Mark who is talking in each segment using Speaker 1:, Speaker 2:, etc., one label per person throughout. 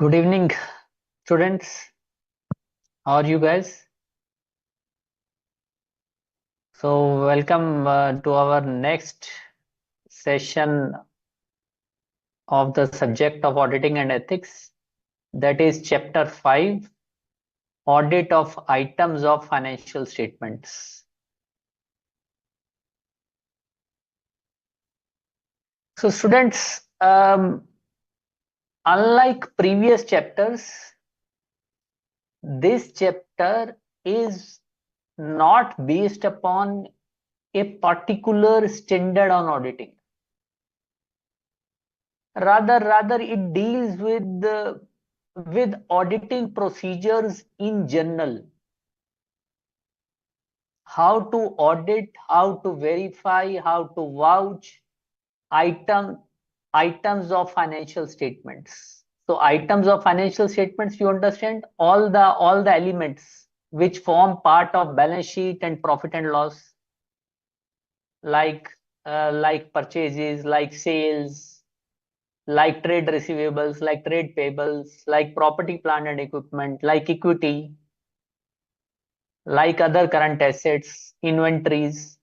Speaker 1: Good evening, students. How are you guys? So, welcome to our next session of the subject of auditing and ethics. That is chapter 5, audit of items of financial statements. So, students, unlike previous chapters, this chapter is not based upon a particular standard on auditing. Rather it deals with auditing procedures in general. How to audit, how to verify, how to vouch items of financial statements. So items of financial statements, you understand all the elements which form part of balance sheet and profit and loss, like purchases, like sales, like trade receivables, like trade payables, like property, plant and equipment, like equity, like other current assets, inventories,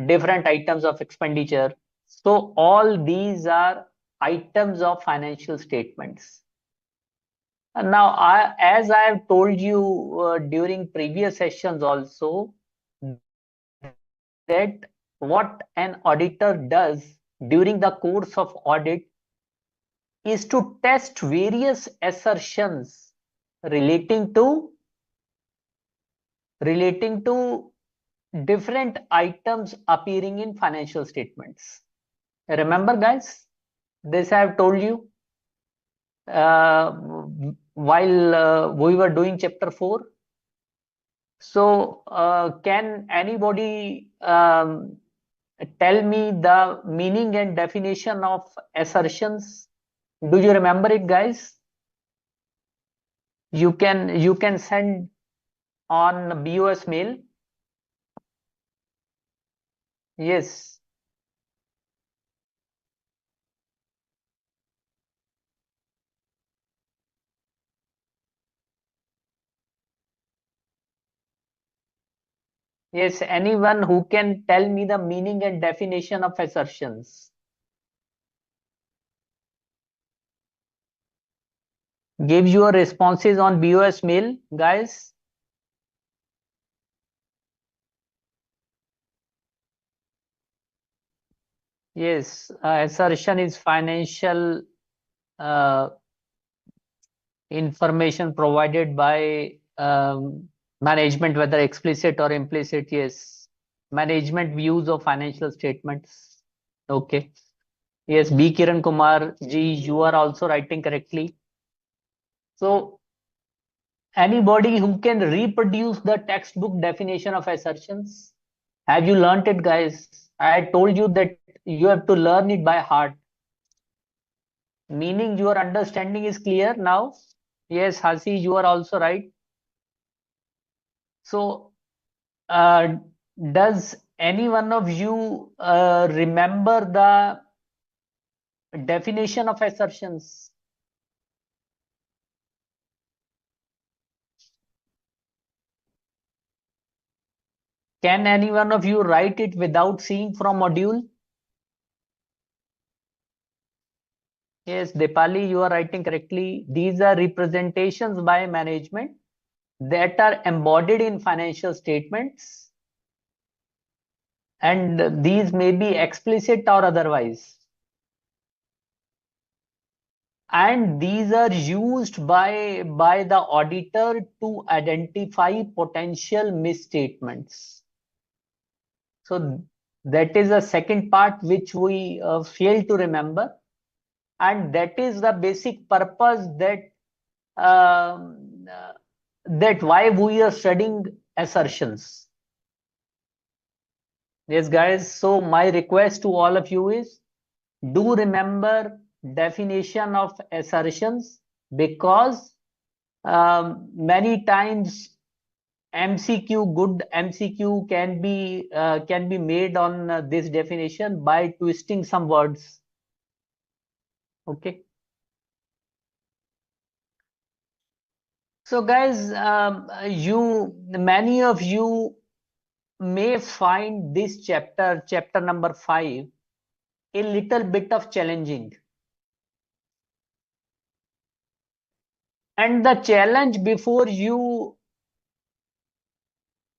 Speaker 1: different items of expenditure. So all these are items of financial statements. And now, as I have told you during previous sessions also, that what an auditor does during the course of audit is to test various assertions relating to different items appearing in financial statements. Remember, guys, this I have told you uh, while we were doing chapter 4. So, can anybody tell me the meaning and definition of assertions? Do you remember it, guys? You can send on BOS mail. Yes. Yes, anyone who can tell me the meaning and definition of assertions. Give your responses on BOS mail, guys. Yes, assertion is financial uh, information provided by management, whether explicit or implicit. Yes, management views of financial statements. Okay. Yes, B. Kiran Kumar ji, you are also writing correctly. So, anybody who can reproduce the textbook definition of assertions? Have you learnt it, guys? I told you that you have to learn it by heart. Meaning your understanding is clear now. Yes, Hasi, you are also right. So, uh, does any one of you remember the definition of assertions? Can any one of you write it without seeing from module? Yes, Dipali, you are writing correctly. These are representations by management that are embodied in financial statements, and these may be explicit or otherwise. And these are used by the auditor to identify potential misstatements. So that is the second part which we fail to remember, and that is the basic purpose that that why we are studying assertions. Yes, guys. So my request to all of you is, do remember definition of assertions, because many times good MCQ can be made on this definition by twisting some words. Okay. So guys, many of you may find this chapter number 5, a little bit of challenging. And the challenge before you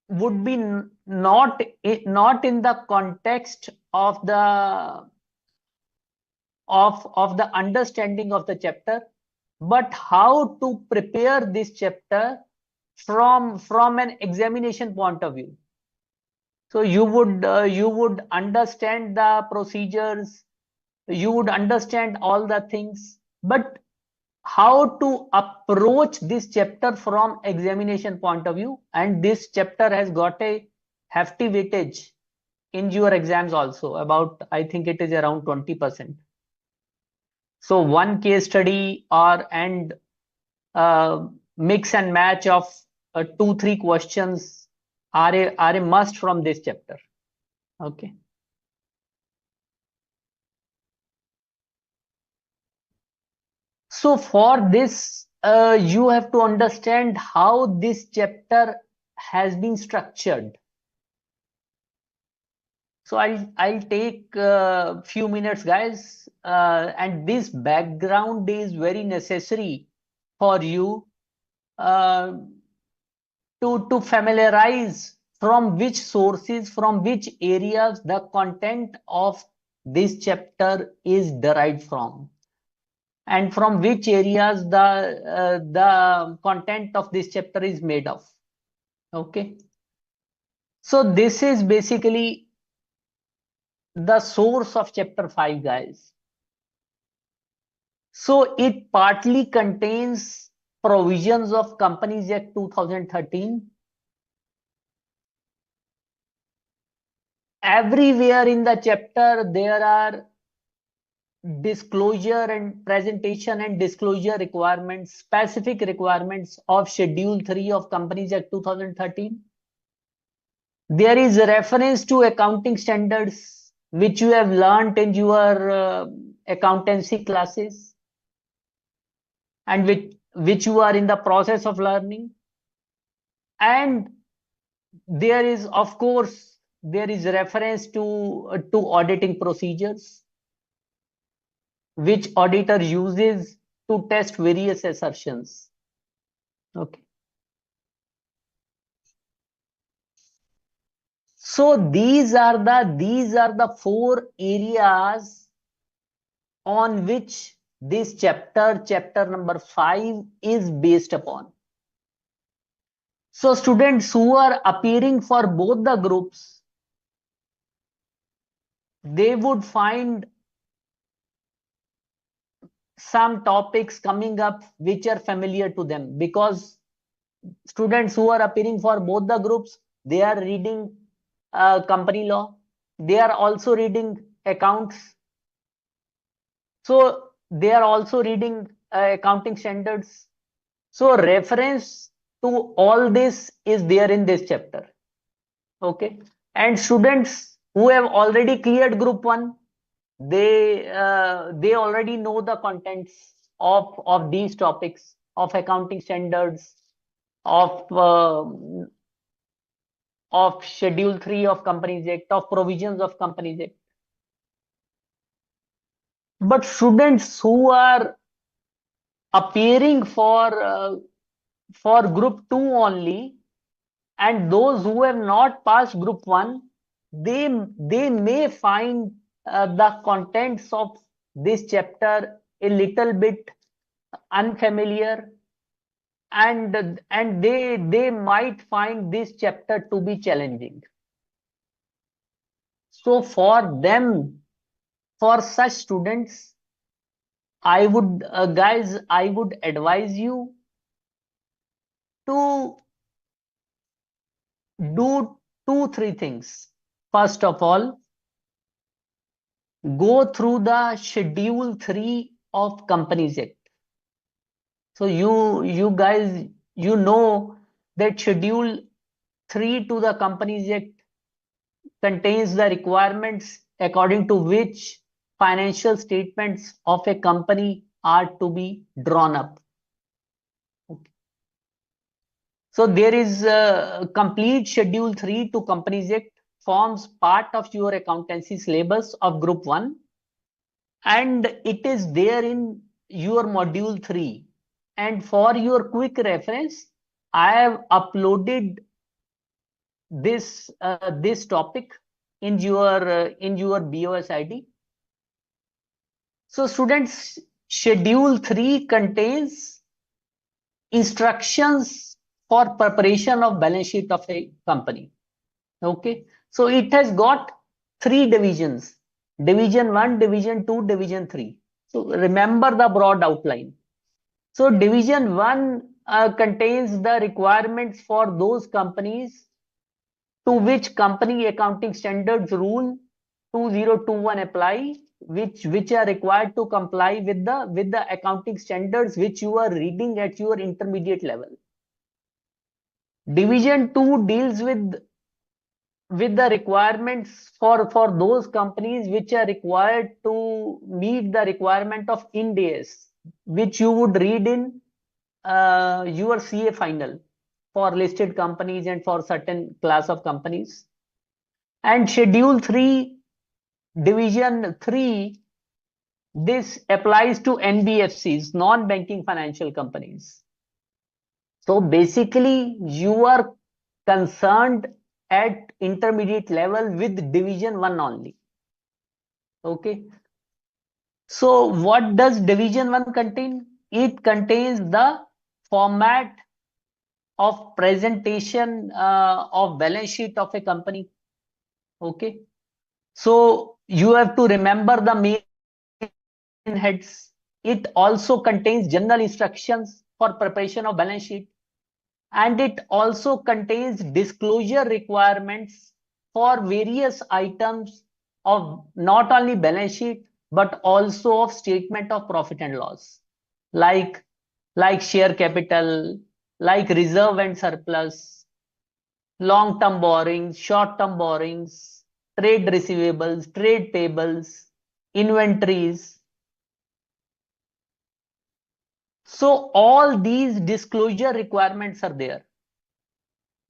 Speaker 1: would be not in the context of the understanding of the chapter, but how to prepare this chapter from an examination point of view. So you would understand the procedures, you would understand all the things, but how to approach this chapter from examination point of view, and this chapter has got a hefty weightage in your exams also, about I think it is around 20%. So one case study or and mix and match of 2-3 questions are a must from this chapter. Okay. So for this, you have to understand how this chapter has been structured. So I'll take a few minutes, guys, and this background is very necessary for you uh, to familiarize from which sources, from which areas the content of this chapter is derived from, and from which areas the content of this chapter is made of. Okay, so this is basically the source of chapter 5, guys. So it partly contains provisions of Companies Act 2013. Everywhere in the chapter there are disclosure and presentation and disclosure requirements, specific requirements of Schedule 3 of Companies Act 2013. There is a reference to accounting standards, which you have learnt in your accountancy classes, and which you are in the process of learning. And there is, of course, there is reference to auditing procedures, which auditor uses to test various assertions. Okay. So these are the 4 areas on which this chapter number 5 is based upon. So students who are appearing for both the groups, they would find some topics coming up which are familiar to them, because students who are appearing for both the groups, they are reading company law, they are also reading accounts, so they are also reading accounting standards. So reference to all this is there in this chapter. Okay, and students who have already cleared group 1, they already know the contents of these topics, of accounting standards, of Schedule 3 of Companies Act, of provisions of Companies Act. But students who are appearing for group 2 only, and those who have not passed group 1, they may find the contents of this chapter a little bit unfamiliar, and they might find this chapter to be challenging. So for them, for such students, I would guys, I would advise you to do 2-3 things. First of all, go through the Schedule 3 of Companies Act. So you guys, you know that Schedule 3 to the Companies Act contains the requirements according to which financial statements of a company are to be drawn up. Okay. So there is a complete schedule 3 to Companies Act forms part of your accountancy syllabus of group 1, and it is there in your module 3. And for your quick reference, I have uploaded this topic in your BOS ID. So students, schedule 3 contains instructions for preparation of balance sheet of a company. Okay, so it has got 3 divisions: division 1, division 2, division 3. So remember the broad outline. So division 1 contains the requirements for those companies to which company accounting standards rule 2021 apply, which are required to comply with the accounting standards which you are reading at your intermediate level. Division 2 deals with the requirements for those companies which are required to meet the requirement of Ind AS, which you would read in your CA final for listed companies and for certain class of companies. And schedule 3, division 3, this applies to NBFCs, non-banking financial companies. So basically you are concerned at intermediate level with division 1 only. Okay, so what does division 1 contain? It contains the format of presentation of balance sheet of a company. Okay, so you have to remember the main heads. It also contains general instructions for preparation of balance sheet, and it also contains disclosure requirements for various items of not only balance sheet but also of statement of profit and loss, like share capital, like reserve and surplus, long term borrowings, short term borrowings, trade receivables, trade payables, inventories. So all these disclosure requirements are there.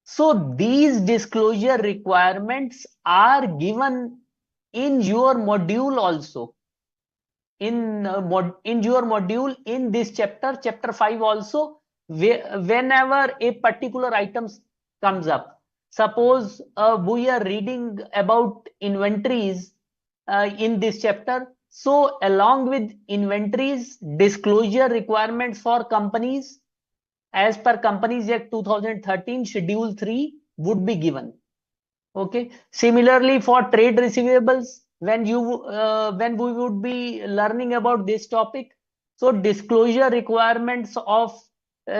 Speaker 1: So these disclosure requirements are given in your module also. In your module in this chapter 5 also, whenever a particular item comes up. Suppose we are reading about inventories in this chapter. So along with inventories, disclosure requirements for companies as per Companies Act 2013 Schedule 3 would be given. Okay. Similarly, for trade receivables, when we would be learning about this topic, so disclosure requirements of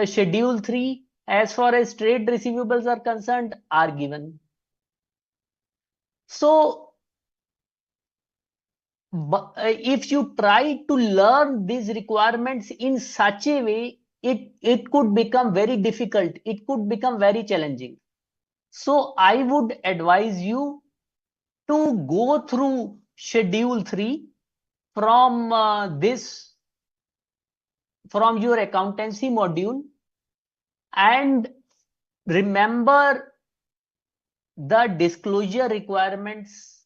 Speaker 1: Schedule 3 as far as trade receivables are concerned are given. So if you try to learn these requirements in such a way, it could become very difficult. It could become very challenging. So I would advise you to go through schedule 3 from from your accountancy module, and remember the disclosure requirements,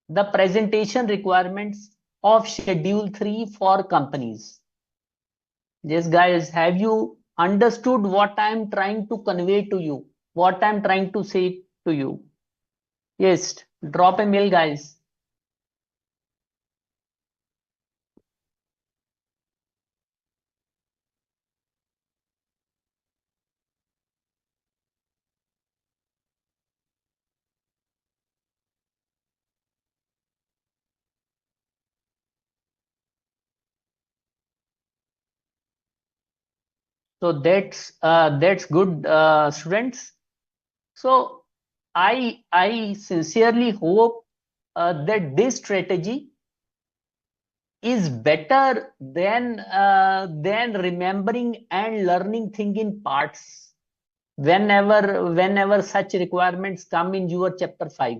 Speaker 1: the presentation requirements of schedule 3 for companies. Yes guys, have you understood what I am trying to convey to you, what I am trying to say to you? Yes, drop a mail guys. So that's good, students. So I sincerely hope that this strategy is better than remembering and learning thing in parts whenever such requirements come in your chapter 5.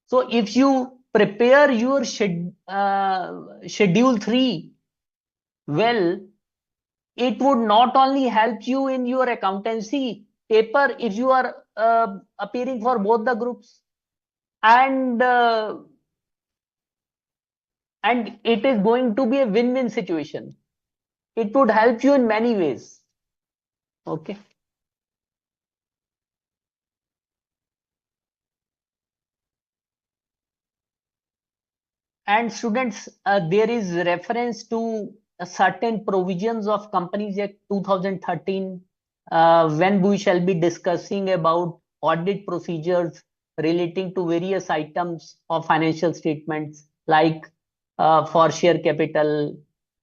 Speaker 1: So if you prepare your schedule 3 well, it would not only help you in your accountancy, paper if you are appearing for both the groups, and it is going to be a win-win situation. It would help you in many ways. Okay. And students, there is reference to certain provisions of Companies Act 2013 when we shall be discussing about audit procedures relating to various items of financial statements, like for share capital,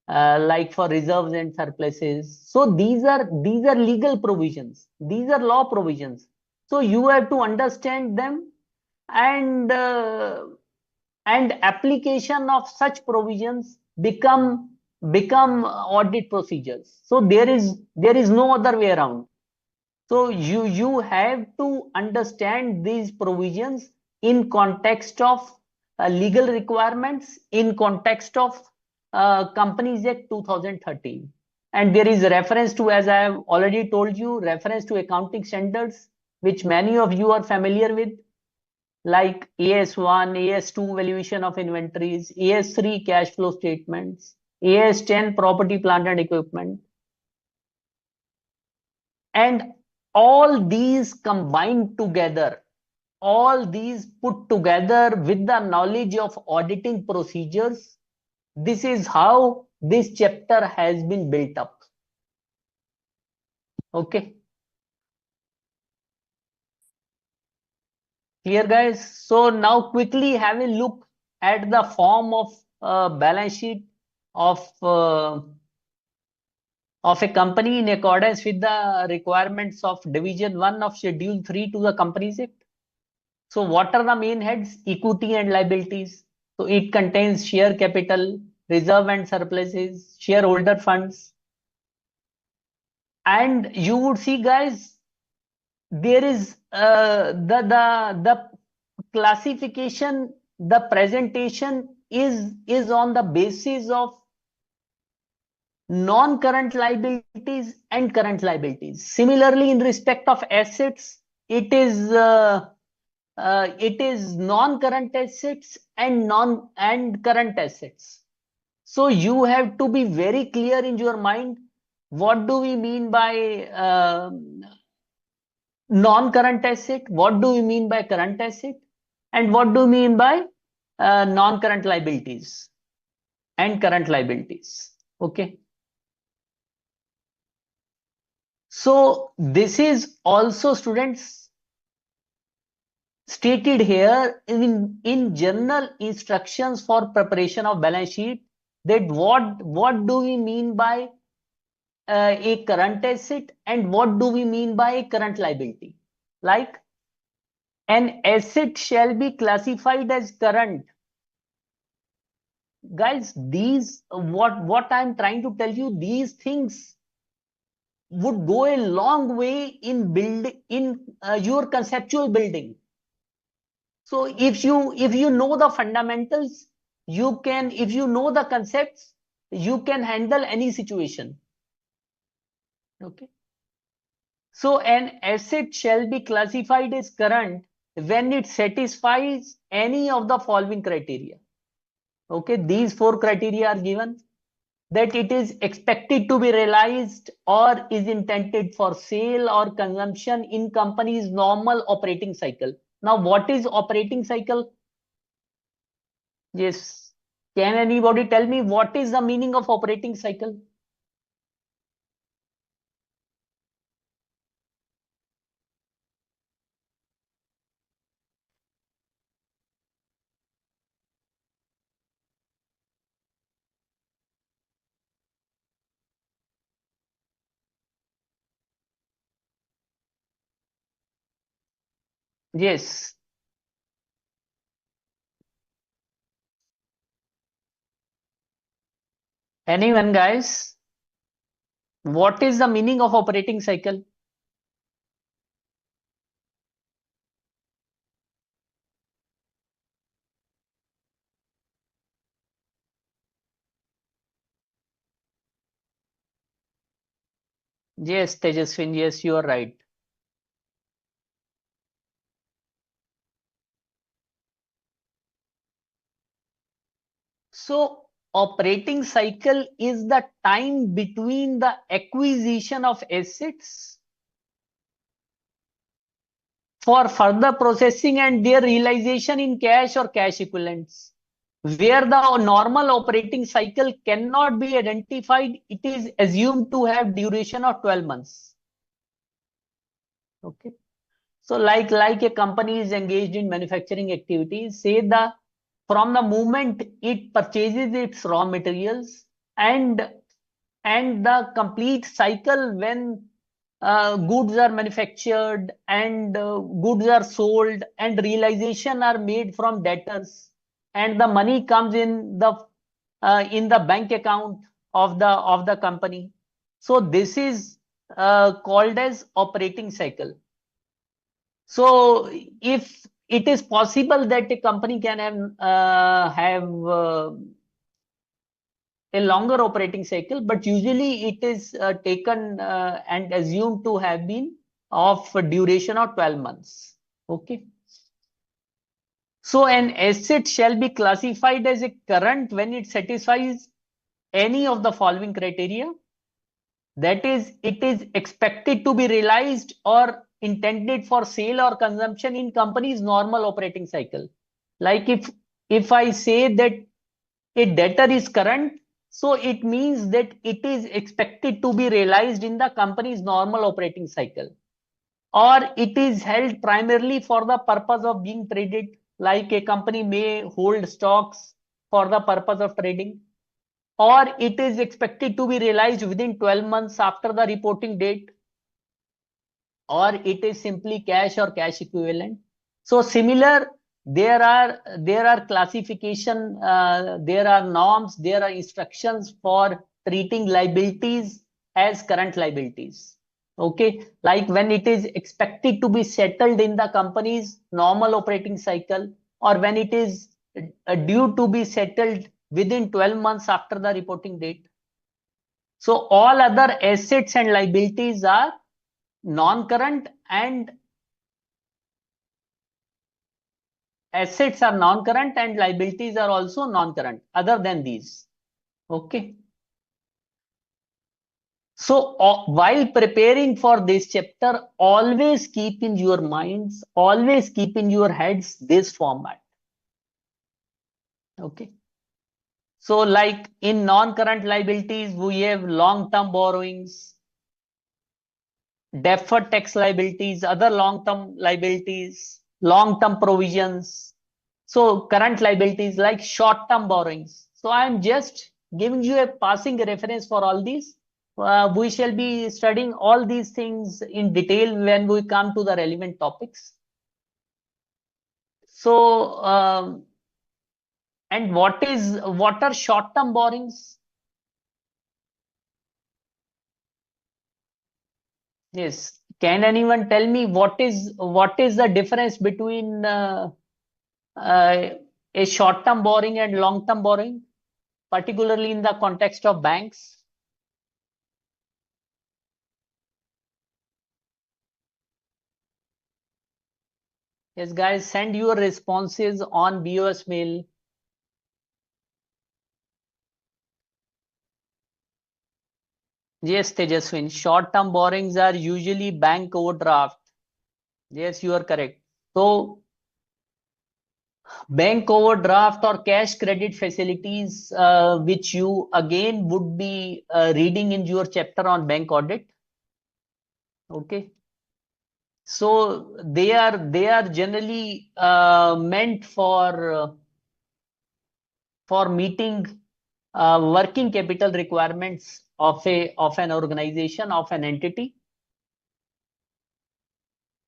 Speaker 1: like for reserves and surpluses. So these are legal provisions. These are law provisions. So you have to understand them, and application of such provisions become audit procedures. So there is no other way around. So you have to understand these provisions in context of legal requirements, in context of Companies Act 2013. And there is reference to, as I have already told you, reference to accounting standards, which many of you are familiar with, like AS1, AS2 valuation of inventories, AS3 cash flow statements, AS10 property, plant and equipment. And all these combined together, all these put together with the knowledge of auditing procedures, this is how this chapter has been built up. Okay. Clear, guys? So now quickly have a look at the form of balance sheet of a company in accordance with the requirements of Division 1 of Schedule 3 to the Companies Act. So what are the main heads? Equity and liabilities. So it contains share capital, reserve and surpluses, shareholder funds. And you would see, guys, there is the classification, the presentation is on the basis of non-current liabilities and current liabilities. Similarly, in respect of assets, it is non-current assets and current assets. So you have to be very clear in your mind, what do we mean by non-current asset, what do we mean by current asset, and what do we mean by non-current liabilities and current liabilities. Okay. So this is also, students, stated here in general instructions for preparation of balance sheet, that what do we mean by a current asset and what do we mean by a current liability. Like, an asset shall be classified as current. Guys, these what I'm trying to tell you, these things would go a long way in your conceptual building. So if you know the fundamentals, if you know the concepts, you can handle any situation. Okay. So an asset shall be classified as current when it satisfies any of the following criteria. Okay, these 4 criteria are given: that it is expected to be realized or is intended for sale or consumption in company's normal operating cycle. Now, what is operating cycle? Yes. Can anybody tell me what is the meaning of operating cycle? Yes. Anyone, guys? What is the meaning of operating cycle? Yes, Tejaswin, yes, you are right. So operating cycle is the time between the acquisition of assets for further processing and their realization in cash or cash equivalents. Where the normal operating cycle cannot be identified, it is assumed to have duration of 12 months. Okay. So like a company is engaged in manufacturing activities, say from the moment it purchases its raw materials and the complete cycle when goods are manufactured and goods are sold and realization are made from debtors and the money comes in the bank account of the company. So this is called as operating cycle. So if it is possible that a company can have a longer operating cycle, but usually it is taken and assumed to have been of a duration of 12 months. Okay. So an asset shall be classified as a current when it satisfies any of the following criteria. That is, it is expected to be realized or intended for sale or consumption in company's normal operating cycle. Like if I say that a debtor is current, so it means that it is expected to be realized in the company's normal operating cycle, or it is held primarily for the purpose of being traded. Like a company may hold stocks for the purpose of trading, or it is expected to be realized within 12 months after the reporting date, or it is simply cash or cash equivalent. So similar, there are classification, there are norms, there are instructions for treating liabilities as current liabilities. Okay, like when it is expected to be settled in the company's normal operating cycle, or when it is due to be settled within 12 months after the reporting date. So all other assets and liabilities are non-current, and assets are non-current and liabilities are also non-current other than these. Okay. So while preparing for this chapter, always keep in your minds, always keep in your heads this format. Okay. So like in non-current liabilities, we have long-term borrowings, deferred tax liabilities, other long-term liabilities, long-term provisions. So current liabilities like short-term borrowings. So I'm just giving you a passing reference for all these. We shall be studying all these things in detail when we come to the relevant topics. So, and what are short-term borrowings? Yes. Can anyone tell me what is the difference between uh, a short-term borrowing and long-term borrowing, particularly in the context of banks? Yes, guys, send your responses on BOS mail. Yes, Tejaswin, short-term borrowings are usually bank overdraft. Yes, you are correct. So bank overdraft or cash credit facilities, which you again would be reading in your chapter on bank audit. Okay. So they are generally meant for meeting working capital requirements of an organization, of an entity,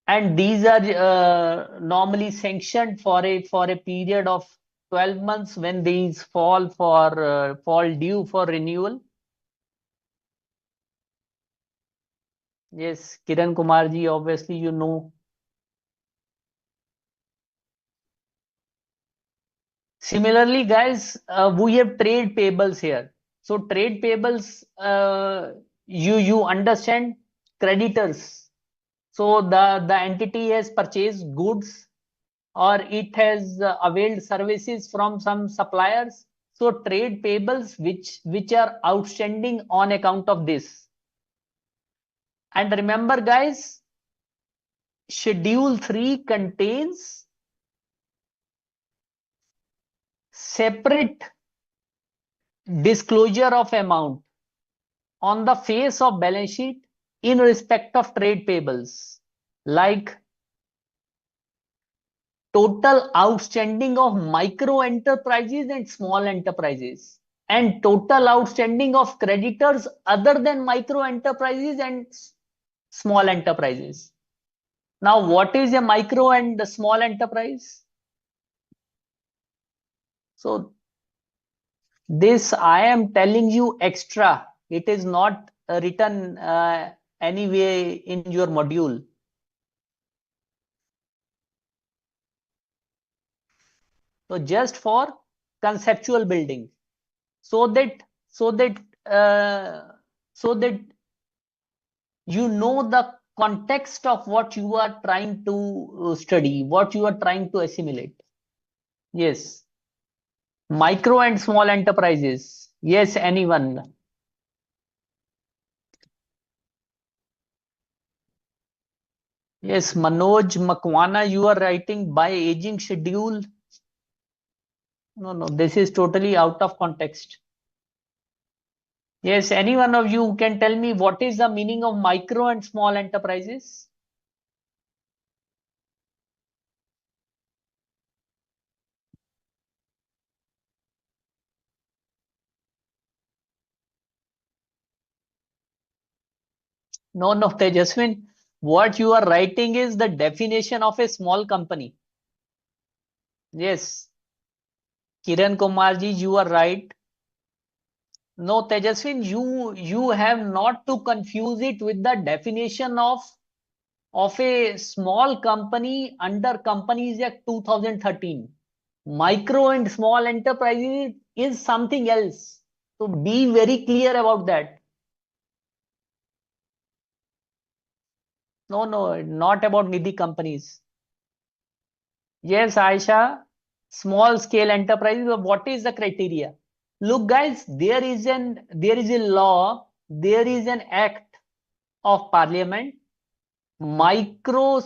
Speaker 1: and these are normally sanctioned for a period of 12 months when these fall due for renewal. Yes, Kiran Kumar ji, obviously you know. Similarly, guys, we have trade payables here. So trade payables, you understand creditors. So the entity has purchased goods, or it has availed services from some suppliers. So trade payables which are outstanding on account of this. And remember guys, Schedule 3 contains separate disclosure of amount on the face of balance sheet in respect of trade payables, like total outstanding of micro enterprises and small enterprises, and total outstanding of creditors other than micro enterprises and small enterprises. Now, what is a micro and the small enterprise? So this I am telling you extra. It is not written anyway in your module. So just for conceptual building, so that so that uh, so that you know the context of what you are trying to study, what you are trying to assimilate. Yes, micro and small enterprises. Yes, anyone. Yes, Manoj Makwana, you are writing by aging schedule. No, this is totally out of context. Yes, any one of you can tell me what is the meaning of micro and small enterprises? No, Tejaswin. What you are writing is the definition of a small company. Yes, Kiran Kumarji, you are right. No, Tejaswin, you have not to confuse it with the definition of a small company under Companies Act 2013. Micro and small enterprises is something else. So be very clear about that. No, not about Nidhi companies. Yes, Aisha, small scale enterprises. What is the criteria? Look, guys, there is a law, there is an act of parliament. Micro,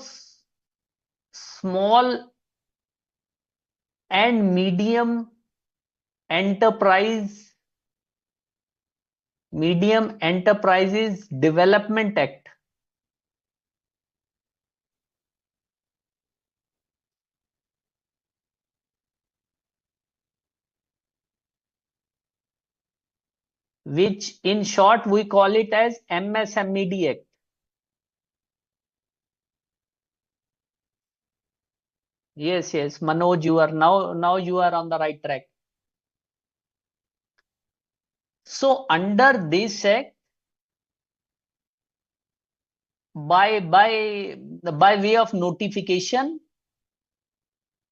Speaker 1: small and medium enterprise, medium enterprises development act. Which in short we call it as MSMED Act. Yes, Manoj, you are now you are on the right track. So under this act, by way of notification,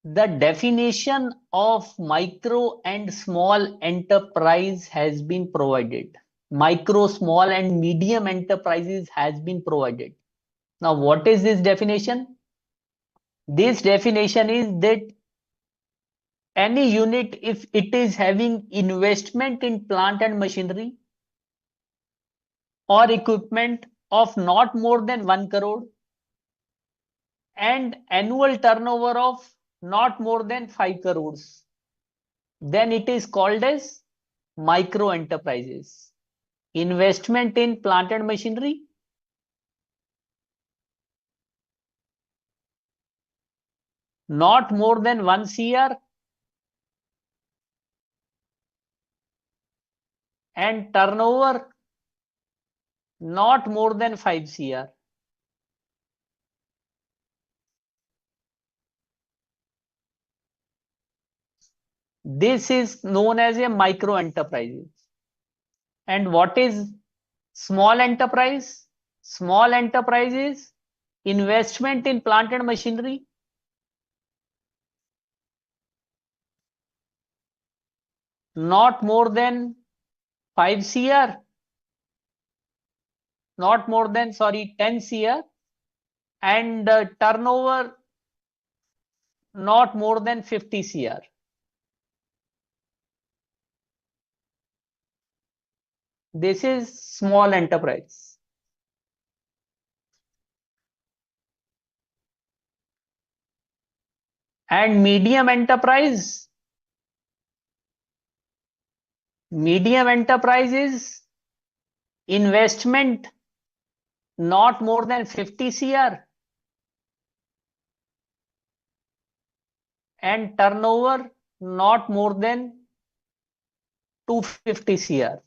Speaker 1: the definition of micro and small enterprise has been provided. Micro, small, and medium enterprises has been provided. Now, what is this definition? This definition is that any unit, if it is having investment in plant and machinery or equipment of not more than 1 crore and annual turnover of not more than 5 crores, then it is called as micro enterprises. Investment in plant and machinery, not more than 1 CR, and turnover not more than 5 CR. This is known as a micro enterprise. And what is small enterprise? Small enterprise is investment in plant and machinery not more than 5 CR, not more than, sorry, 10 CR, and turnover not more than 50 CR. This is small enterprise. And medium enterprise is investment not more than 50 crore and turnover not more than 250 crore.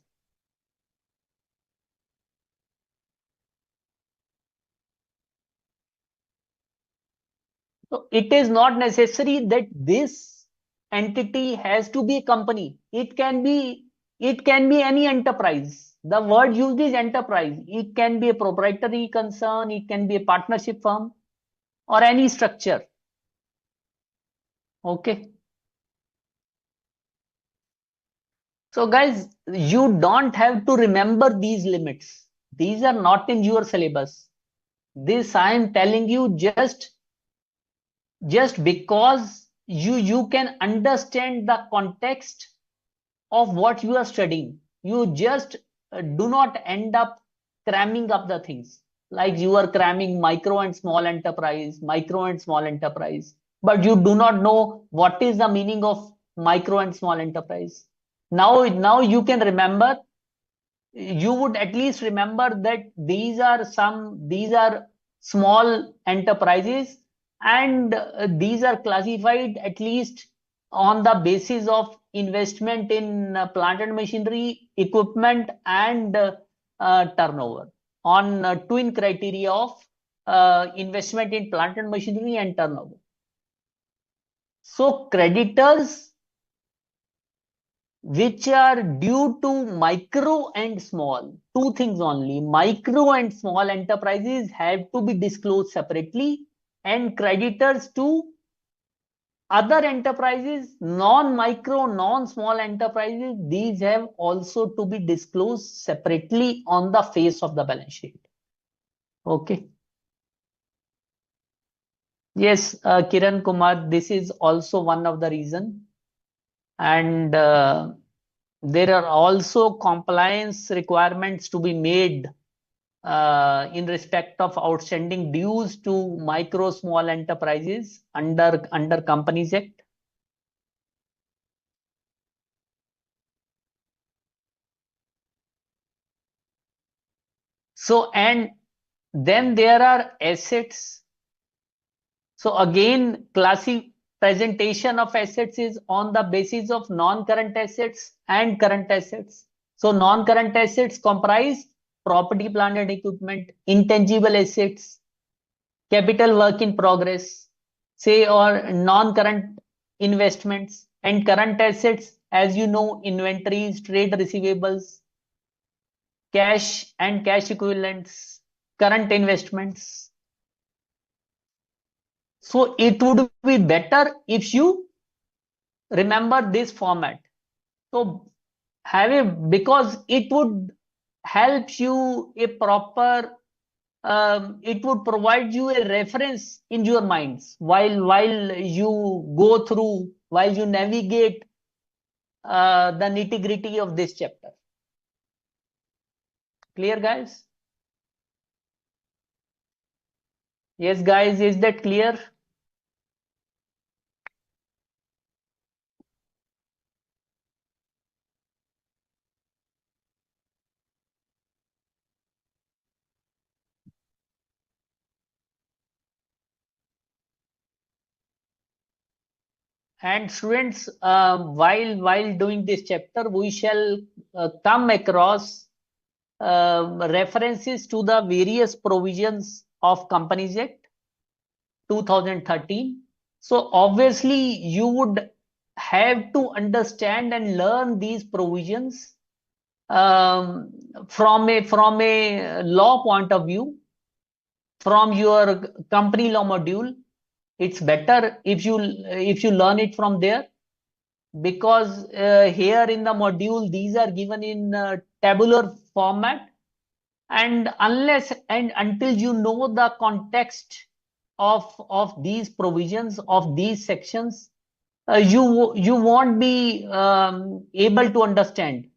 Speaker 1: So it is not necessary that this entity has to be a company. It can be any enterprise. The word used is enterprise. It can be a proprietary concern, it can be a partnership firm, or any structure. Okay. So guys, you don't have to remember these limits. These are not in your syllabus. This I am telling you just because you can understand the context of what you are studying. You just do not end up cramming up the things like you are cramming micro and small enterprise, but you do not know what is the meaning of micro and small enterprise. Now you can remember, you would at least remember that these are small enterprises, and these are classified at least on the basis of investment in plant and machinery, equipment, and turnover, on twin criteria of investment in plant and machinery and turnover. So creditors which are due to micro and small, two things only, micro and small enterprises have to be disclosed separately, and creditors to other enterprises, non-micro, non-small enterprises, these have also to be disclosed separately on the face of the balance sheet. Okay. Yes, Kiran Kumar, this is also one of the reason. And there are also compliance requirements to be made in respect of outstanding dues to micro small enterprises under Companies Act. So, and then there are assets. So again, presentation of assets is on the basis of non-current assets and current assets. So non-current assets comprise property, plant and equipment, intangible assets, capital work in progress, say, or non-current investments, and current assets, as you know, inventories, trade receivables, cash and cash equivalents, current investments. So it would be better if you remember this format. So because it would help you a proper, it would provide you a reference in your minds while you go through, while you navigate the nitty-gritty of this chapter. Clear, guys? Yes, guys, is that clear? And students, while doing this chapter, we shall come across references to the various provisions of Companies Act 2013. So obviously you would have to understand and learn these provisions from a law point of view, from your company law module. It's better if you learn it from there, because here in the module these are given in tabular format, and unless and until you know the context of these provisions, of these sections, you won't be able to understand.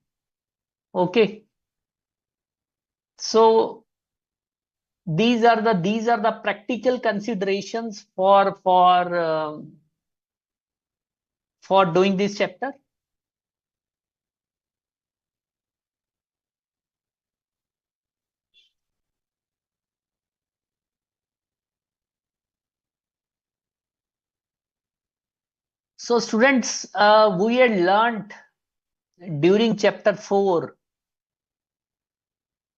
Speaker 1: Okay. So these are the practical considerations for doing this chapter. So students, we had learned during chapter 4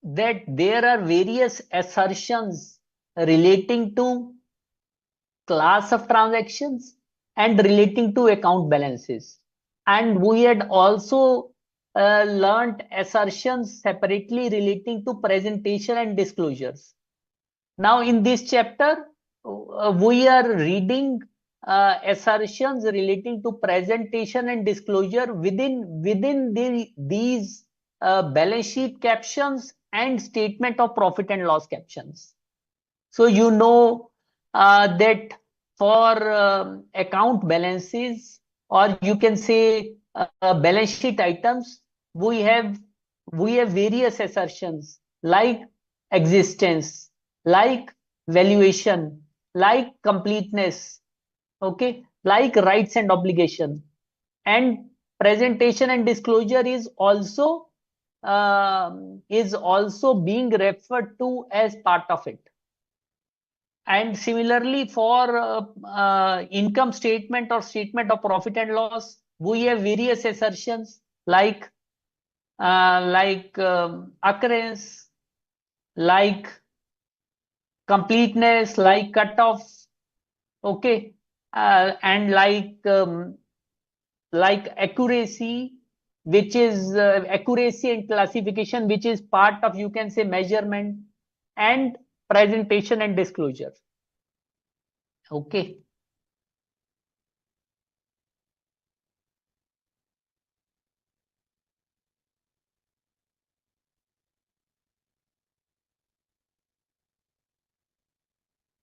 Speaker 1: that there are various assertions relating to class of transactions and relating to account balances. And we had also learned assertions separately relating to presentation and disclosures. Now in this chapter, we are reading assertions relating to presentation and disclosure within these balance sheet captions and statement of profit and loss captions. So you know that for account balances, or you can say balance sheet items, we have various assertions like existence, like valuation, like completeness, okay, like rights and obligation, and presentation and disclosure is also being referred to as part of it. And similarly, for income statement or statement of profit and loss, we have various assertions like occurrence, like completeness, like cutoff, okay, and like accuracy, which is accuracy and classification, which is part of, you can say, measurement, and presentation and disclosure. Okay.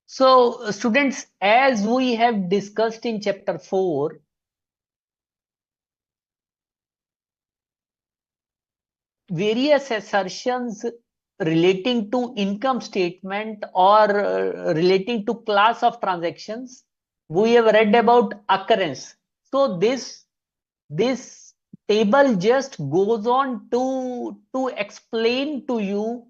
Speaker 1: So, students, as we have discussed in chapter 4, various assertions relating to income statement or relating to class of transactions, we have read about occurrence. So this table just goes on to explain to you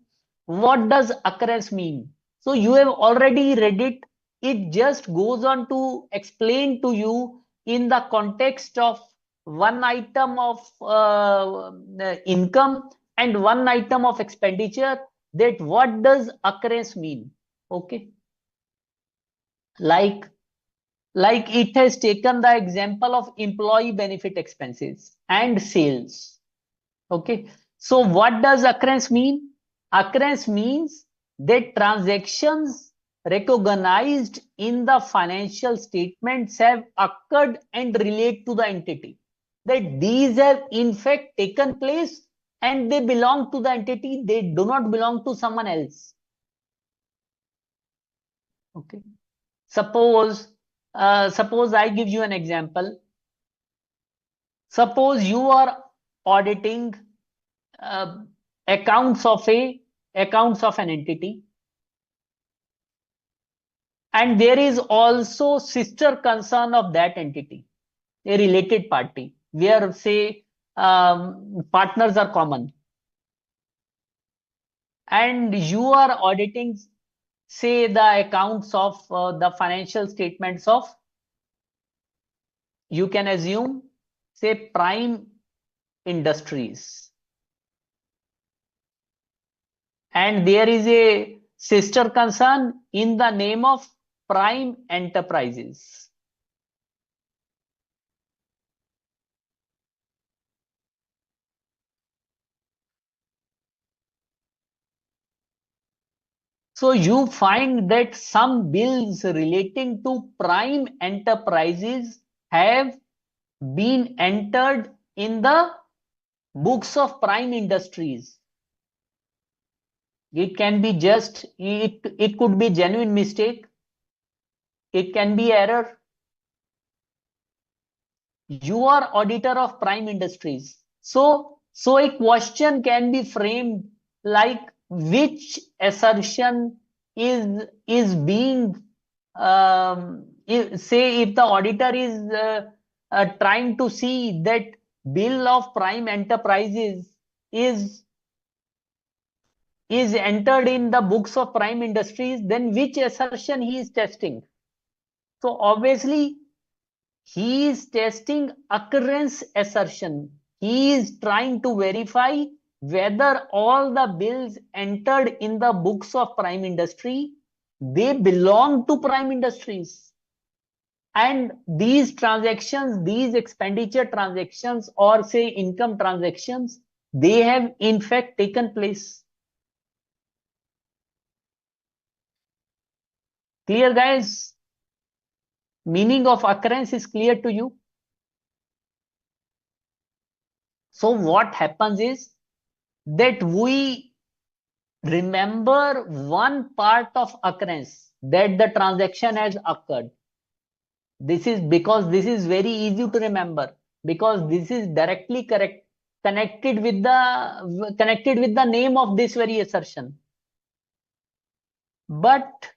Speaker 1: what does occurrence mean. So you have already read it. It just goes on to explain to you in the context of one item of income and one item of expenditure, that what does occurrence mean. Okay, like it has taken the example of employee benefit expenses and sales. Okay, so what does occurrence mean? Occurrence means that transactions recognized in the financial statements have occurred and relate to the entity, that these have in fact taken place and they belong to the entity, they do not belong to someone else. Okay, suppose I give you an example. Suppose you are auditing uh, accounts of an entity, and there is also sister concern of that entity, a related party, where say partners are common, and you are auditing, say, the accounts of the financial statements of, you can assume, say, Prime Industries, and there is a sister concern in the name of Prime Enterprises. So you find that some bills relating to Prime Enterprises have been entered in the books of Prime Industries. It can be just, it could be genuine mistake, it can be error. You are auditor of Prime Industries. So a question can be framed like, which assertion is being say if the auditor is trying to see that bill of prime enterprises is entered in the books of prime industries, then which assertion he is testing? So obviously he is testing occurrence assertion. He is trying to verify whether all the bills entered in the books of prime industry, they belong to prime industries. And these transactions, these expenditure transactions, or say income transactions, they have in fact taken place. Clear, guys? Meaning of occurrence is clear to you? So what happens is that we remember one part of occurrence, that the transaction has occurred. This is because this is very easy to remember, because this is directly connected with the name of this very assertion. But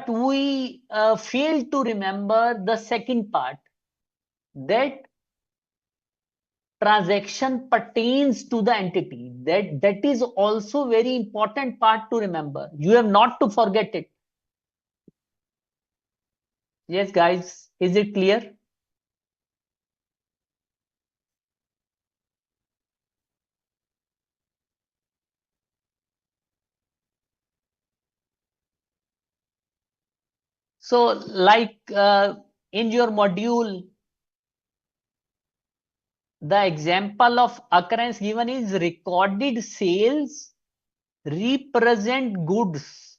Speaker 1: we fail to remember the second part, that transaction pertains to the entity. That is also very important part to remember. You have not to forget it. Yes, guys, is it clear? So like in your module, the example of occurrence given is recorded sales represent goods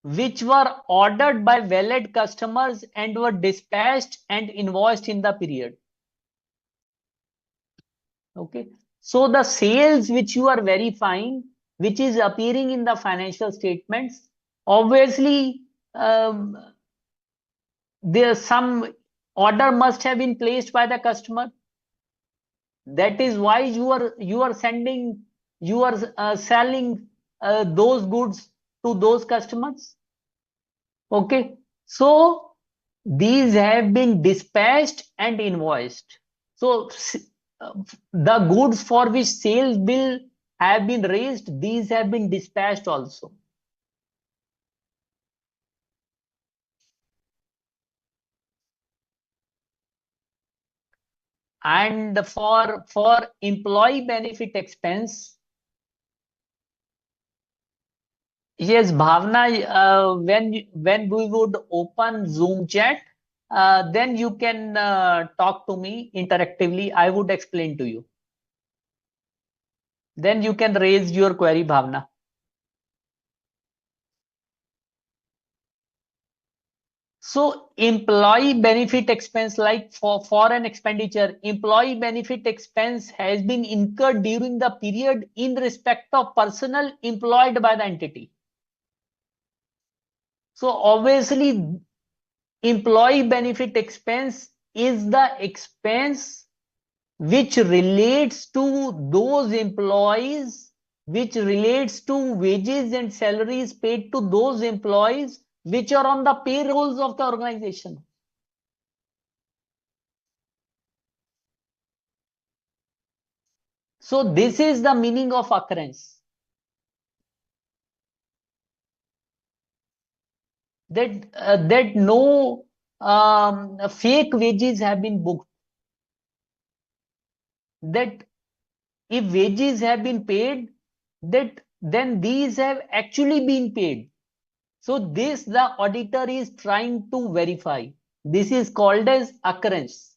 Speaker 1: which were ordered by valid customers and were dispatched and invoiced in the period. Okay. So the sales which you are verifying, which is appearing in the financial statements, obviously there some order must have been placed by the customer. That is why you are sending, you are selling those goods to those customers. Okay. So these have been dispatched and invoiced. So the goods for which sales bill have been raised, these have been dispatched also. And for employee benefit expense, yes, Bhavna, when we would open Zoom chat, then you can talk to me interactively. I would explain to you. Then you can raise your query, Bhavna. So employee benefit expense, like for an expenditure, employee benefit expense has been incurred during the period in respect of personnel employed by the entity. So obviously, employee benefit expense is the expense which relates to those employees, which relates to wages and salaries paid to those employees which are on the payrolls of the organization. So this is the meaning of occurrence. That no fake wages have been booked. That if wages have been paid, that then these have actually been paid. So this the auditor is trying to verify. This is called as occurrence.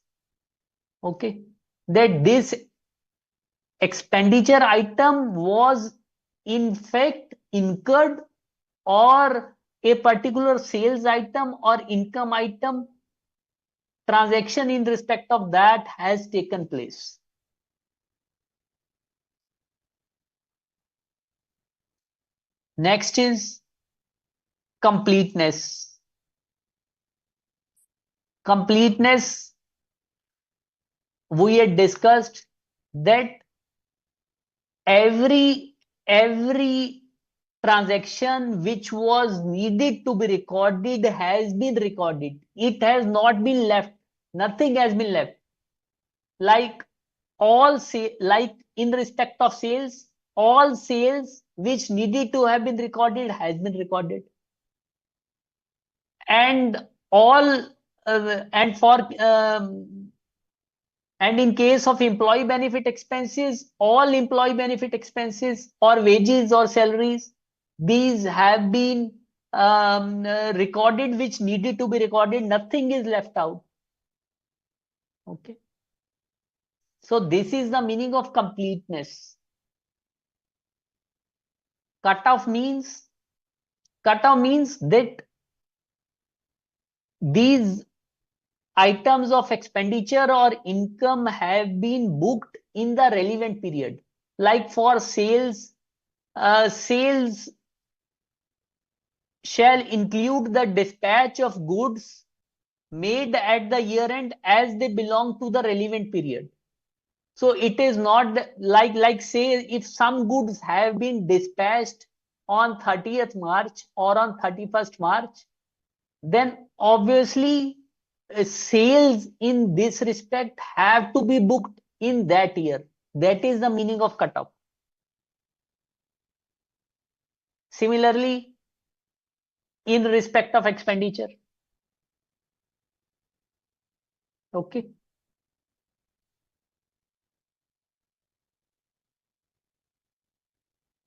Speaker 1: Okay, that this expenditure item was in fact incurred, or a particular sales item or income item transaction in respect of that has taken place. Next is completeness. Completeness, we had discussed that every transaction which was needed to be recorded has been recorded. It has not been left. Nothing has been left. Like like in respect of sales, all sales which needed to have been recorded has been recorded. And all and for and in case of employee benefit expenses, all employee benefit expenses or wages or salaries, these have been recorded which needed to be recorded. Nothing is left out. Okay. So this is the meaning of completeness. Cutoff means that these items of expenditure or income have been booked in the relevant period. Like for sales, sales shall include the dispatch of goods made at the year end as they belong to the relevant period. So it is not like say if some goods have been dispatched on 30th March or on 31st March, then obviously sales in this respect have to be booked in that year. That is the meaning of cutoff. Similarly, in respect of expenditure. Okay.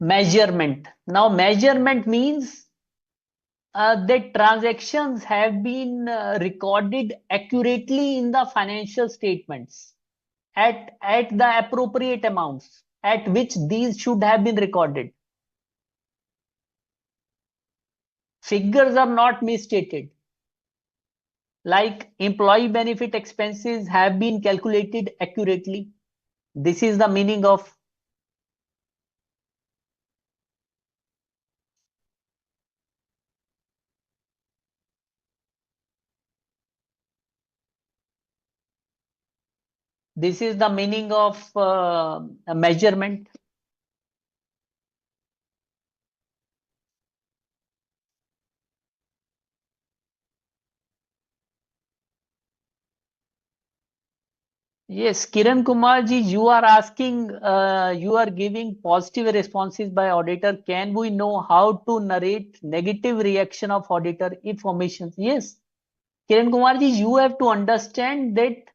Speaker 1: Measurement. Now, measurement means that transactions have been recorded accurately in the financial statements at the appropriate amounts at which these should have been recorded. Figures are not misstated. Like employee benefit expenses have been calculated accurately. This is the meaning of measurement. Yes, Kiran Kumar ji, you are asking, you are giving positive responses by auditor. Can we know how to narrate negative reaction of auditor information? Yes, Kiran Kumar ji, you have to understand that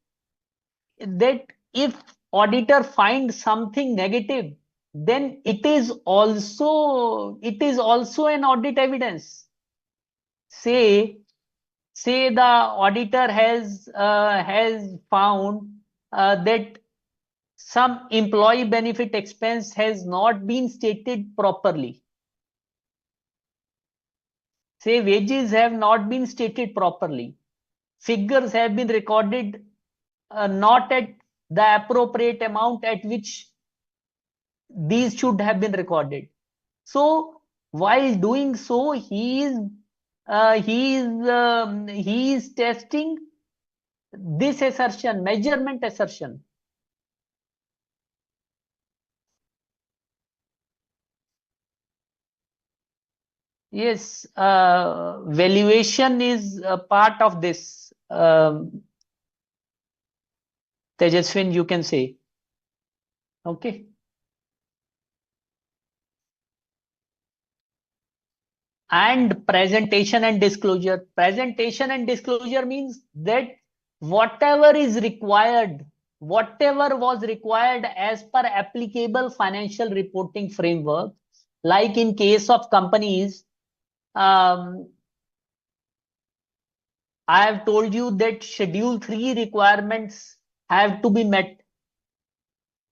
Speaker 1: if auditor finds something negative, then it is also an audit evidence. Say the auditor has found that some employee benefit expense has not been stated properly. Say wages have not been stated properly. Figures have been recorded not at the appropriate amount at which these should have been recorded. So while doing so, he is testing this assertion, measurement assertion. Yes, valuation is a part of this. Tejaswin, you can say. Okay. And presentation and disclosure. Presentation and disclosure means that whatever is required, whatever was required as per applicable financial reporting framework, like in case of companies, I have told you that Schedule 3 requirements have to be met.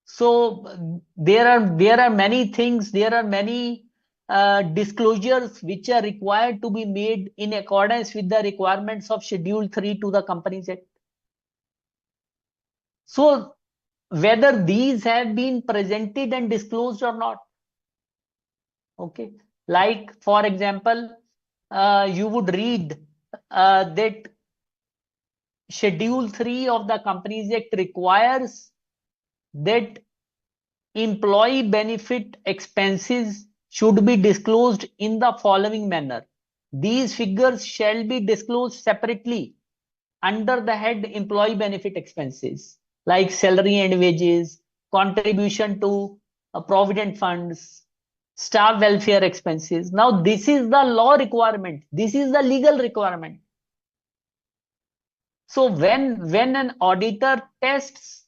Speaker 1: So there are many things, there are many disclosures which are required to be made in accordance with the requirements of Schedule 3 to the Companies Act. So whether these have been presented and disclosed or not. Okay. Like for example, you would read that Schedule 3 of the Companies Act requires that employee benefit expenses should be disclosed in the following manner. These figures shall be disclosed separately under the head employee benefit expenses like salary and wages, contribution to provident funds, staff welfare expenses. Now, this is the law requirement. This is the legal requirement. So when an auditor tests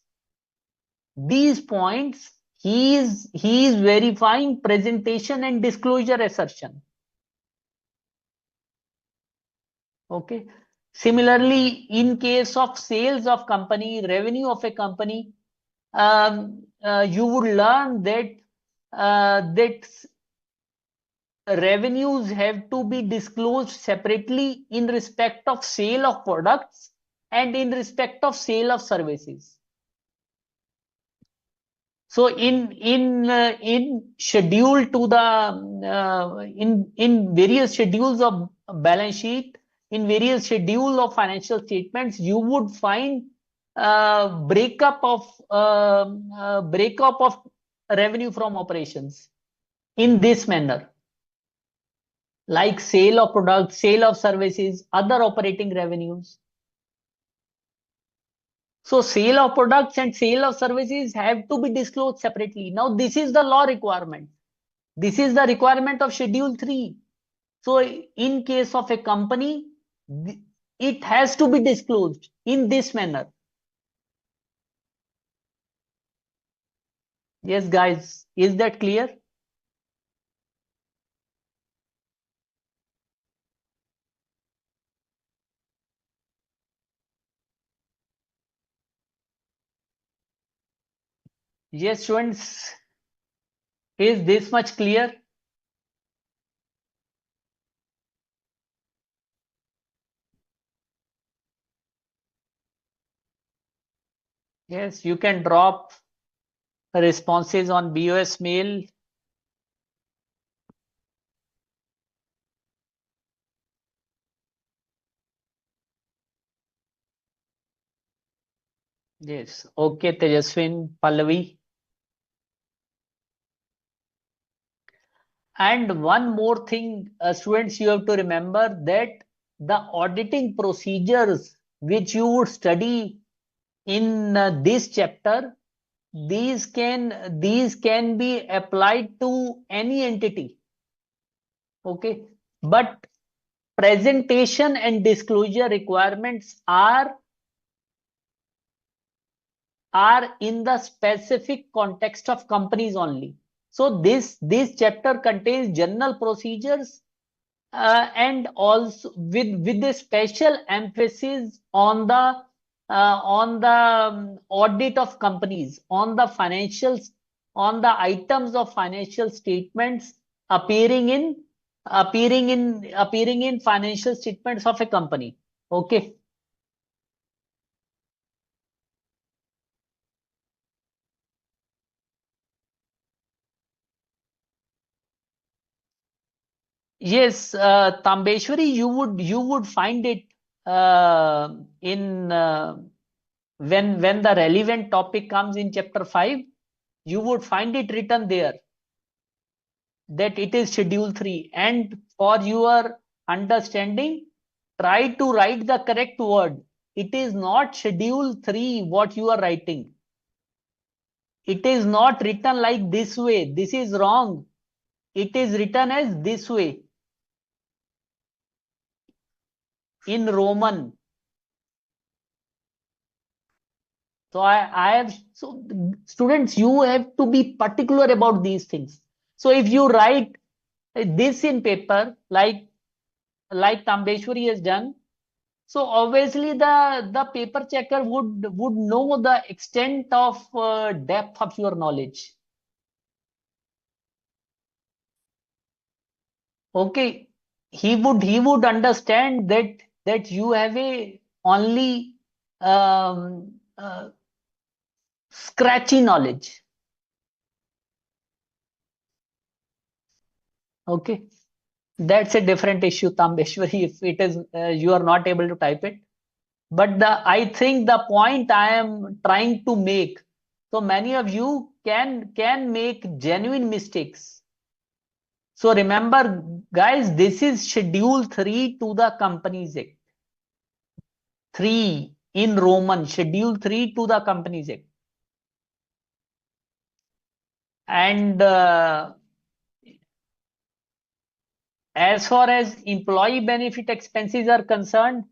Speaker 1: these points, he is verifying presentation and disclosure assertion. Okay. Similarly, in case of sales of company, revenue of a company, you would learn that revenues have to be disclosed separately in respect of sale of products and in respect of sale of services. So in schedule to the in various schedules of balance sheet, in various schedule of financial statements, you would find breakup of revenue from operations in this manner, like sale of products, sale of services, other operating revenues. So sale of products and sale of services have to be disclosed separately. Now, this is the law requirement. This is the requirement of Schedule 3. So in case of a company, it has to be disclosed in this manner. Yes, guys, is that clear? Yes, students, is this much clear? Yes, you can drop responses on BOS mail. Yes, okay, Tejaswin, Pallavi. And one more thing, students, you have to remember that the auditing procedures which you would study in this chapter, these can be applied to any entity. Okay, but presentation and disclosure requirements are in the specific context of companies only. So this chapter contains general procedures and also with a special emphasis on the audit of companies, on the financials, on the items of financial statements appearing in financial statements of a company. Okay. Yes, Tambeshwari, you would find it in when the relevant topic comes in chapter 5, you would find it written there that it is schedule 3. And for your understanding, try to write the correct word. It is not schedule 3 what you are writing. It is not written like this way. This is wrong. It is written as this way in Roman. So so students, you have to be particular about these things. So if you write this in paper, like Tambeshwari has done, so obviously the paper checker would know the extent of depth of your knowledge. Okay, he would understand that you have a only scratchy knowledge. Okay, that's a different issue, Tambeshwari, if it is you are not able to type it. But I think the point I am trying to make, so many of you can make genuine mistakes. So remember, guys, this is Schedule 3 to the Companies Act. 3 in Roman, Schedule 3 to the Companies Act. And as far as employee benefit expenses are concerned,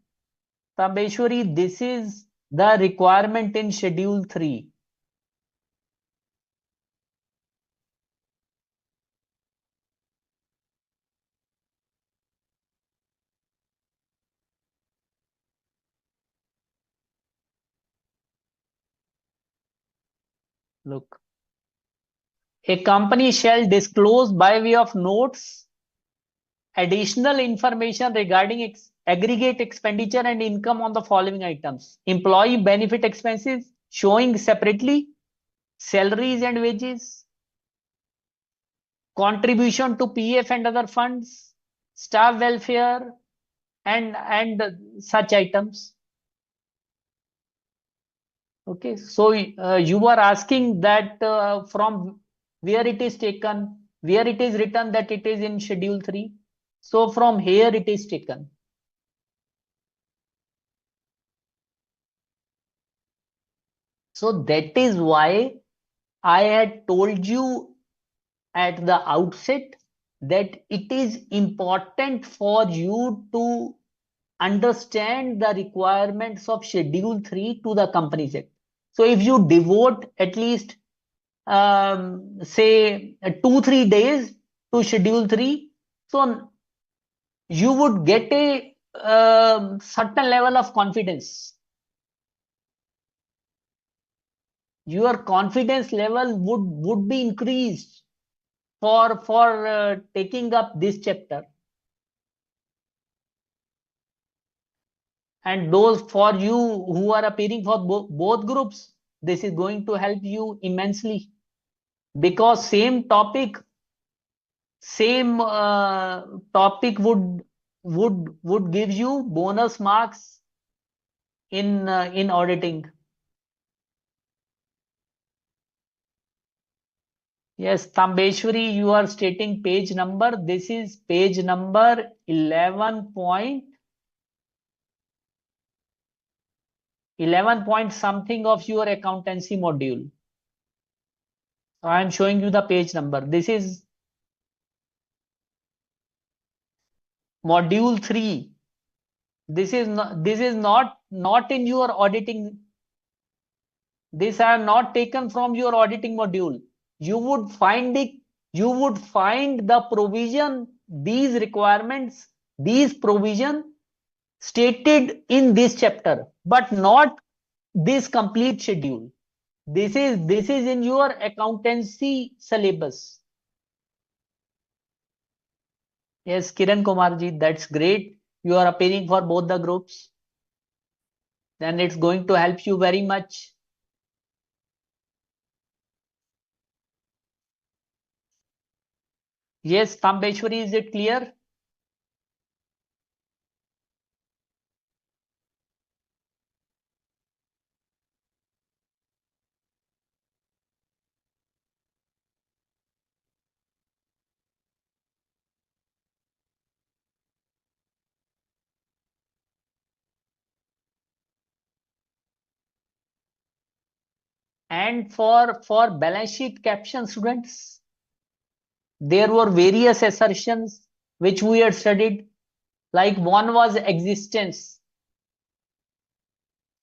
Speaker 1: Tambeshwari, this is the requirement in Schedule 3. Look, a company shall disclose by way of notes additional information regarding aggregate expenditure and income on the following items: employee benefit expenses showing separately, salaries and wages, contribution to PF and other funds, staff welfare, and such items. Okay, so you are asking that from where it is taken, where it is written that it is in Schedule 3. So from here it is taken. So that is why I had told you at the outset that it is important for you to understand the requirements of Schedule 3 to the Companies Act. So if you devote at least say 2-3 days to Schedule 3, so you would get a certain level of confidence. Your confidence level would be increased for taking up this chapter. And those for you who are appearing for both groups, this is going to help you immensely, because same topic would give you bonus marks in auditing. Yes, Tambeshwari, you are stating page number. This is page number 11 point something of your accountancy module. So I am showing you the page number. This is module 3. This is not in your auditing. These are not taken from your auditing module. You would find it, you would find the provision, these requirements, these provision stated in this chapter, but not this complete schedule. This is in your accountancy syllabus. Yes, Kiran Kumarji, that's great. You are appearing for both the groups. Then it's going to help you very much. Yes, Tambeshwari, is it clear? And for balance sheet caption, students, there were various assertions which we had studied. Like one was existence.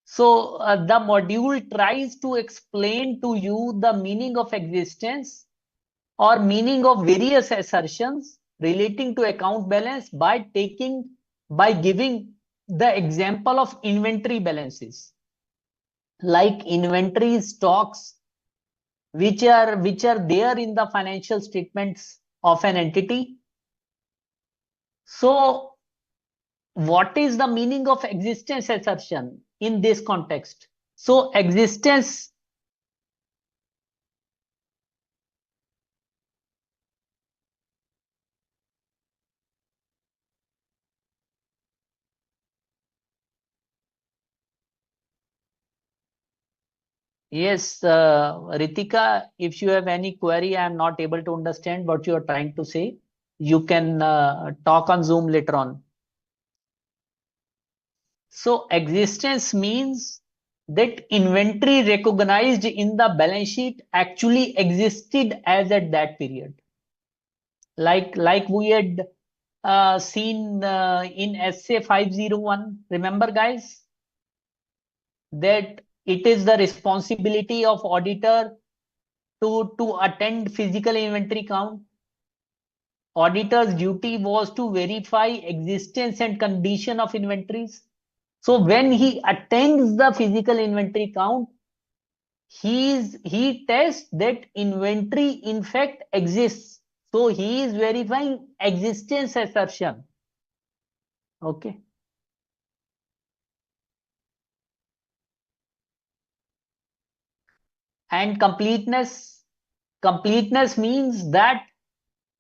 Speaker 1: So the module tries to explain to you the meaning of existence or meaning of various assertions relating to account balance by giving the example of inventory balances, like inventory stocks which are there in the financial statements of an entity. So what is the meaning of existence assertion in this context? So existence, yes, Ritika, if you have any query, I am not able to understand what you are trying to say. you can talk on Zoom later on. So existence means that inventory recognized in the balance sheet actually existed as at that period. Like we had seen in SA 501, remember guys, that it is the responsibility of auditor to attend physical inventory count. Auditor's duty was to verify existence and condition of inventories. So when he attends the physical inventory count, he tests that inventory in fact exists. So he is verifying existence assertion. Okay. And completeness means that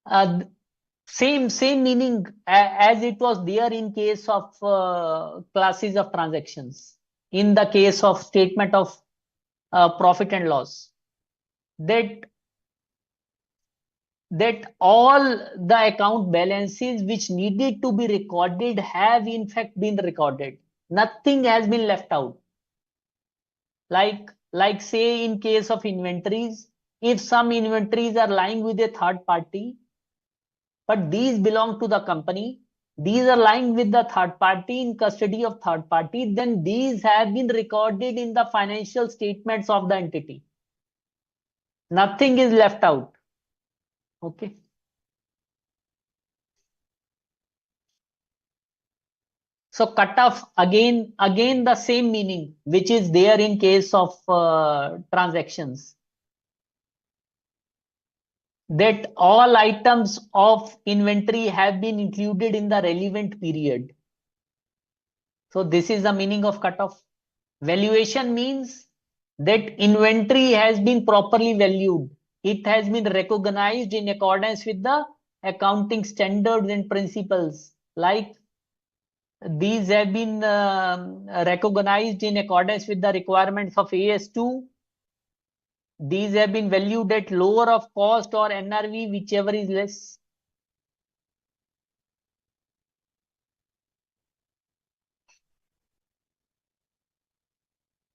Speaker 1: uh, same meaning as it was there in case of classes of transactions. In the case of statement of profit and loss, that all the account balances which needed to be recorded have in fact been recorded. Nothing has been left out. Like say in case of inventories, if some inventories are lying with a third party, but these belong to the company, these are lying with the third party in custody of third party, then these have been recorded in the financial statements of the entity. Nothing is left out. Okay. So cutoff again the same meaning which is there in case of transactions, that all items of inventory have been included in the relevant period. So this is the meaning of cutoff. Valuation means that inventory has been properly valued. It has been recognized in accordance with the accounting standards and principles. Like these have been recognized in accordance with the requirements of AS2. These have been valued at lower of cost or NRV, whichever is less.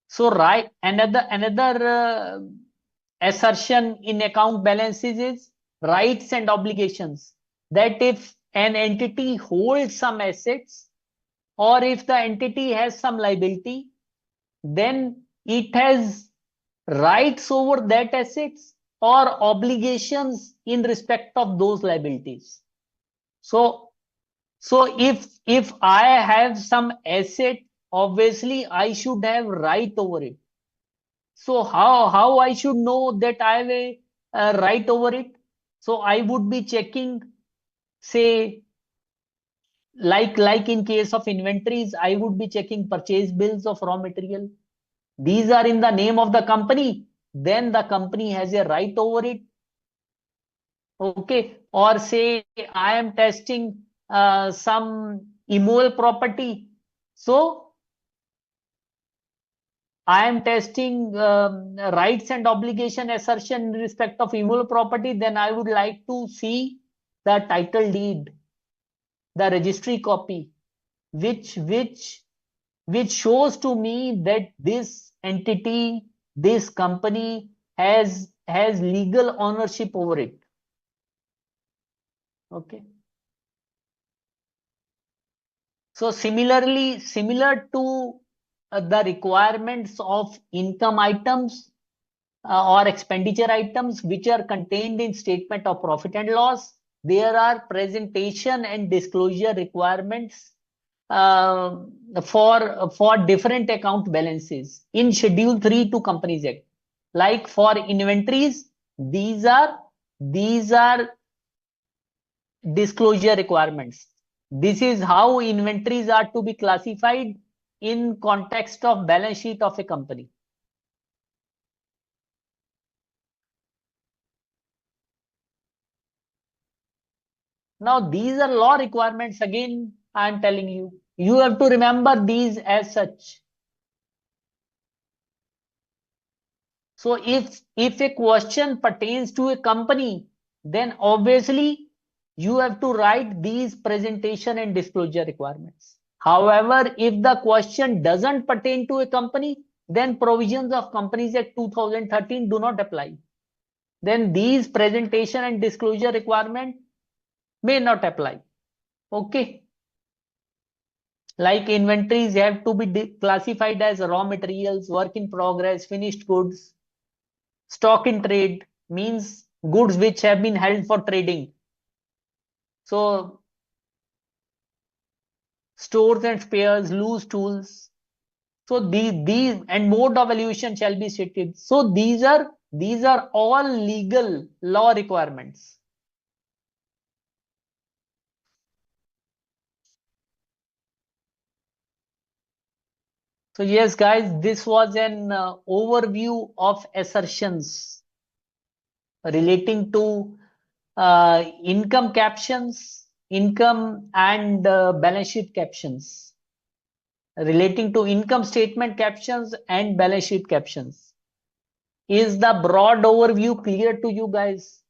Speaker 1: So right, another assertion in account balances is rights and obligations. That if an entity holds some assets or if the entity has some liability, then it has rights over that assets or obligations in respect of those liabilities. So if I have some asset, obviously I should have right over it. So how I should know that I have a right over it? So I would be checking, say, like in case of inventories, I would be checking purchase bills of raw material. These are in the name of the company, then the company has a right over it. Okay. Or say I am testing some immobile property. So I am testing rights and obligation assertion in respect of immobile property, then I would like to see the title deed, the registry copy, which shows to me that this entity, this company has legal ownership over it. Okay. So similar to the requirements of income items or expenditure items which are contained in statement of profit and loss, there are presentation and disclosure requirements uh, for different account balances in Schedule 3 to Companies Act. Like for inventories, these are disclosure requirements. This is how inventories are to be classified in context of balance sheet of a company. Now, these are law requirements. Again, I am telling you, you have to remember these as such. So if a question pertains to a company, then obviously you have to write these presentation and disclosure requirements. However, if the question doesn't pertain to a company, then provisions of Companies Act 2013 do not apply. Then these presentation and disclosure requirement may not apply. Okay. Like inventories have to be classified as raw materials, work in progress, finished goods. Stock in trade means goods which have been held for trading. So stores and spares, loose tools. So these and mode of valuation shall be stated. So these are all legal law requirements. So yes, guys, this was an overview of assertions relating to income captions, income and balance sheet captions, relating to income statement captions and balance sheet captions. Is the broad overview clear to you guys?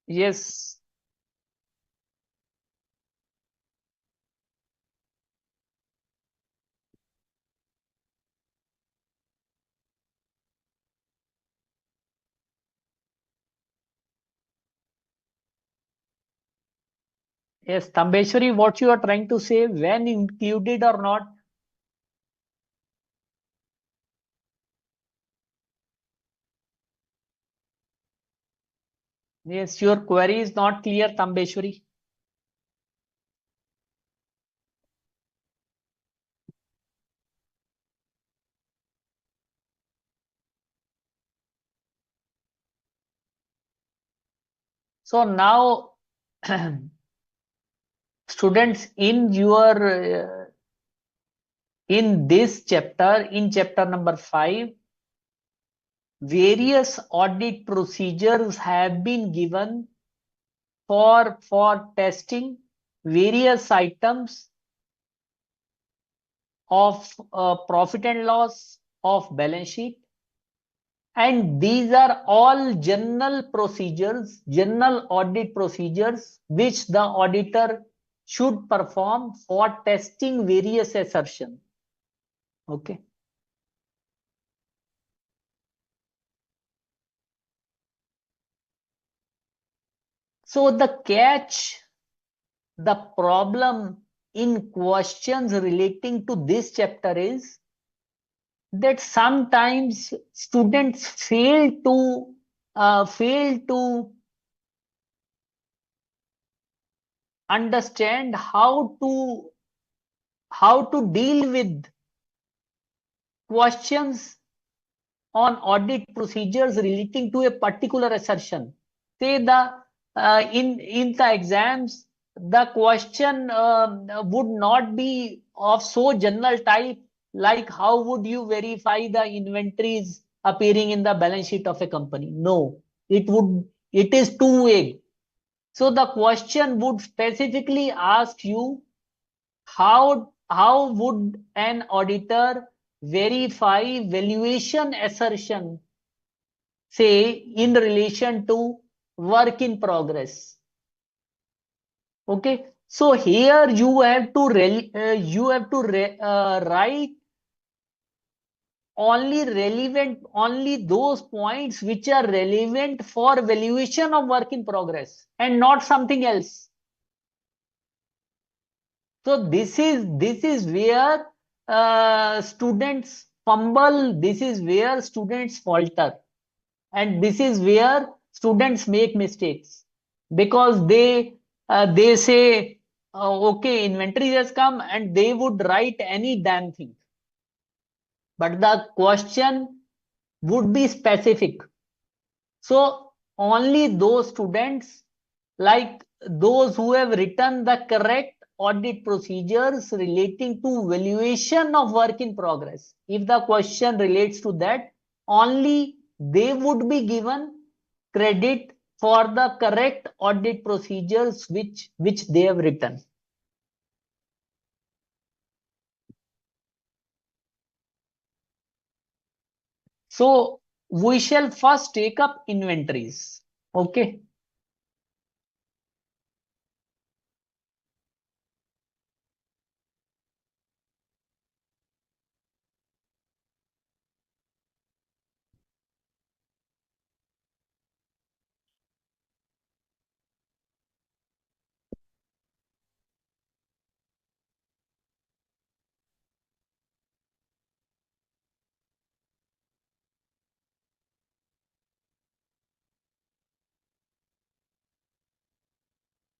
Speaker 1: Yes. Yes, Tambeshwari, what you are trying to say, when included or not? Yes, your query is not clear, Tambeshwari. So now, students, in this chapter, in chapter number 5, various audit procedures have been given for testing various items of profit and loss of balance sheet, and these are all general procedures, general audit procedures which the auditor should perform for testing various assertions. Okay. So the catch, the problem in questions relating to this chapter is that sometimes students fail to understand how to deal with questions on audit procedures relating to a particular assertion. Say in the exams, the question would not be of so general type, like how would you verify the inventories appearing in the balance sheet of a company? No, it is too vague. So the question would specifically ask you, how would an auditor verify valuation assertion, say in relation to work in progress? Okay, so here you have to write only those points which are relevant for valuation of work in progress and not something else. So this is where students fumble, this is where students falter, and this is where students make mistakes, because they say, okay, inventory has come, and they would write any damn thing, but the question would be specific. So only those students, like those who have written the correct audit procedures relating to valuation of work in progress, if the question relates to that, only they would be given credit for the correct audit procedures which they have written. So we shall first take up inventories. Okay.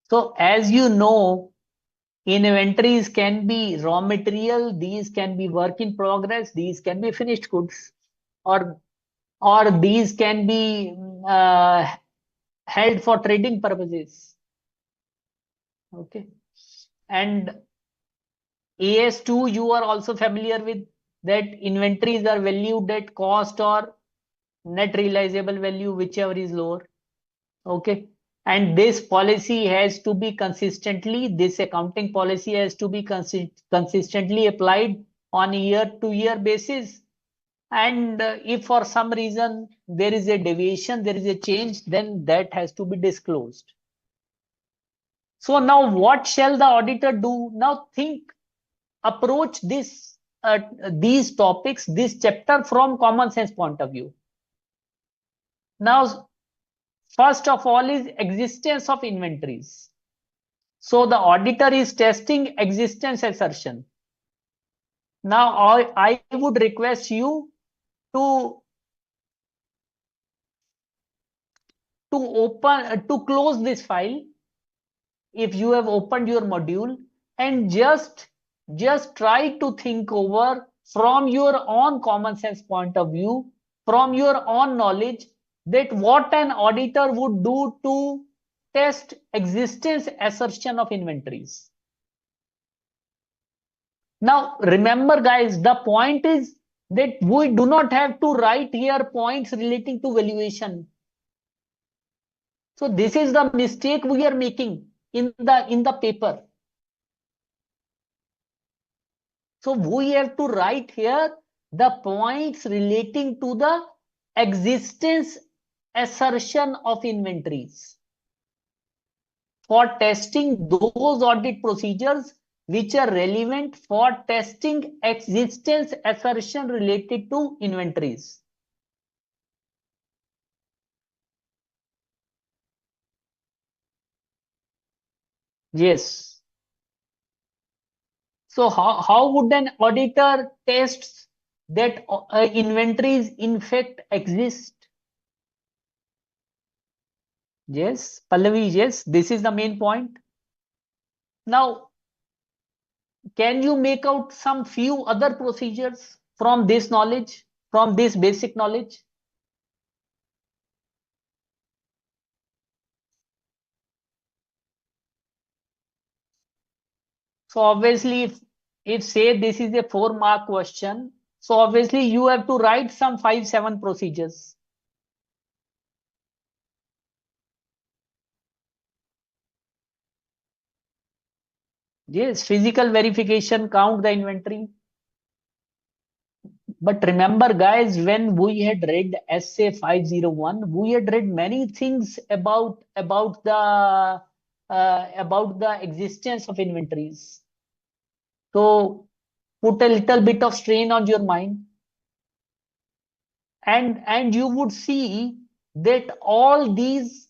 Speaker 1: So as you know, inventories can be raw material, these can be work in progress, these can be finished goods, or these can be held for trading purposes. Okay. And AS2, you are also familiar with that inventories are valued at cost or net realizable value, whichever is lower. Okay. And this policy has to be this accounting policy has to be consistently applied on a year-to-year basis. And if for some reason there is a deviation, there is a change, then that has to be disclosed. So now what shall the auditor do? Now approach these topics, this chapter from common sense point of view. Now, first of all is existence of inventories. So the auditor is testing existence assertion. Now I would request you to to close this file if you have opened your module, and just try to think over from your own common sense point of view, from your own knowledge, that what an auditor would do to test existence assertion of inventories. Now remember guys, the point is that we do not have to write here points relating to valuation. So this is the mistake we are making in the paper. So we have to write here the points relating to the existence assertion of inventories for testing those audit procedures which are relevant for testing existence assertion related to inventories. Yes. So how would an auditor test that inventories in fact exist? Yes, Pallavi, yes, this is the main point. Now, can you make out some few other procedures from this knowledge, from this basic knowledge? So obviously, if say this is a 4-mark question, so obviously you have to write some 5-7 procedures. Yes, physical verification, count the inventory. But remember, guys, when we had read Essay 501, we had read many things about the existence of inventories. So put a little bit of strain on your mind, and you would see that all these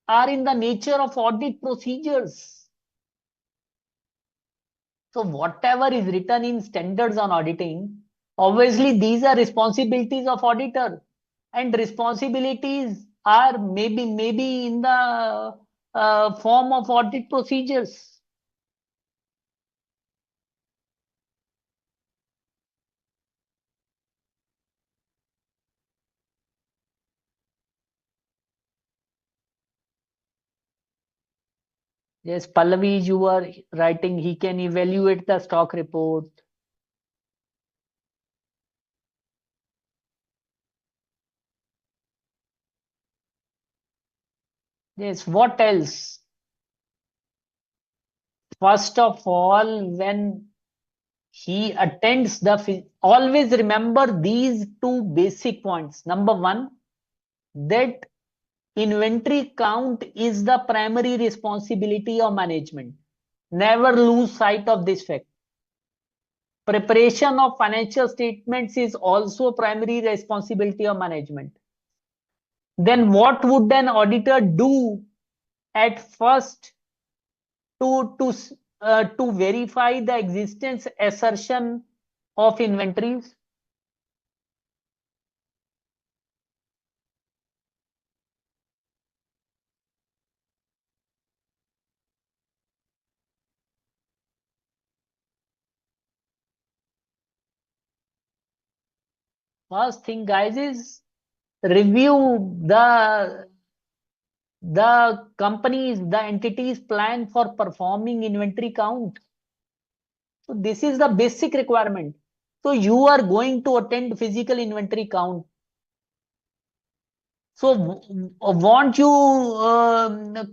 Speaker 1: are in the nature of audit procedures. So whatever is written in standards on auditing, obviously these are responsibilities of auditor, and responsibilities are maybe in the form of audit procedures. Yes, Pallavi, you are writing, he can evaluate the stock report. Yes, what else? First of all, when he attends always remember these two basic points. Number one, that inventory count is the primary responsibility of management. Never lose sight of this fact. Preparation of financial statements is also primary responsibility of management. Then what would an auditor do at first to verify the existence assertion of inventories? First thing, guys, is review the entity's plan for performing inventory count. So this is the basic requirement. So you are going to attend physical inventory count. So want you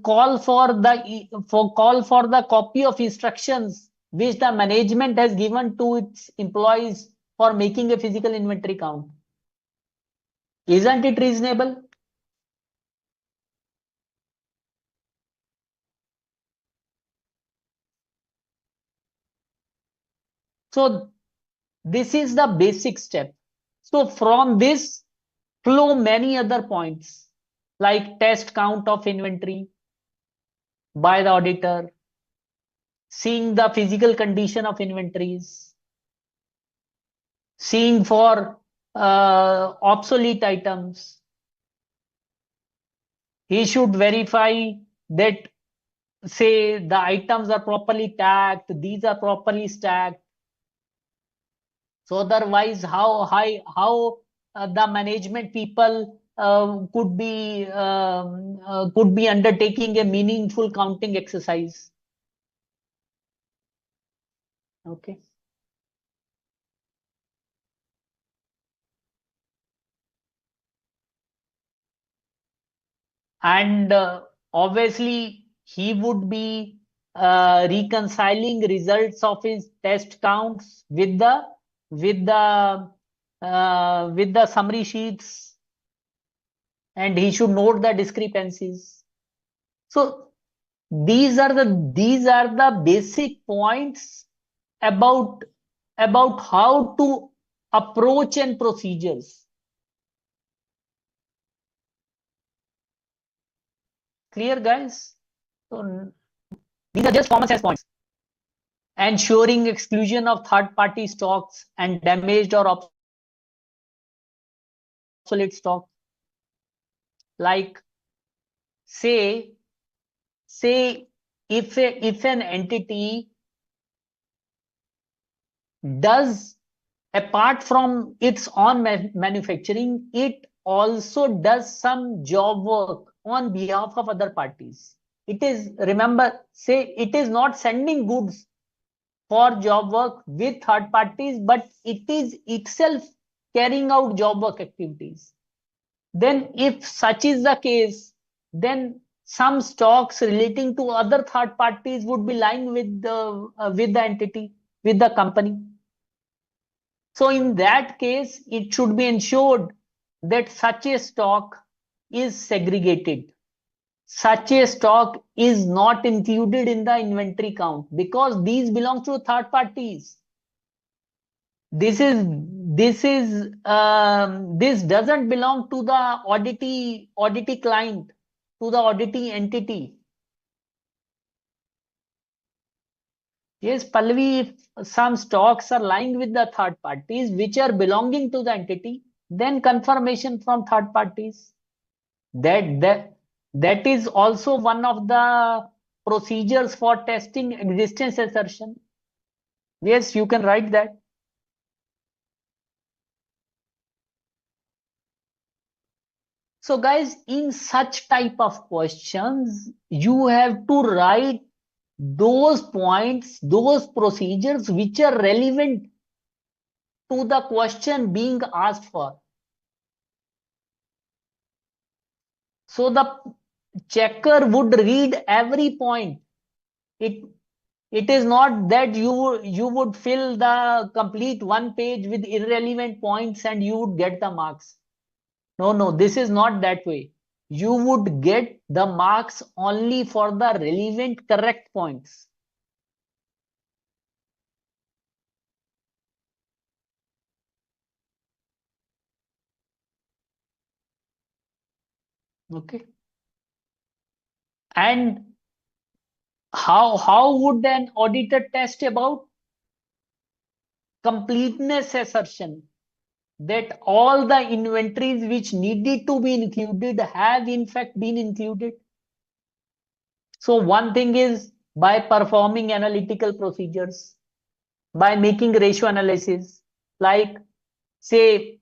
Speaker 1: call for the copy of instructions which the management has given to its employees for making a physical inventory count. Isn't it reasonable? So this is the basic step. So from this flow many other points like test count of inventory by the auditor, seeing the physical condition of inventories, seeing for obsolete items. He should verify that, say, the items are properly tagged, these are properly stacked. So otherwise, how the management people could be undertaking a meaningful counting exercise? Okay. And obviously he would be reconciling results of his test counts with the with the summary sheets, and he should note the discrepancies. So these are the basic points about how to approach and procedures. Clear, guys? So these are just common sense points. Ensuring exclusion of third-party stocks and damaged or obsolete stock. Like say if an entity does, apart from its own manufacturing, it also does some job work on behalf of other parties. It is, remember, say it is not sending goods for job work with third parties, but it is itself carrying out job work activities. Then if such is the case, then some stocks relating to other third parties would be lying with the entity, with the company. So in that case, it should be ensured that such a stock is segregated. Such a stock is not included in the inventory count because these belong to third parties. This is this doesn't belong to the auditee client, to the auditee entity. Yes, Pallavi, if some stocks are lying with the third parties which are belonging to the entity, then confirmation from third parties. That is also one of the procedures for testing existence assertion. Yes, you can write that. So guys, in such type of questions, you have to write those points, those procedures which are relevant to the question being asked for. So checker would read every point. It it is not that you would fill the complete one page with irrelevant points and you would get the marks. No, no, this is not that way. You would get the marks only for the relevant correct points. Okay. And how would an auditor test about completeness assertion, that all the inventories which needed to be included have in fact been included? So one thing is by performing analytical procedures, by making ratio analysis, like say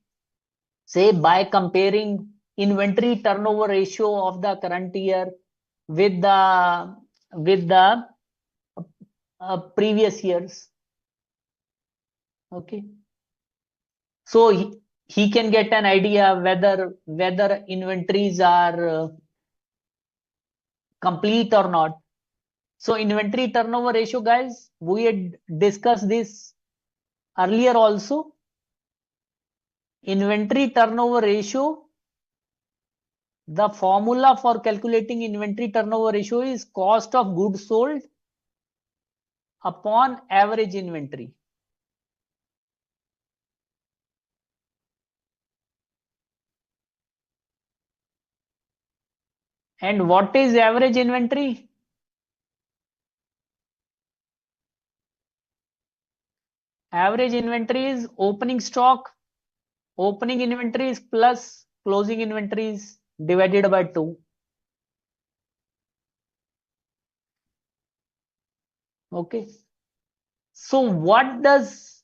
Speaker 1: by comparing inventory turnover ratio of the current year with the previous years. Okay, so he can get an idea whether inventories are complete or not. So inventory turnover ratio, guys, we had discussed this earlier also. Inventory turnover ratio, the formula for calculating inventory turnover ratio is cost of goods sold upon average inventory. And what is average inventory? Average inventory is opening stock, opening inventories plus closing inventories divided by 2. Okay. So what does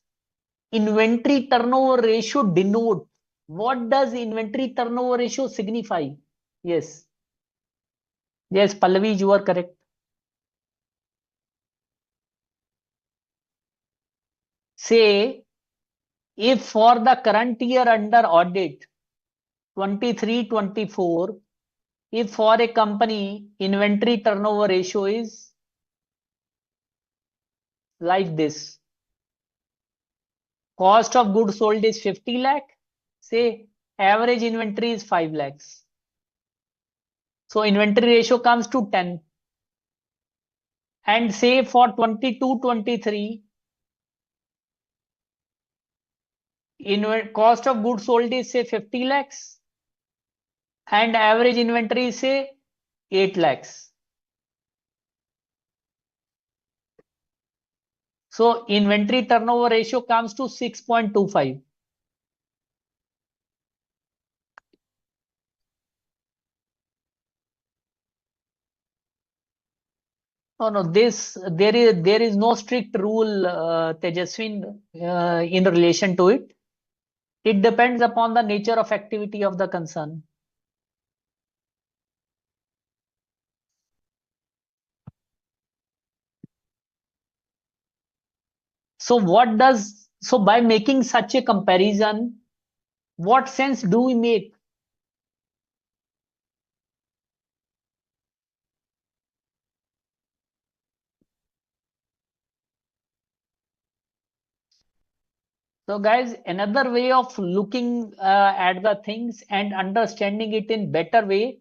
Speaker 1: inventory turnover ratio denote? What does inventory turnover ratio signify? Yes. Yes, Pallavi, you are correct. Say, if for the current year under audit, 23-24, if for a company inventory turnover ratio is like this, cost of goods sold is 50 lakh, say average inventory is 5 lakhs. So inventory ratio comes to 10. And say for 22-23, cost of goods sold is say 50 lakhs and average inventory is say 8 lakhs. So inventory turnover ratio comes to 6.25. Oh no, there is no strict rule, Tejaswin, in relation to it. It depends upon the nature of activity of the concern. So by making such a comparison, what sense do we make? So guys, another way of looking at the things and understanding it in better way,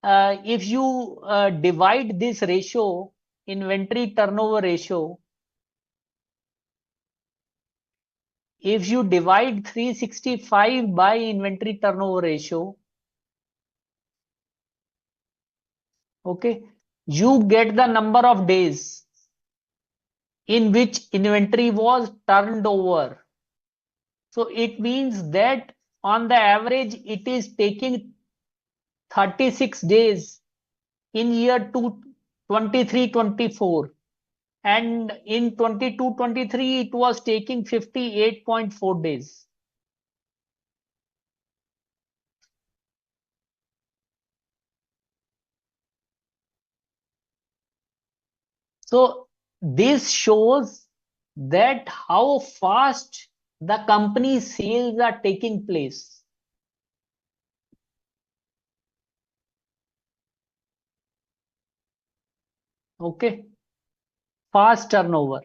Speaker 1: if you divide this ratio, inventory turnover ratio, if you divide 365 by inventory turnover ratio, okay, you get the number of days in which inventory was turned over. So it means that on the average, it is taking 36 days in year 23-24. And in 22-23, it was taking 58.4 days. So this shows that how fast the company sales are taking place. Okay. Fast turnover.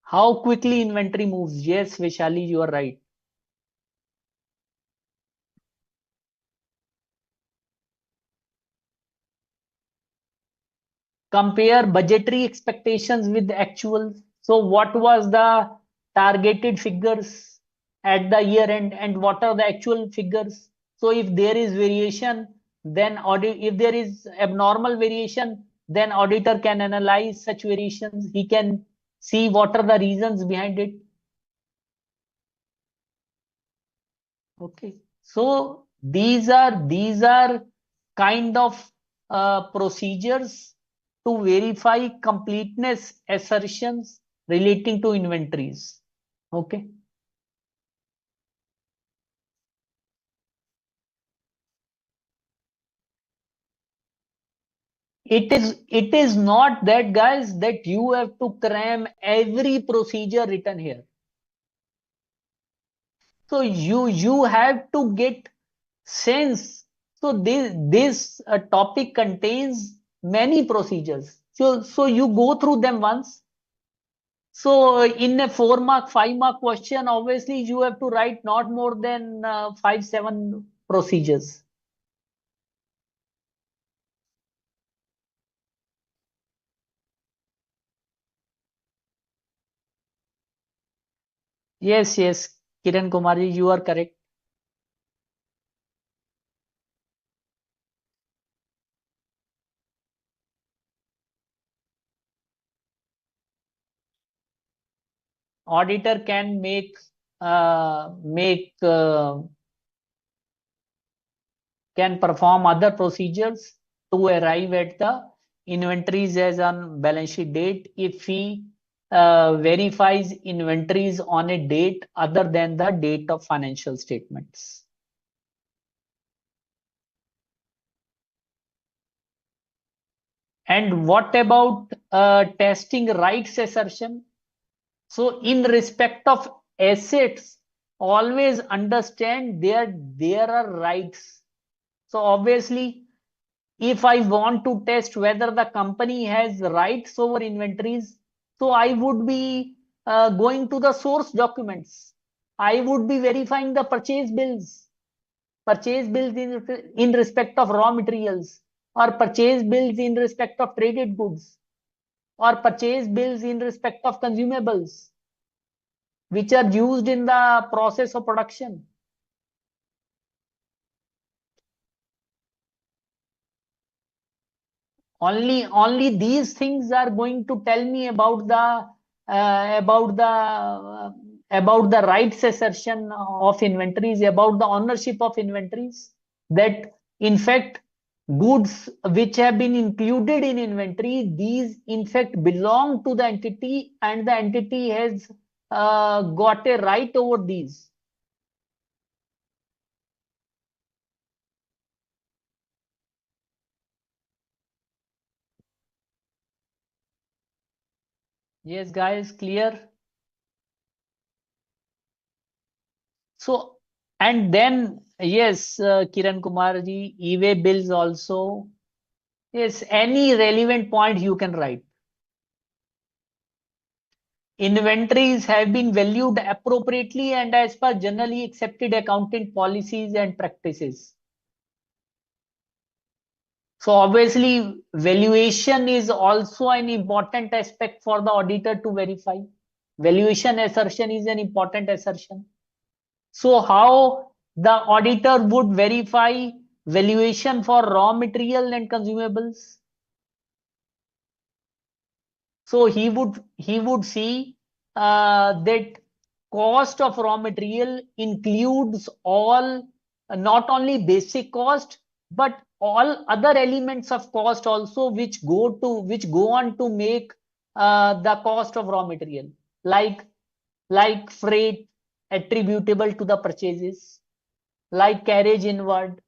Speaker 1: How quickly inventory moves. Yes, Vishali, you are right. Compare budgetary expectations with actual. So what was the targeted figures at the year end and what are the actual figures? So if there is variation, then audit, if there is abnormal variation, then auditor can analyze such variations. He can see what are the reasons behind it. Okay. So these are kind of procedures to verify completeness assertions relating to inventories. Okay. It is not that, guys, that you have to cram every procedure written here. So you have to get sense. So this topic contains many procedures. So you go through them once. So in a 4 mark, 5 mark question, obviously you have to write not more than 5, 7 procedures. Yes, yes, Kiran Kumarji, you are correct. Auditor can make can perform other procedures to arrive at the inventories as on balance sheet date if he verifies inventories on a date other than the date of financial statements. And what about testing rights assertion? So in respect of assets, always understand there are rights. So obviously, if I want to test whether the company has rights over inventories, so I would be going to the source documents. I would be verifying the purchase bills in respect of raw materials, or purchase bills in respect of traded goods, or purchase bills in respect of consumables, which are used in the process of production. Only these things are going to tell me about the uh, about the uh, about the rights assertion of inventories, about the ownership of inventories, that in fact goods which have been included in inventory, these in fact belong to the entity and the entity has got a right over these. Yes, guys, clear. So, and then, yes, Kiran Kumarji, e-way bills also. Yes, any relevant point you can write. Inventories have been valued appropriately and as per generally accepted accounting policies and practices. So obviously, valuation is also an important aspect for the auditor to verify. Valuation assertion is an important assertion. So how the auditor would verify valuation for raw material and consumables? So he would see that cost of raw material includes all, not only basic cost, but all other elements of cost also which go on to make the cost of raw material, like freight attributable to the purchases, like carriage inward.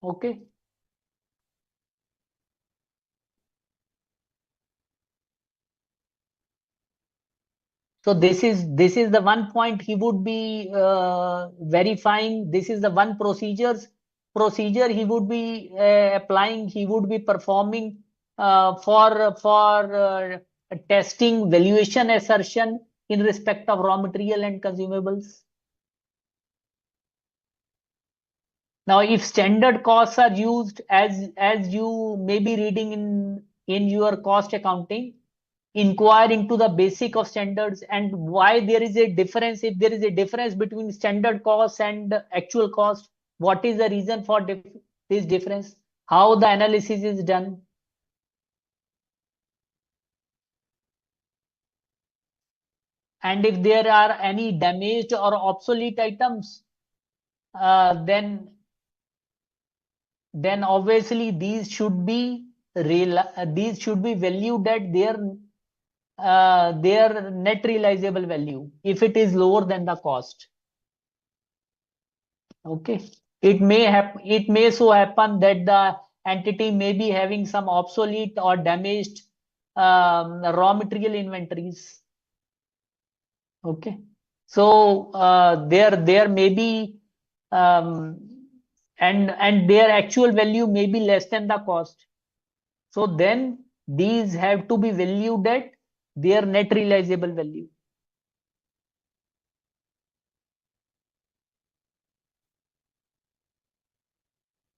Speaker 1: Okay. So this is the one point he would be verifying. This is the one procedure he would be applying, he would be performing for testing valuation assertion in respect of raw material and consumables. Now, if standard costs are used, as you may be reading in your cost accounting, inquire into the basic of standards and why there is a difference. If there is a difference between standard cost and actual cost, what is the reason for this difference? How the analysis is done? And if there are any damaged or obsolete items, then obviously these should be valued at their net realizable value if it is lower than the cost. Okay, it may so happen that the entity may be having some obsolete or damaged raw material inventories. Okay, so there may be and their actual value may be less than the cost. So then these have to be valued at their net realizable value.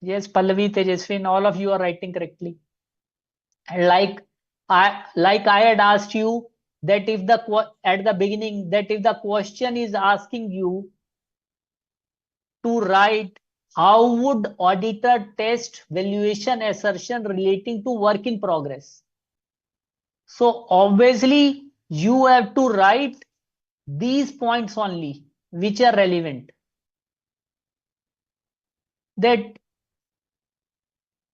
Speaker 1: Yes, Pallavi, Tejaswin, all of you are writing correctly. And I had asked you that if at the beginning, that if the question is asking you to write how would auditor test valuation assertion relating to work in progress. So obviously you have to write these points only which are relevant. That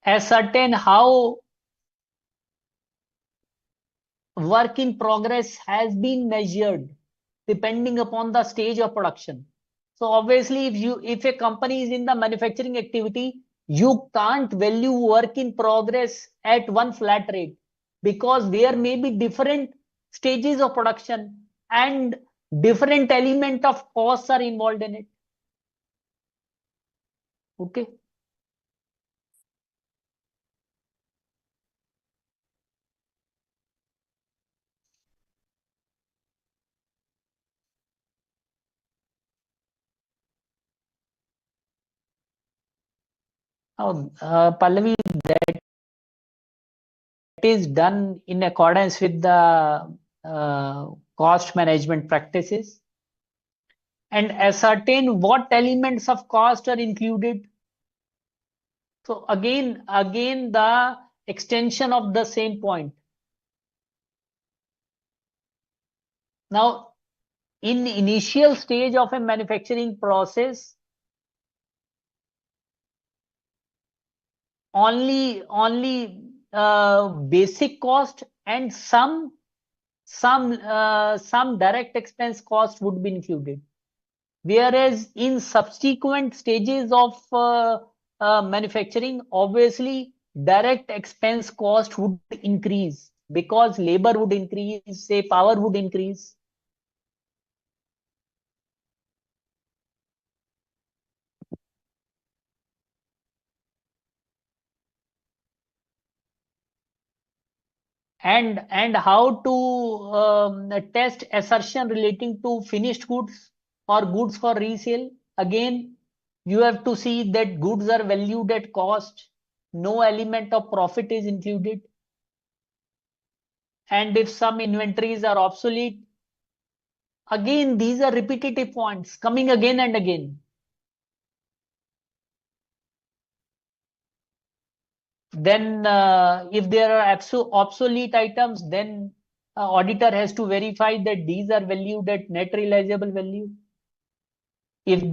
Speaker 1: ascertain how work in progress has been measured depending upon the stage of production. So obviously if a company is in the manufacturing activity, you can't value work in progress at one flat rate because there may be different stages of production and different element of costs are involved in it. Okay. Now, Pallavi, that is done in accordance with the cost management practices and ascertain what elements of cost are included. So again the extension of the same point. Now, in initial stage of a manufacturing process, only basic cost and some direct expense cost would be included. Whereas in subsequent stages of manufacturing, obviously direct expense cost would increase because labor would increase, say power would increase. And how to test assertion relating to finished goods or goods for resale. Again, you have to see that goods are valued at cost, no element of profit is included, and if some inventories are obsolete, again these are repetitive points coming again and again. Then if there are obsolete items, then auditor has to verify that these are valued at net realizable value. If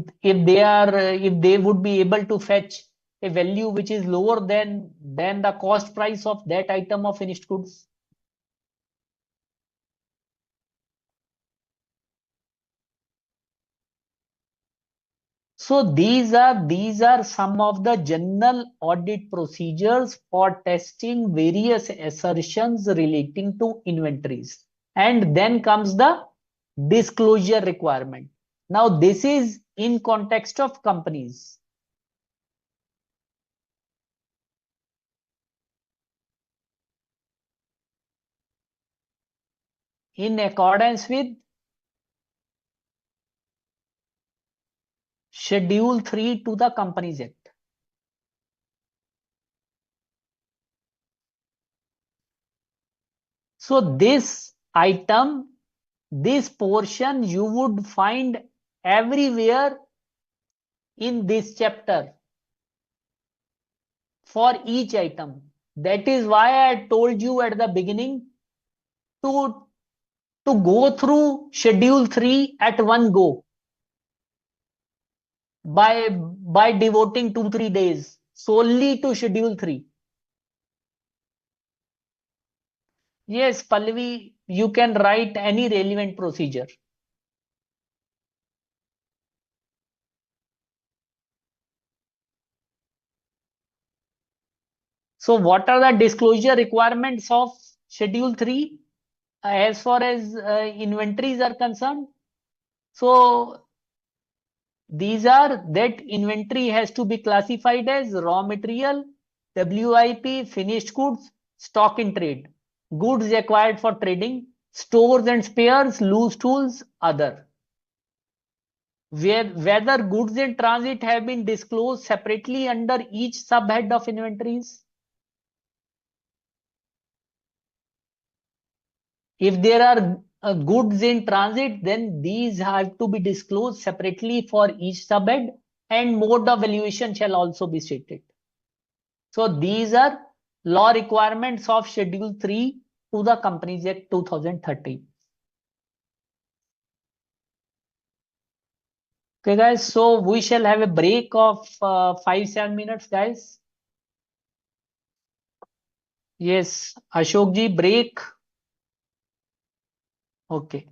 Speaker 1: they would be able to fetch a value which is lower than the cost price of that item of finished goods. So these are some of the general audit procedures for testing various assertions relating to inventories. And then comes the disclosure requirement. Now this is in context of companies. in accordance with Schedule 3 to the Companies Act. So this item, this portion you would find everywhere in this chapter for each item. That is why I told you at the beginning to go through Schedule 3 at one go by devoting 2-3 days solely to Schedule 3. Yes, Pallavi, you can write any relevant procedure. So what are the disclosure requirements of Schedule 3 as far as inventories are concerned? So these are that inventory has to be classified as raw material, WIP, finished goods, stock in trade, goods required for trading, stores and spares, loose tools, other. Whether goods in transit have been disclosed separately under each subhead of inventories. If there are goods in transit, then these have to be disclosed separately for each subhead, and mode of valuation shall also be stated. So these are law requirements of Schedule 3 to the Companies Act 2013. Okay, guys, so we shall have a break of 5-7 minutes, guys. Yes, Ashok ji, break. Okay.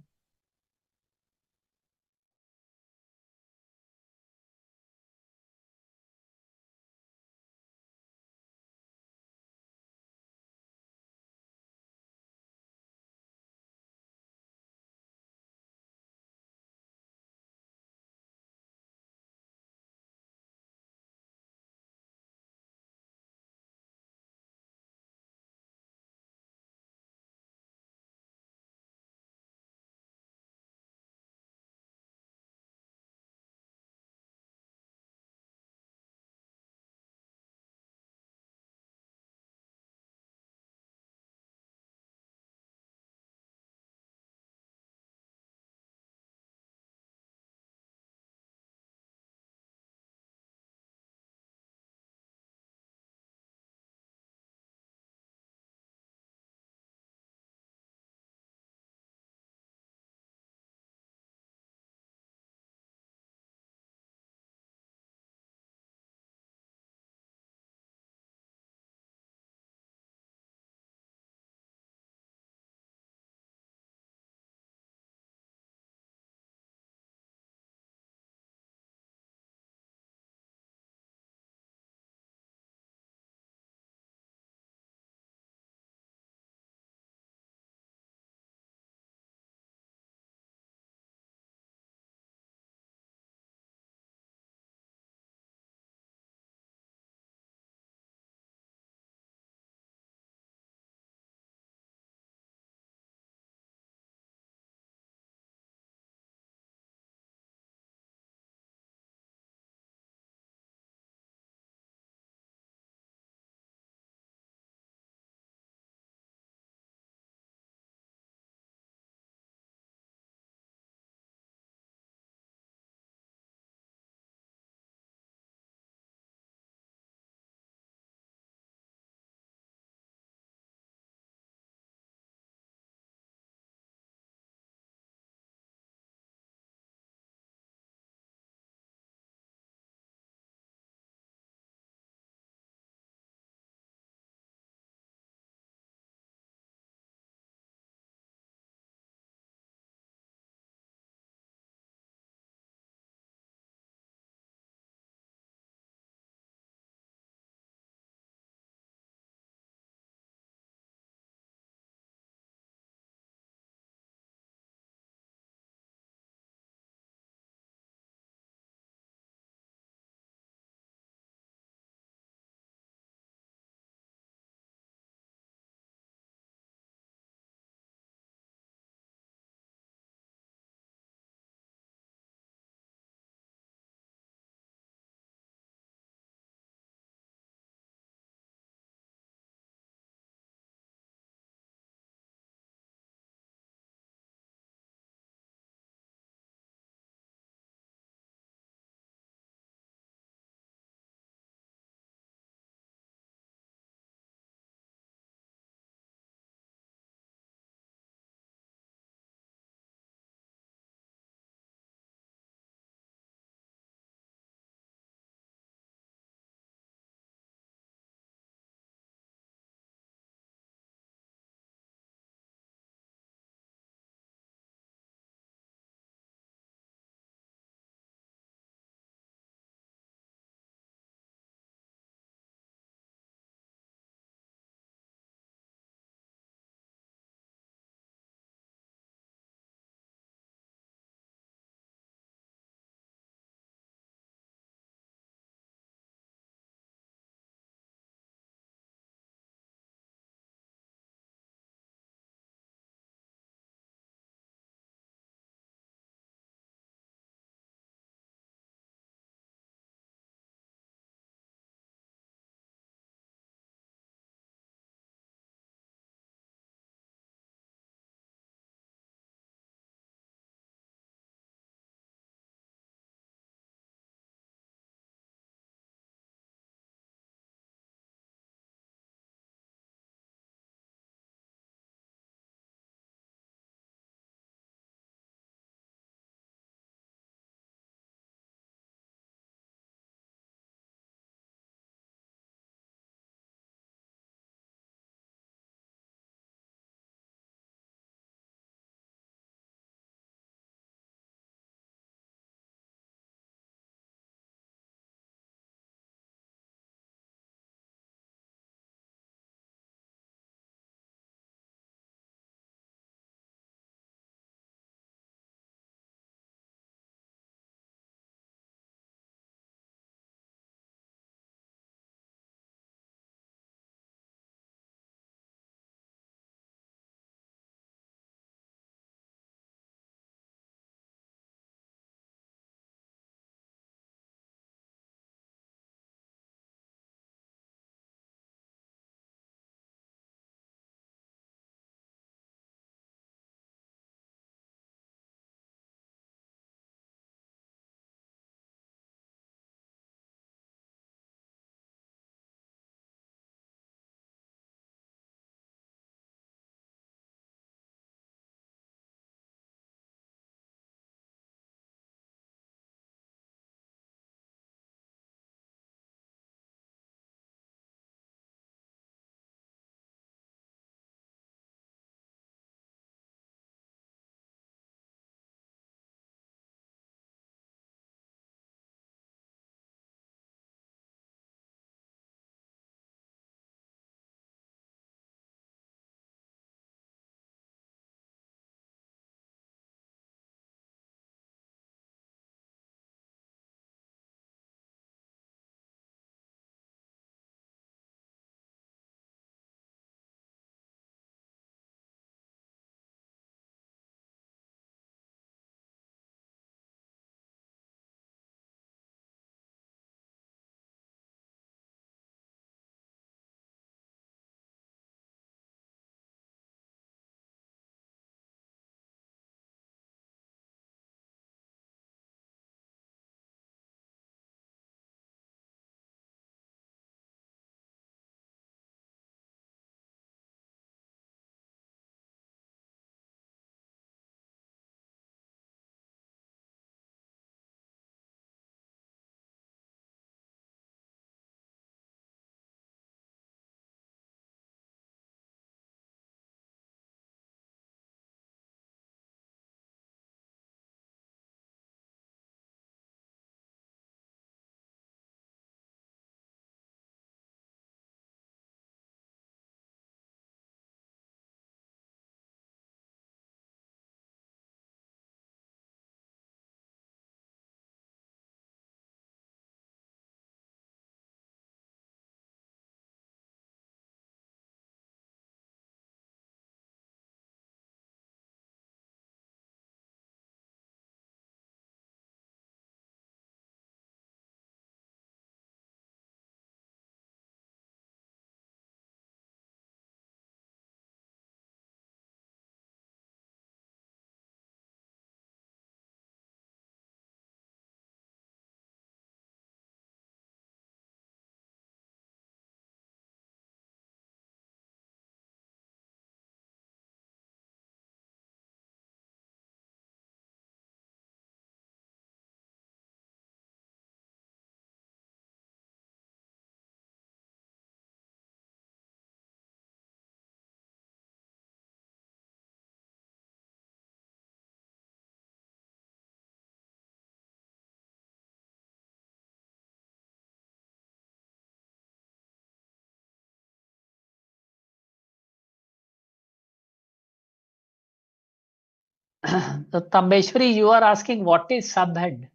Speaker 1: So Tambeshwari, you are asking what is subhead?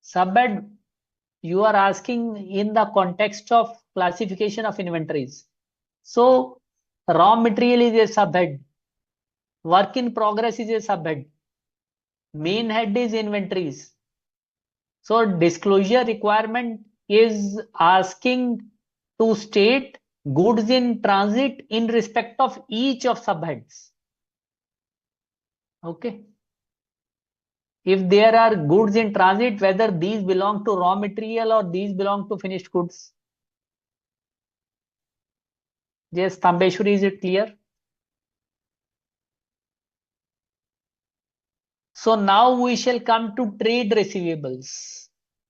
Speaker 1: Subhead, you are asking in the context of classification of inventories. So raw material is a subhead. Work in progress is a subhead. Main head is inventories. So disclosure requirement is asking to state goods in transit in respect of each of subheads. Okay. If there are goods in transit, whether these belong to raw material or these belong to finished goods. Yes, Tambeshwari, is it clear? So now we shall come to trade receivables.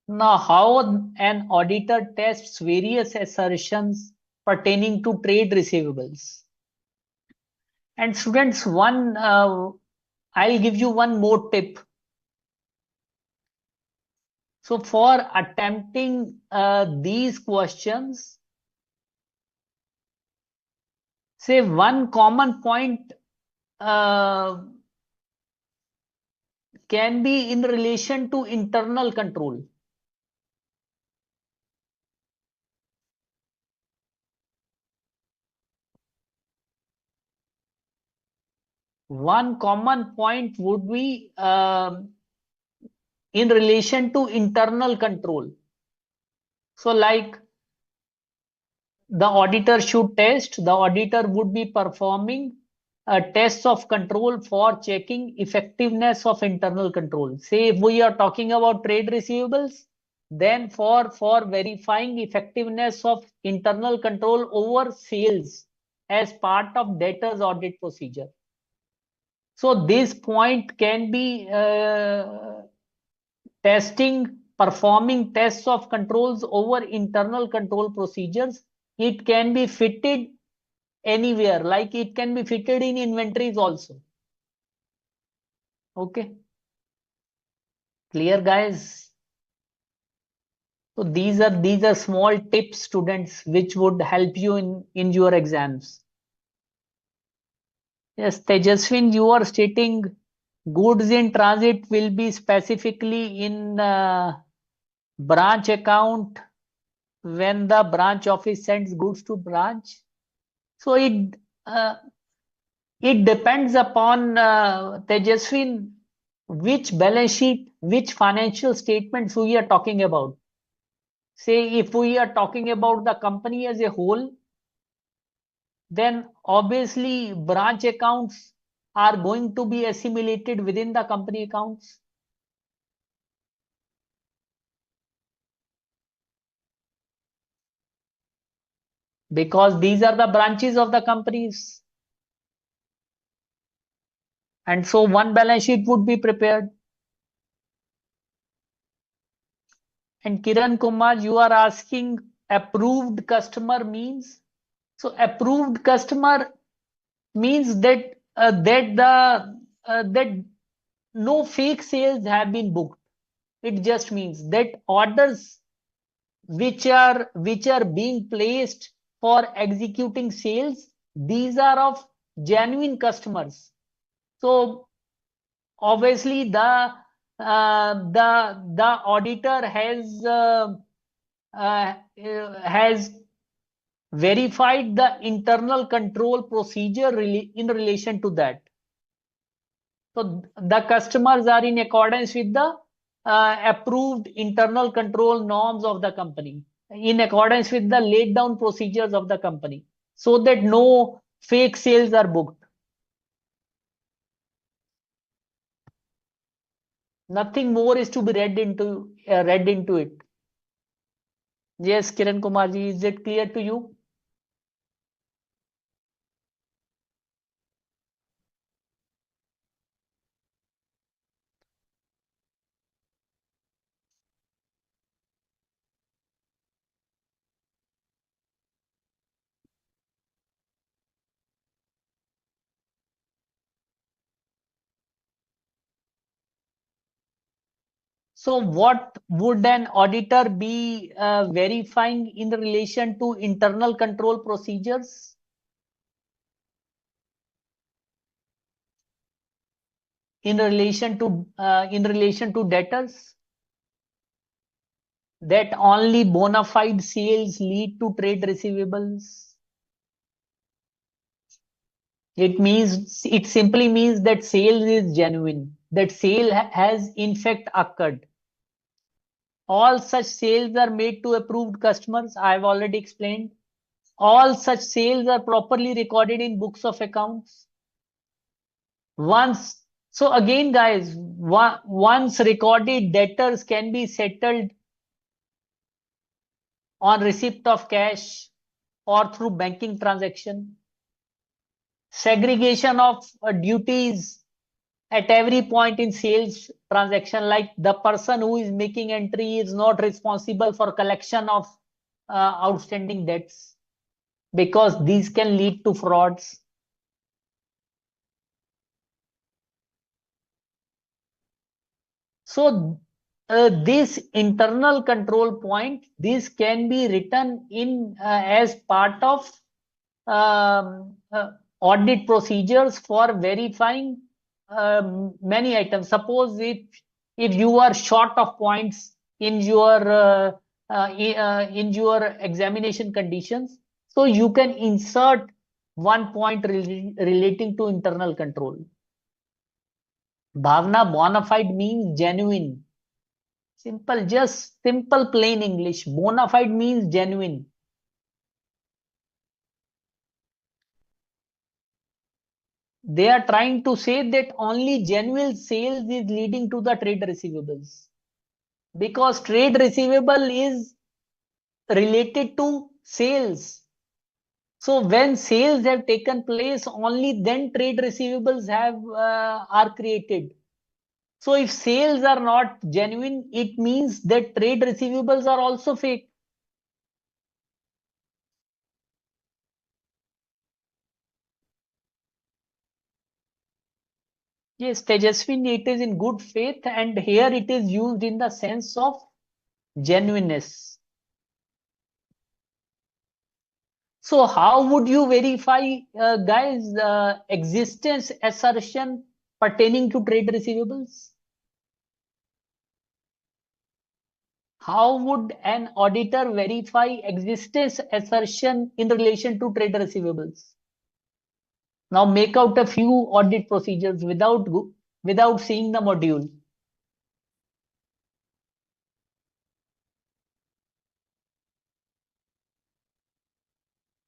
Speaker 1: Now, how an auditor tests various assertions pertaining to trade receivables. And students, I'll give you one more tip. So for attempting these questions, say one common point can be in relation to internal control. One common point would be in relation to internal control. So like the auditor should test, the auditor would be performing tests of control for checking effectiveness of internal control. Say if we are talking about trade receivables, then for verifying effectiveness of internal control over sales as part of debtors audit procedure. So this point can be performing tests of controls over internal control procedures. It can be fitted anywhere, like it can be fitted in inventories also. Okay, clear guys? So these are small tips, students, which would help you in your exams. Yes, Tejaswin, you are stating goods in transit will be specifically in branch account when the branch office sends goods to branch. So uh, it depends upon Tejaswin, which balance sheet, which financial statements we are talking about. Say if we are talking about the company as a whole, then obviously branch accounts are going to be assimilated within the company accounts. Because these are the branches of the companies. And so one balance sheet would be prepared. And Kiran Kumar, you are asking approved customer means. So approved customer means that no fake sales have been booked. It just means that orders which are being placed for executing sales, these are of genuine customers. So obviously the auditor has verified the internal control procedure in relation to that. So the customers are in accordance with the approved internal control norms of the company, in accordance with the laid down procedures of the company, so that no fake sales are booked. Nothing more is to be read into it. Yes, Kiran Kumar ji, is it clear to you? So what would an auditor be verifying in relation to internal control procedures? in relation to debtors, that only bona fide sales lead to trade receivables. It simply means that sales is genuine, that sale has in fact occurred. All such sales are made to approved customers. I have already explained. All such sales are properly recorded in books of accounts. So again, guys, once recorded debtors can be settled on receipt of cash or through banking transaction. Segregation of duties at every point in sales transaction, like the person who is making entry is not responsible for collection of outstanding debts, because these can lead to frauds. So this internal control point, this can be written in as part of audit procedures for verifying many items. Suppose if you are short of points in your examination conditions, so you can insert one point relating to internal control. Bhavna, bona fide means genuine. Simple, just simple plain English. Bona fide means genuine. They are trying to say that only genuine sales is leading to the trade receivables, because trade receivable is related to sales. So when sales have taken place, only then trade receivables are created. So if sales are not genuine, it means that trade receivables are also fake. Yes, Tejaswin, it is in good faith, and here it is used in the sense of genuineness. So how would you verify, guys, existence assertion pertaining to trade receivables? How would an auditor verify existence assertion in relation to trade receivables? Now make out a few audit procedures without seeing the module.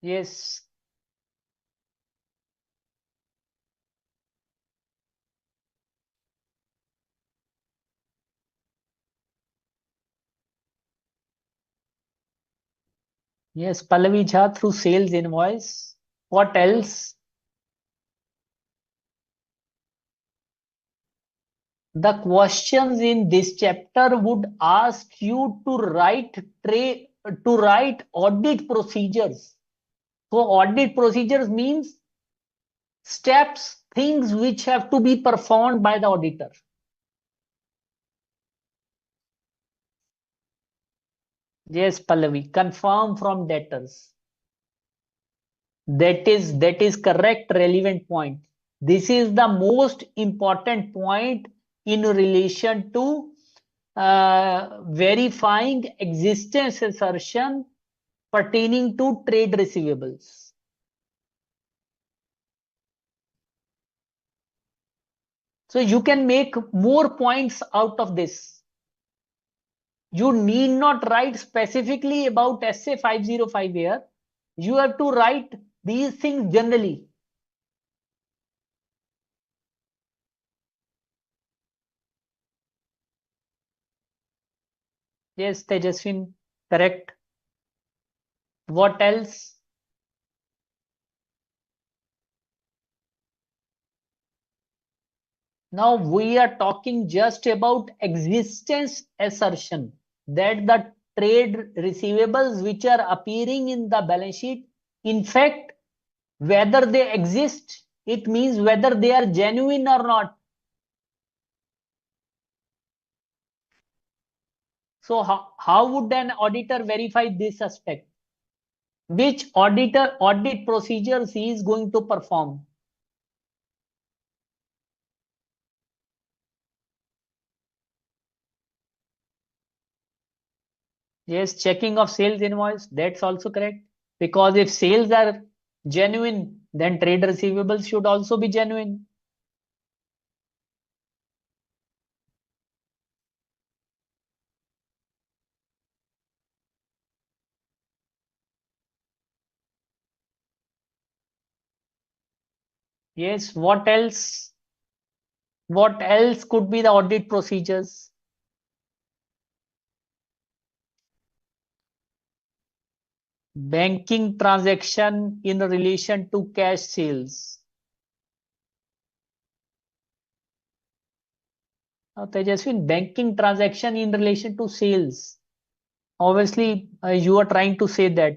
Speaker 1: Yes. Yes, Pallavi Jha through sales invoice. What else? The questions in this chapter would ask you to write audit procedures. So audit procedures means steps, things which have to be performed by the auditor. Yes, Pallavi, confirm from debtors. That is correct, relevant point. This is the most important point in relation to verifying existence assertion pertaining to trade receivables. So you can make more points out of this. You need not write specifically about SA 505 here. You have to write these things generally. Yes, Tejaswin, correct. What else? Now we are talking just about existence assertion, that the trade receivables which are appearing in the balance sheet, in fact, whether they exist, it means whether they are genuine or not. So how would an auditor verify this aspect? Which audit procedures he is going to perform? Yes, checking of sales invoice, that's also correct. Because if sales are genuine, then trade receivables should also be genuine. Yes, what else? What else could be the audit procedures? Banking transaction in relation to cash sales. Tejaswin, banking transaction in relation to sales. Obviously, you are trying to say that.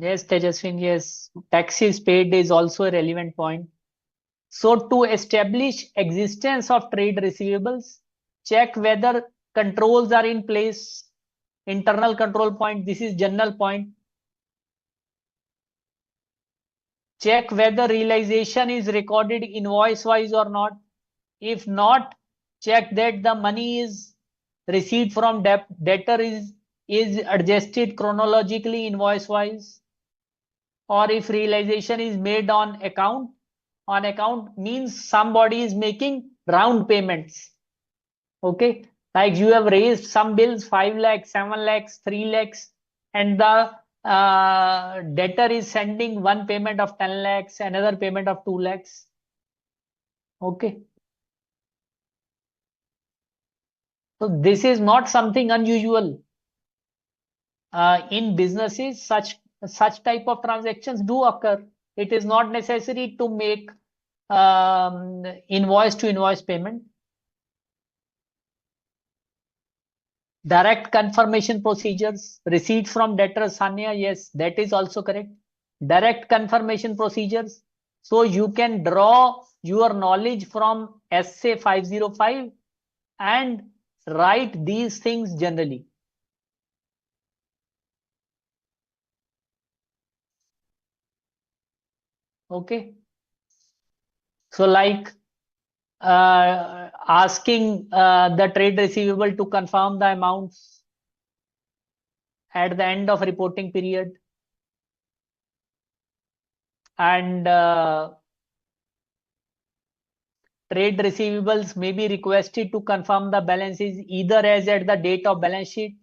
Speaker 1: Yes, Tejaswin, yes. Taxes paid is also a relevant point. So to establish existence of trade receivables, check whether controls are in place. Internal control point, this is general point. Check whether realization is recorded invoice wise or not. If not, check that the money is received from debtor is adjusted chronologically invoice wise, or if realization is made on account means somebody is making round payments. Okay, like you have raised some bills 5 lakhs, 7 lakhs, 3 lakhs, and the debtor is sending one payment of 10 lakhs, another payment of 2 lakhs. Okay, so this is not something unusual. In businesses, such type of transactions do occur. It is not necessary to make invoice to invoice payment. Direct confirmation procedures, receipt from debtor, Sanya, yes, that is also correct. Direct confirmation procedures. So you can draw your knowledge from SA 505 and write these things generally. Okay. So like asking the trade receivable to confirm the amounts at the end of reporting period, and trade receivables may be requested to confirm the balances either as at the date of balance sheet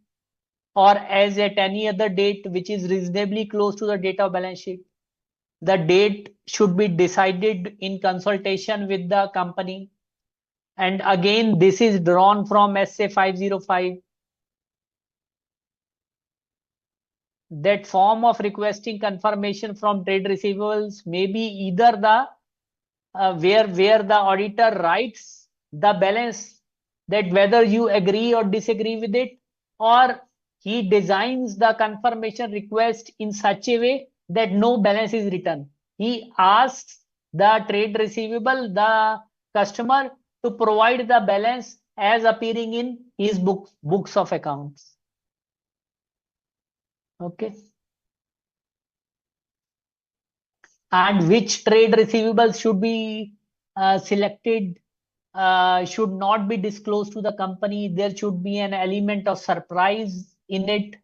Speaker 1: or as at any other date which is reasonably close to the date of balance sheet. The date should be decided in consultation with the company. And again, this is drawn from SA 505. That form of requesting confirmation from trade receivables may be either the where the auditor writes the balance, that whether you agree or disagree with it, or he designs the confirmation request in such a way that no balance is written. He asks the trade receivable, the customer, to provide the balance as appearing in his books of accounts. Okay. And which trade receivables should be selected, should not be disclosed to the company. There should be an element of surprise in it,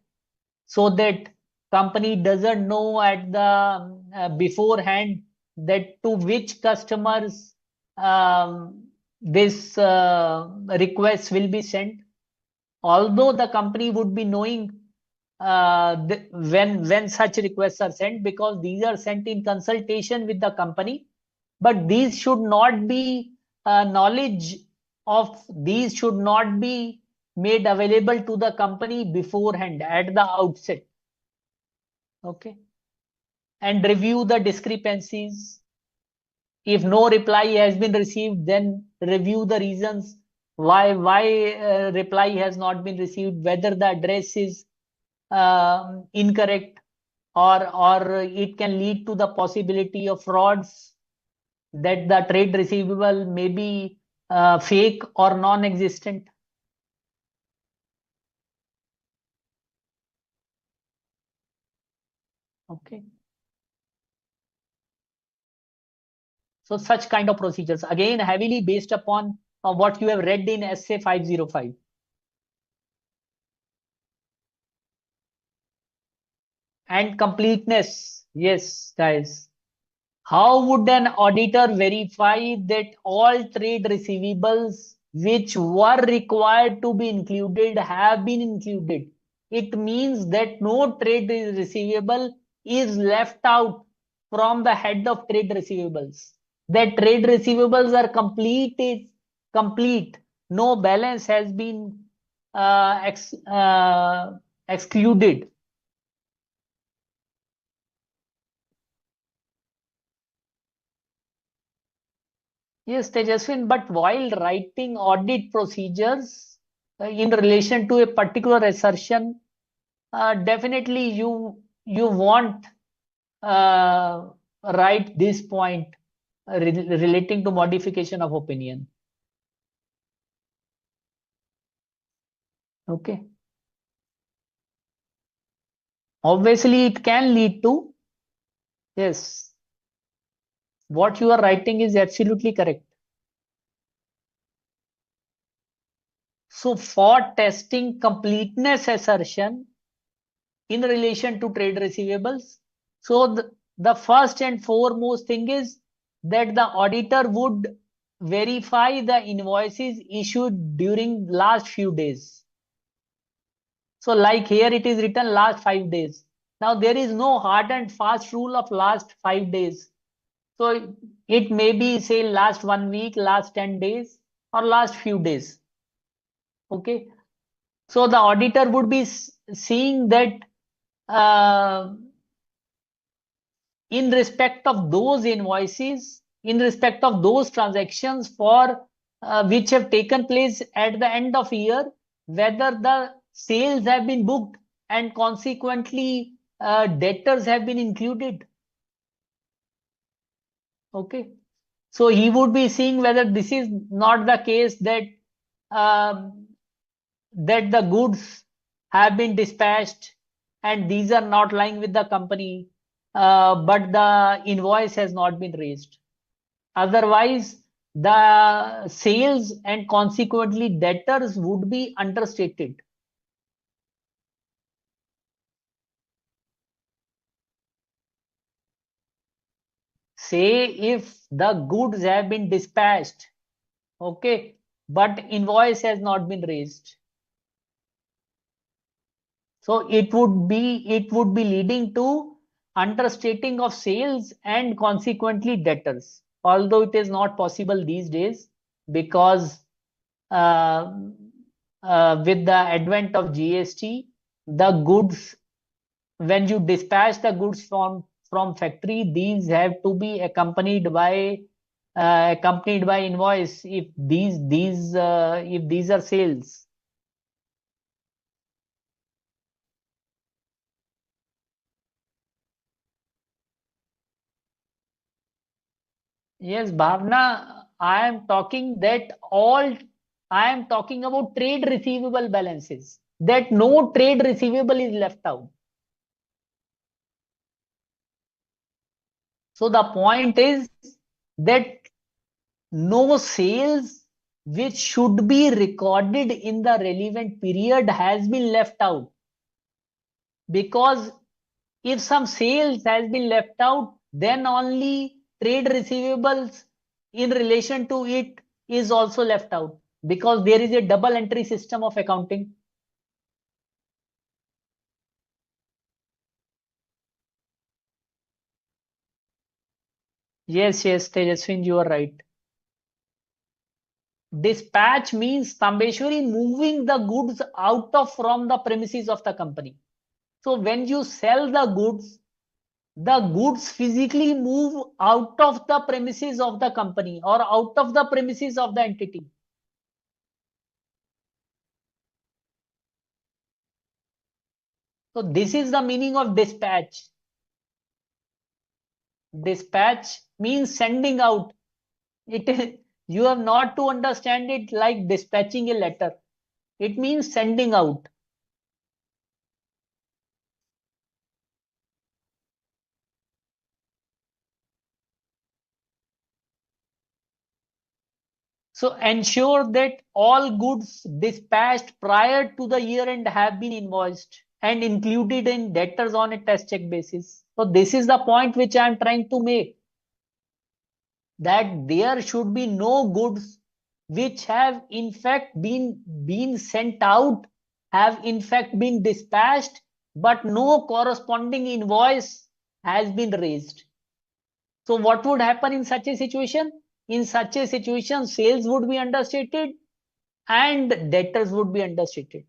Speaker 1: so that company doesn't know at the beforehand that to which customers this request will be sent. Although the company would be knowing when such requests are sent, because these are sent in consultation with the company, but these should not be knowledge of these should not be made available to the company beforehand at the outset. Okay, and review the discrepancies. If no reply has been received, then review the reasons why reply has not been received, whether the address is incorrect, or it can lead to the possibility of frauds, that the trade receivable may be fake or non-existent? Okay. So such kind of procedures, again, heavily based upon what you have read in SA 505. And completeness. Yes, guys. How would an auditor verify that all trade receivables which were required to be included have been included? It means that no trade receivable is left out from the head of trade receivables. That trade receivables are complete is complete. No balance has been excluded. Yes, Tejaswin, but while writing audit procedures in relation to a particular assertion, definitely you want write this point relating to modification of opinion. Okay. Obviously, it can lead to, yes, what you are writing is absolutely correct. So for testing completeness assertion in relation to trade receivables, so the first and foremost thing is that the auditor would verify the invoices issued during last few days. So like here it is written last 5 days. Now there is no hard and fast rule of last 5 days. So it may be say last 1 week, last 10 days, or last few days. Okay. So the auditor would be seeing that uh, in respect of those invoices, in respect of those transactions for which have taken place at the end of year, whether the sales have been booked and consequently debtors have been included. Okay. So he would be seeing whether this is not the case that um, that the goods have been dispatched and these are not lying with the company, but the invoice has not been raised. Otherwise, the sales and consequently debtors would be understated. Say if the goods have been dispatched, okay, but invoice has not been raised. So it would be leading to understating of sales and consequently debtors. Although it is not possible these days because uh, with the advent of GST, the goods, when you dispatch the goods from factory, these have to be accompanied by invoice if these are sales. Yes, Bhavna, I am talking about trade receivable balances, that no trade receivable is left out. So the point is that no sales which should be recorded in the relevant period has been left out, because if some sales has been left out, then only trade receivables in relation to it is also left out, because there is a double entry system of accounting. Yes, yes, Tejaswin, you are right. Dispatch means Tambeshwari moving the goods out of from the premises of the company. So when you sell the goods physically move out of the premises of the company or out of the premises of the entity. So this is the meaning of dispatch. Dispatch means sending out. It is, You have not to understand it like dispatching a letter. It means sending out. So ensure that all goods dispatched prior to the year end have been invoiced and included in debtors on a test check basis. So this is the point which I am trying to make, that there should be no goods which have in fact been sent out, have in fact been dispatched, but no corresponding invoice has been raised. So what would happen in such a situation? In such a situation, sales would be understated and debtors would be understated.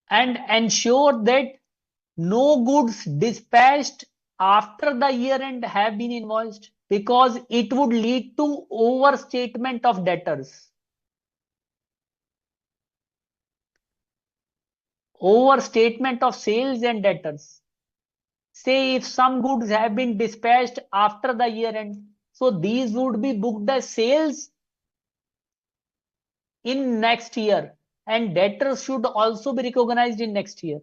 Speaker 1: And ensure that no goods dispatched after the year end have been invoiced, because it would lead to overstatement of debtors. Overstatement of sales and debtors. Say if some goods have been dispatched after the year end, so these would be booked as sales in next year, and debtors should also be recognized in next year.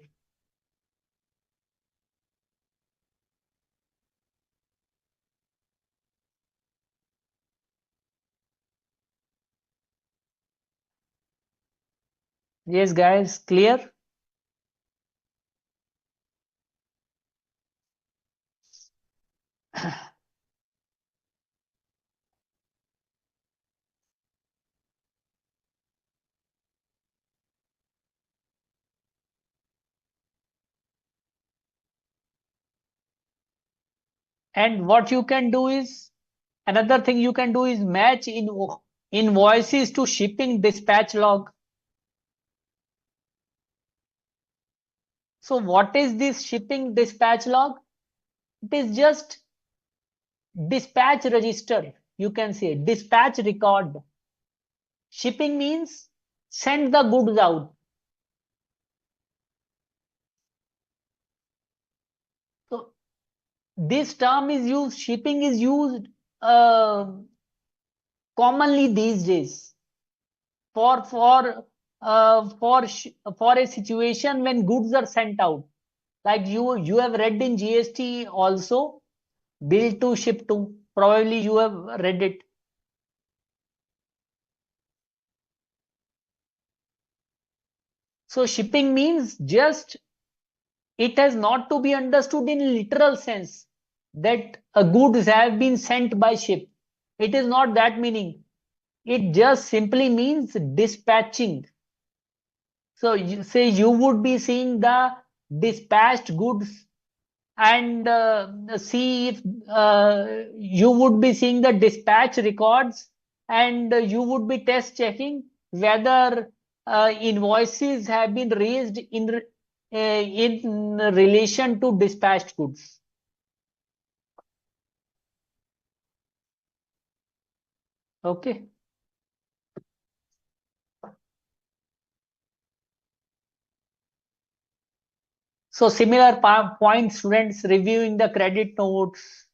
Speaker 1: Yes, guys, clear? And what you can do is, another thing you can do is match invoices to shipping dispatch log. So what is this shipping dispatch log? It is just dispatch register. You can say dispatch record. Shipping means send the goods out. So this term is used, shipping is used uh, commonly these days for for a situation when goods are sent out. Like you have read in GST also, bill to ship to. Probably you have read it. So shipping means just, it has not to be understood in literal sense that goods have been sent by ship. It is not that meaning. It just simply means dispatching. So you say you would be seeing the dispatched goods, and see if you would be seeing the dispatch records, and you would be test checking whether invoices have been raised in relation to dispatched goods. Okay. So similar point, students reviewing the credit notes.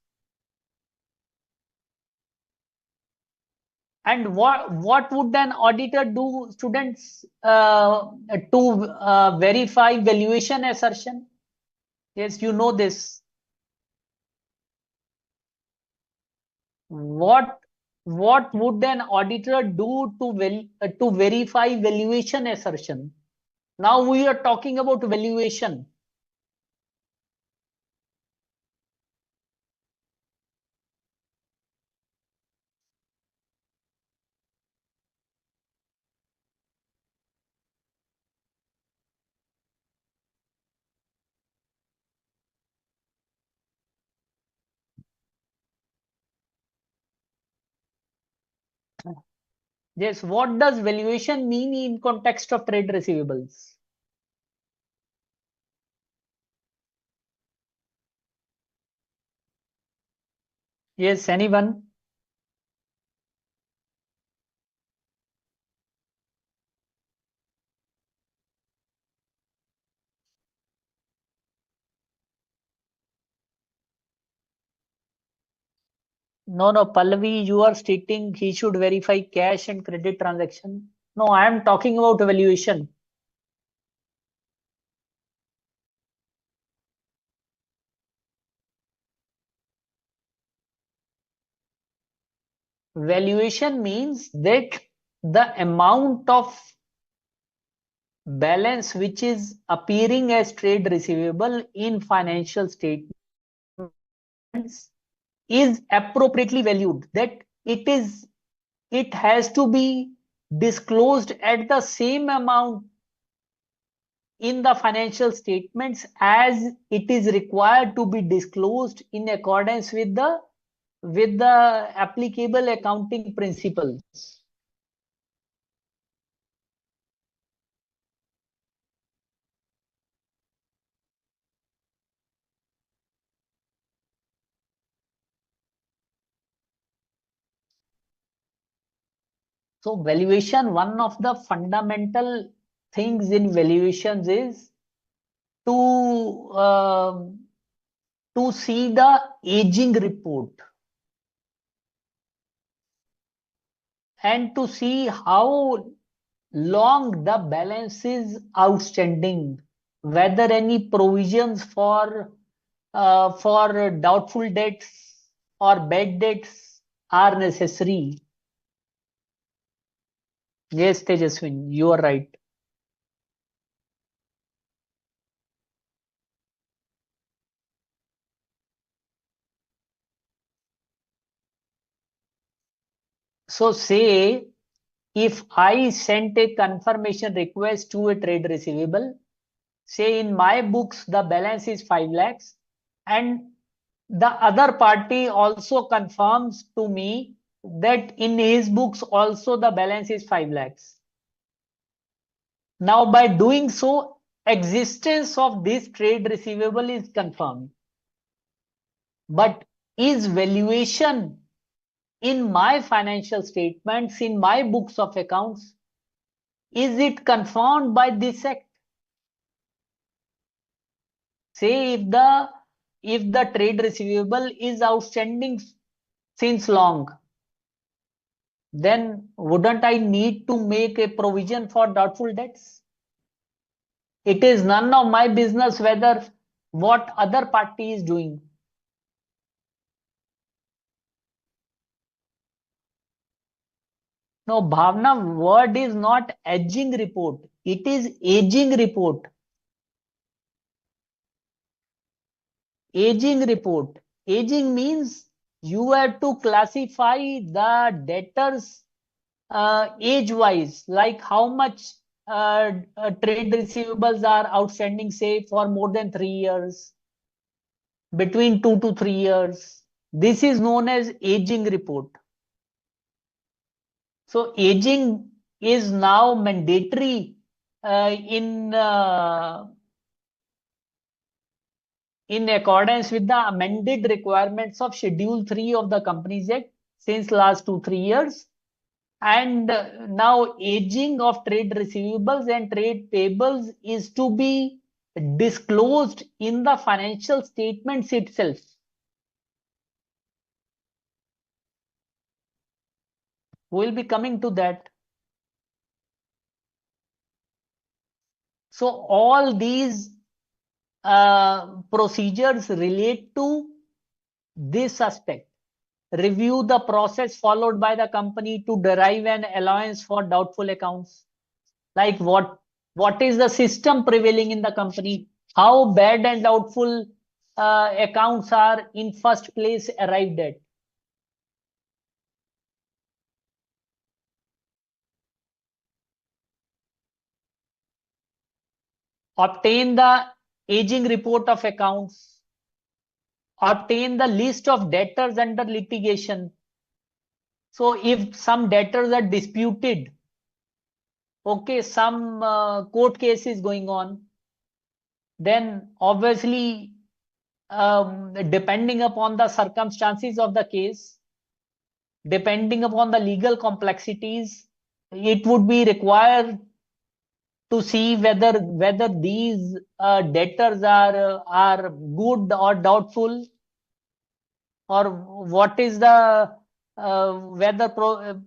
Speaker 1: And what would an auditor do, students, to verify valuation assertion? Yes, you know this. What what would an auditor do to verify valuation assertion? Now we are talking about valuation. Yes, what does valuation mean in context of trade receivables? Yes, anyone? No, no, Pallavi, you are stating he should verify cash and credit transaction. No, I am talking about valuation. Valuation means that the amount of balance which is appearing as trade receivable in financial statements is appropriately valued, that it has to be disclosed at the same amount in the financial statements as it is required to be disclosed in accordance with the applicable accounting principles. So valuation, one of the fundamental things in valuations is to to see the aging report and to see how long the balance is outstanding, whether any provisions for doubtful debts or bad debts are necessary. Yes, Tejaswin, you are right. So say if I sent a confirmation request to a trade receivable, say in my books the balance is 5 lakhs and the other party also confirms to me that in his books also the balance is 5 lakhs. Now by doing so, existence of this trade receivable is confirmed. But is valuation in my financial statements, in my books of accounts, is it confirmed by this act? Say if the trade receivable is outstanding since long, then wouldn't I need to make a provision for doubtful debts? It is none of my business whether what other party is doing. No, Bhavna, word is not aging report. It is aging report. Aging report. Aging means you have to classify the debtors age wise, like how much trade receivables are outstanding, say for more than 3 years, between 2 to 3 years. This is known as aging report. So aging is now mandatory in accordance with the amended requirements of Schedule 3 of the Companies Act since last 2 3 years. And now aging of trade receivables and trade payables is to be disclosed in the financial statements itself. We will be coming to that. So all these procedures relate to this aspect. Review the process followed by the company to derive an allowance for doubtful accounts. Like what is the system prevailing in the company? How bad and doubtful accounts are in first place arrived at? Obtain the aging report of accounts. Obtain the list of debtors under litigation. So if some debtors are disputed, okay, some court case is going on, then obviously depending upon the circumstances of the case, depending upon the legal complexities, it would be required to see whether these debtors are good or doubtful. or what is the whether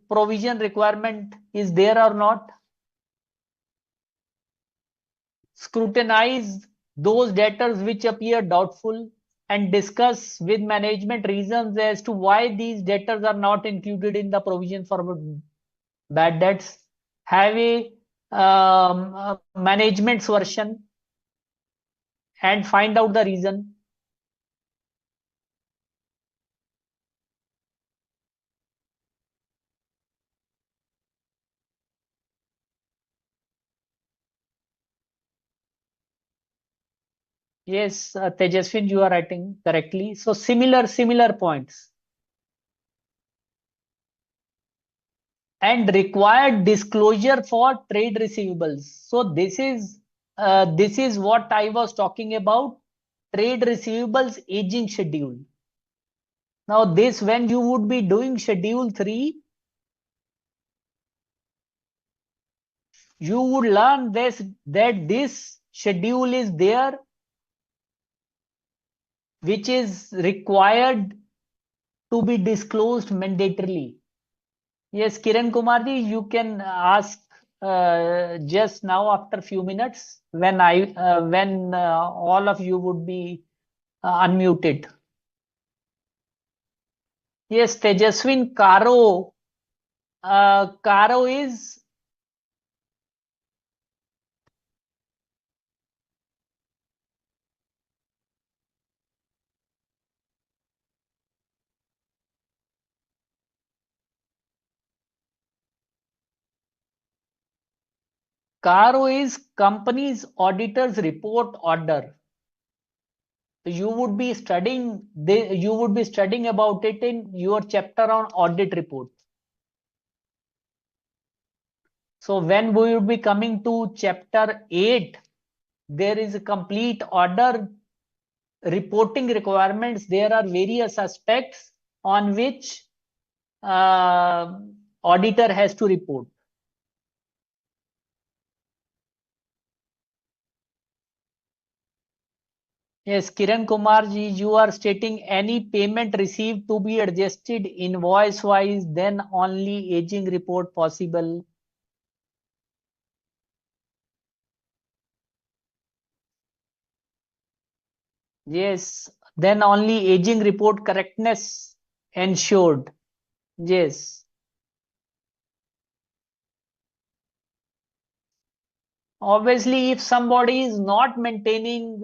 Speaker 1: provision requirement is there or not. Scrutinize those debtors which appear doubtful and discuss with management reasons as to why these debtors are not included in the provision for bad debts. Have a management's version and find out the reason. Yes, Tejaswin, you are writing correctly. So similar points. And required disclosure for trade receivables. So this is what I was talking about, trade receivables aging schedule. Now this, when you would be doing schedule 3, you would learn this, that this schedule is there, which is required to be disclosed mandatorily. Yes, Kiran Kumarji, you can ask just now after few minutes when all of you would be unmuted. Yes, Tejaswin, Karo. Karo is company's auditor's report order. You would be studying about it in your chapter on audit report. So when we would be coming to chapter 8, there is a complete order reporting requirements. There are various aspects on which auditor has to report. Yes, Kiran Kumarji, you are stating any payment received to be adjusted invoice wise, then only aging report possible. Yes, then only aging report correctness ensured. Yes. Obviously, if somebody is not maintaining,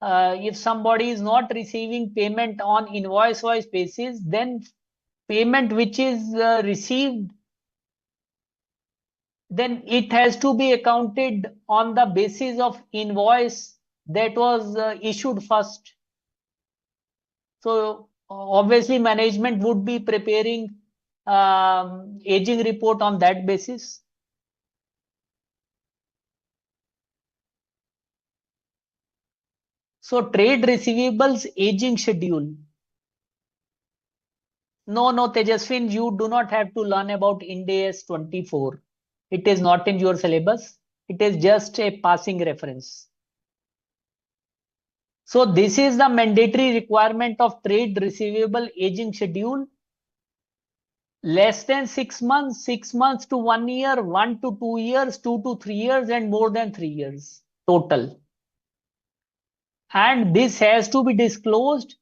Speaker 1: if somebody is not receiving payment on invoice wise basis, then payment which is received, then it has to be accounted on the basis of invoice that was issued first. So obviously management would be preparing aging report on that basis. So trade receivables aging schedule. No, Tejaswin, you do not have to learn about Ind AS 24. It is not in your syllabus. It is just a passing reference. So this is the mandatory requirement of trade receivable aging schedule. Less than 6 months, 6 months to 1 year, 1 to 2 years, 2 to 3 years, and more than 3 years total. And this has to be disclosed.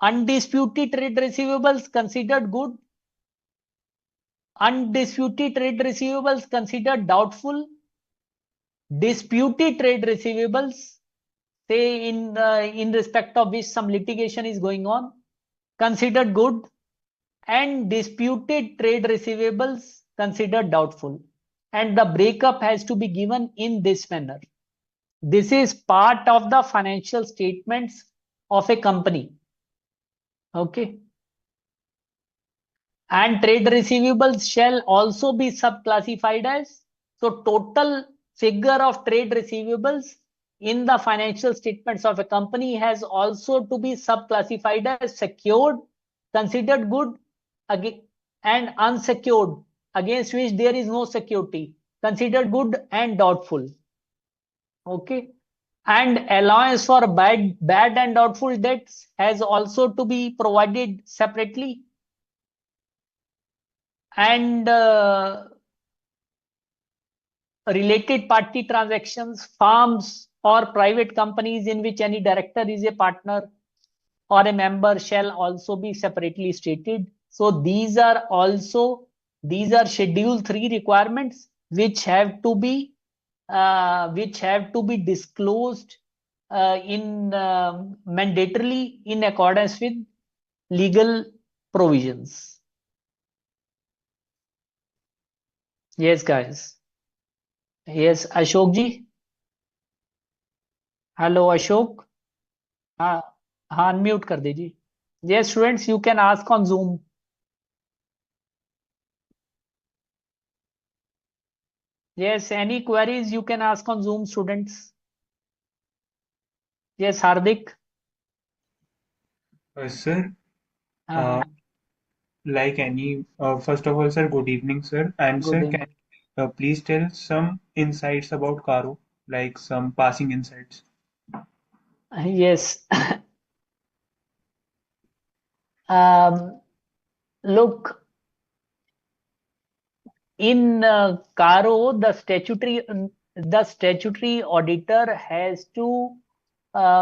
Speaker 1: Undisputed trade receivables considered good. Undisputed trade receivables considered doubtful. Disputed trade receivables, say in respect of which some litigation is going on, considered good. And disputed trade receivables considered doubtful. And the breakup has to be given in this manner. This is part of the financial statements of a company. Okay. And trade receivables shall also be subclassified as, so total figure of trade receivables in the financial statements of a company has also to be subclassified as secured, considered good, and unsecured, against which there is no security, considered good and doubtful. Okay. And allowance for bad and doubtful debts has also to be provided separately. And related party transactions, firms or private companies in which any director is a partner or a member shall also be separately stated. So these are schedule 3 requirements which have to be disclosed in mandatorily in accordance with legal provisions. Yes, guys. Yes, Ashok ji. Hello, Ashok. हाँ हाँ unmute कर दीजिए. Yes, students, you can ask on Zoom. Yes, any queries you can ask on Zoom, students. Yes, Hardik.
Speaker 2: Sir,
Speaker 1: Uh,
Speaker 2: like any, first of all, sir, good evening, sir. And
Speaker 1: good
Speaker 2: sir,
Speaker 1: evening.
Speaker 2: can please tell some insights about Caro, like some passing insights?
Speaker 1: Yes. Look, in Caro, the statutory auditor has to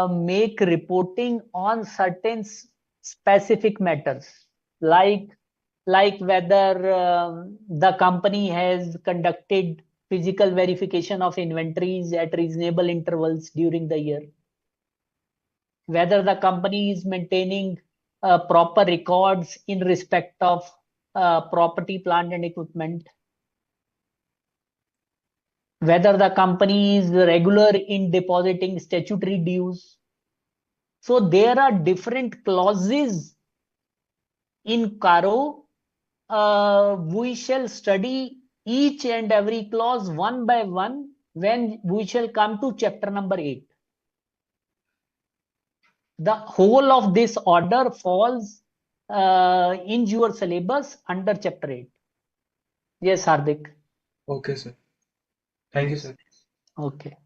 Speaker 1: make reporting on certain specific matters, like whether the company has conducted physical verification of inventories at reasonable intervals during the year, whether the company is maintaining proper records in respect of property, plant, and equipment, whether the company is regular in depositing statutory dues. So there are different clauses in Caro. We shall study each and every clause one by one when we shall come to chapter number 8. The whole of this order falls in your syllabus under chapter 8. Yes, Hardik.
Speaker 2: Okay, sir. Thank you,
Speaker 1: Yes.
Speaker 2: sir.
Speaker 1: Okay.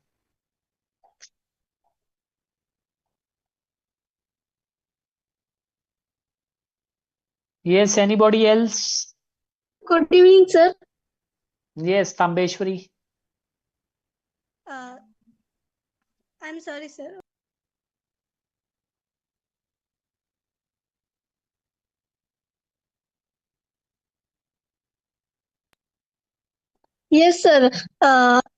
Speaker 1: Yes, anybody else?
Speaker 3: Good evening, sir.
Speaker 1: Yes, Tambeshwari.
Speaker 3: I'm sorry, sir. Yes, sir.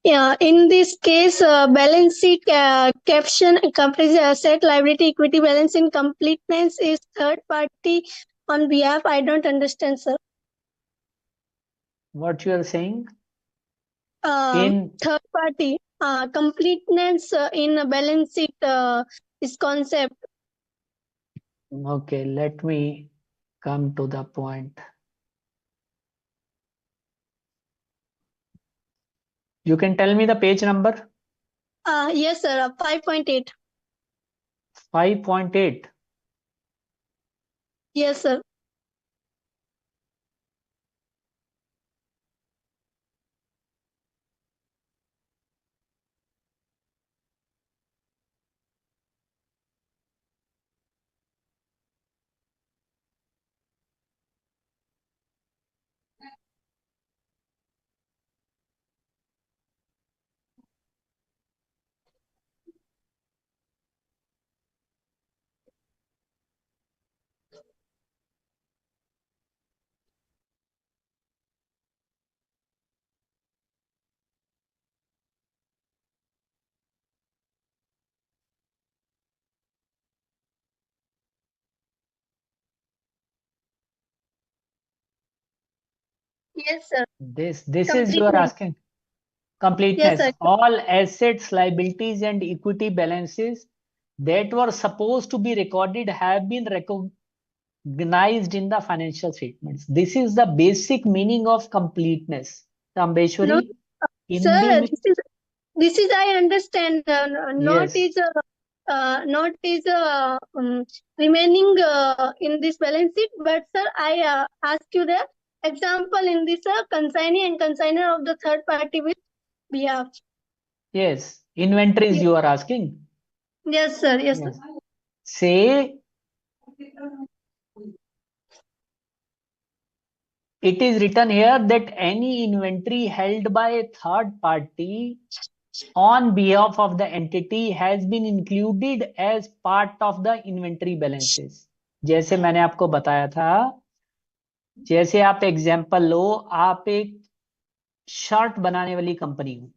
Speaker 3: Yeah, in this case, balance sheet caption comprises asset, liability, equity, balance in completeness is third party on behalf. I don't understand, sir.
Speaker 1: What you are saying? In
Speaker 3: Third party completeness in a balance sheet is concept.
Speaker 1: okay, let me come to the point. You can tell me the page number?
Speaker 3: Yes, sir. 5.8.
Speaker 1: 5.8.
Speaker 3: Yes, sir. Yes, sir.
Speaker 1: This is you are
Speaker 3: Completeness.
Speaker 1: asking.
Speaker 3: Yes,
Speaker 1: Completeness.
Speaker 3: sir.
Speaker 1: All assets, liabilities, and equity balances that were supposed to be recorded have been recognized in the financial statements. This is the basic meaning of completeness.
Speaker 3: No,
Speaker 1: Tambeshwari,
Speaker 3: sir.
Speaker 1: Hindi.
Speaker 3: This is I understand.
Speaker 1: Yes.
Speaker 3: Not is remaining in this balance sheet. But sir, I ask you the example in this consignee and consigner of the third party with behalf.
Speaker 1: Yes. Inventories you are asking?
Speaker 3: Yes, sir. Yes, sir.
Speaker 1: Say it is written here that any inventory held by a third party on behalf of the entity has been included as part of the inventory balances. जैसे मैंने आपको बताया था, जैसे आप example लो, आप एक shirt बनाने वाली कंपनी हो,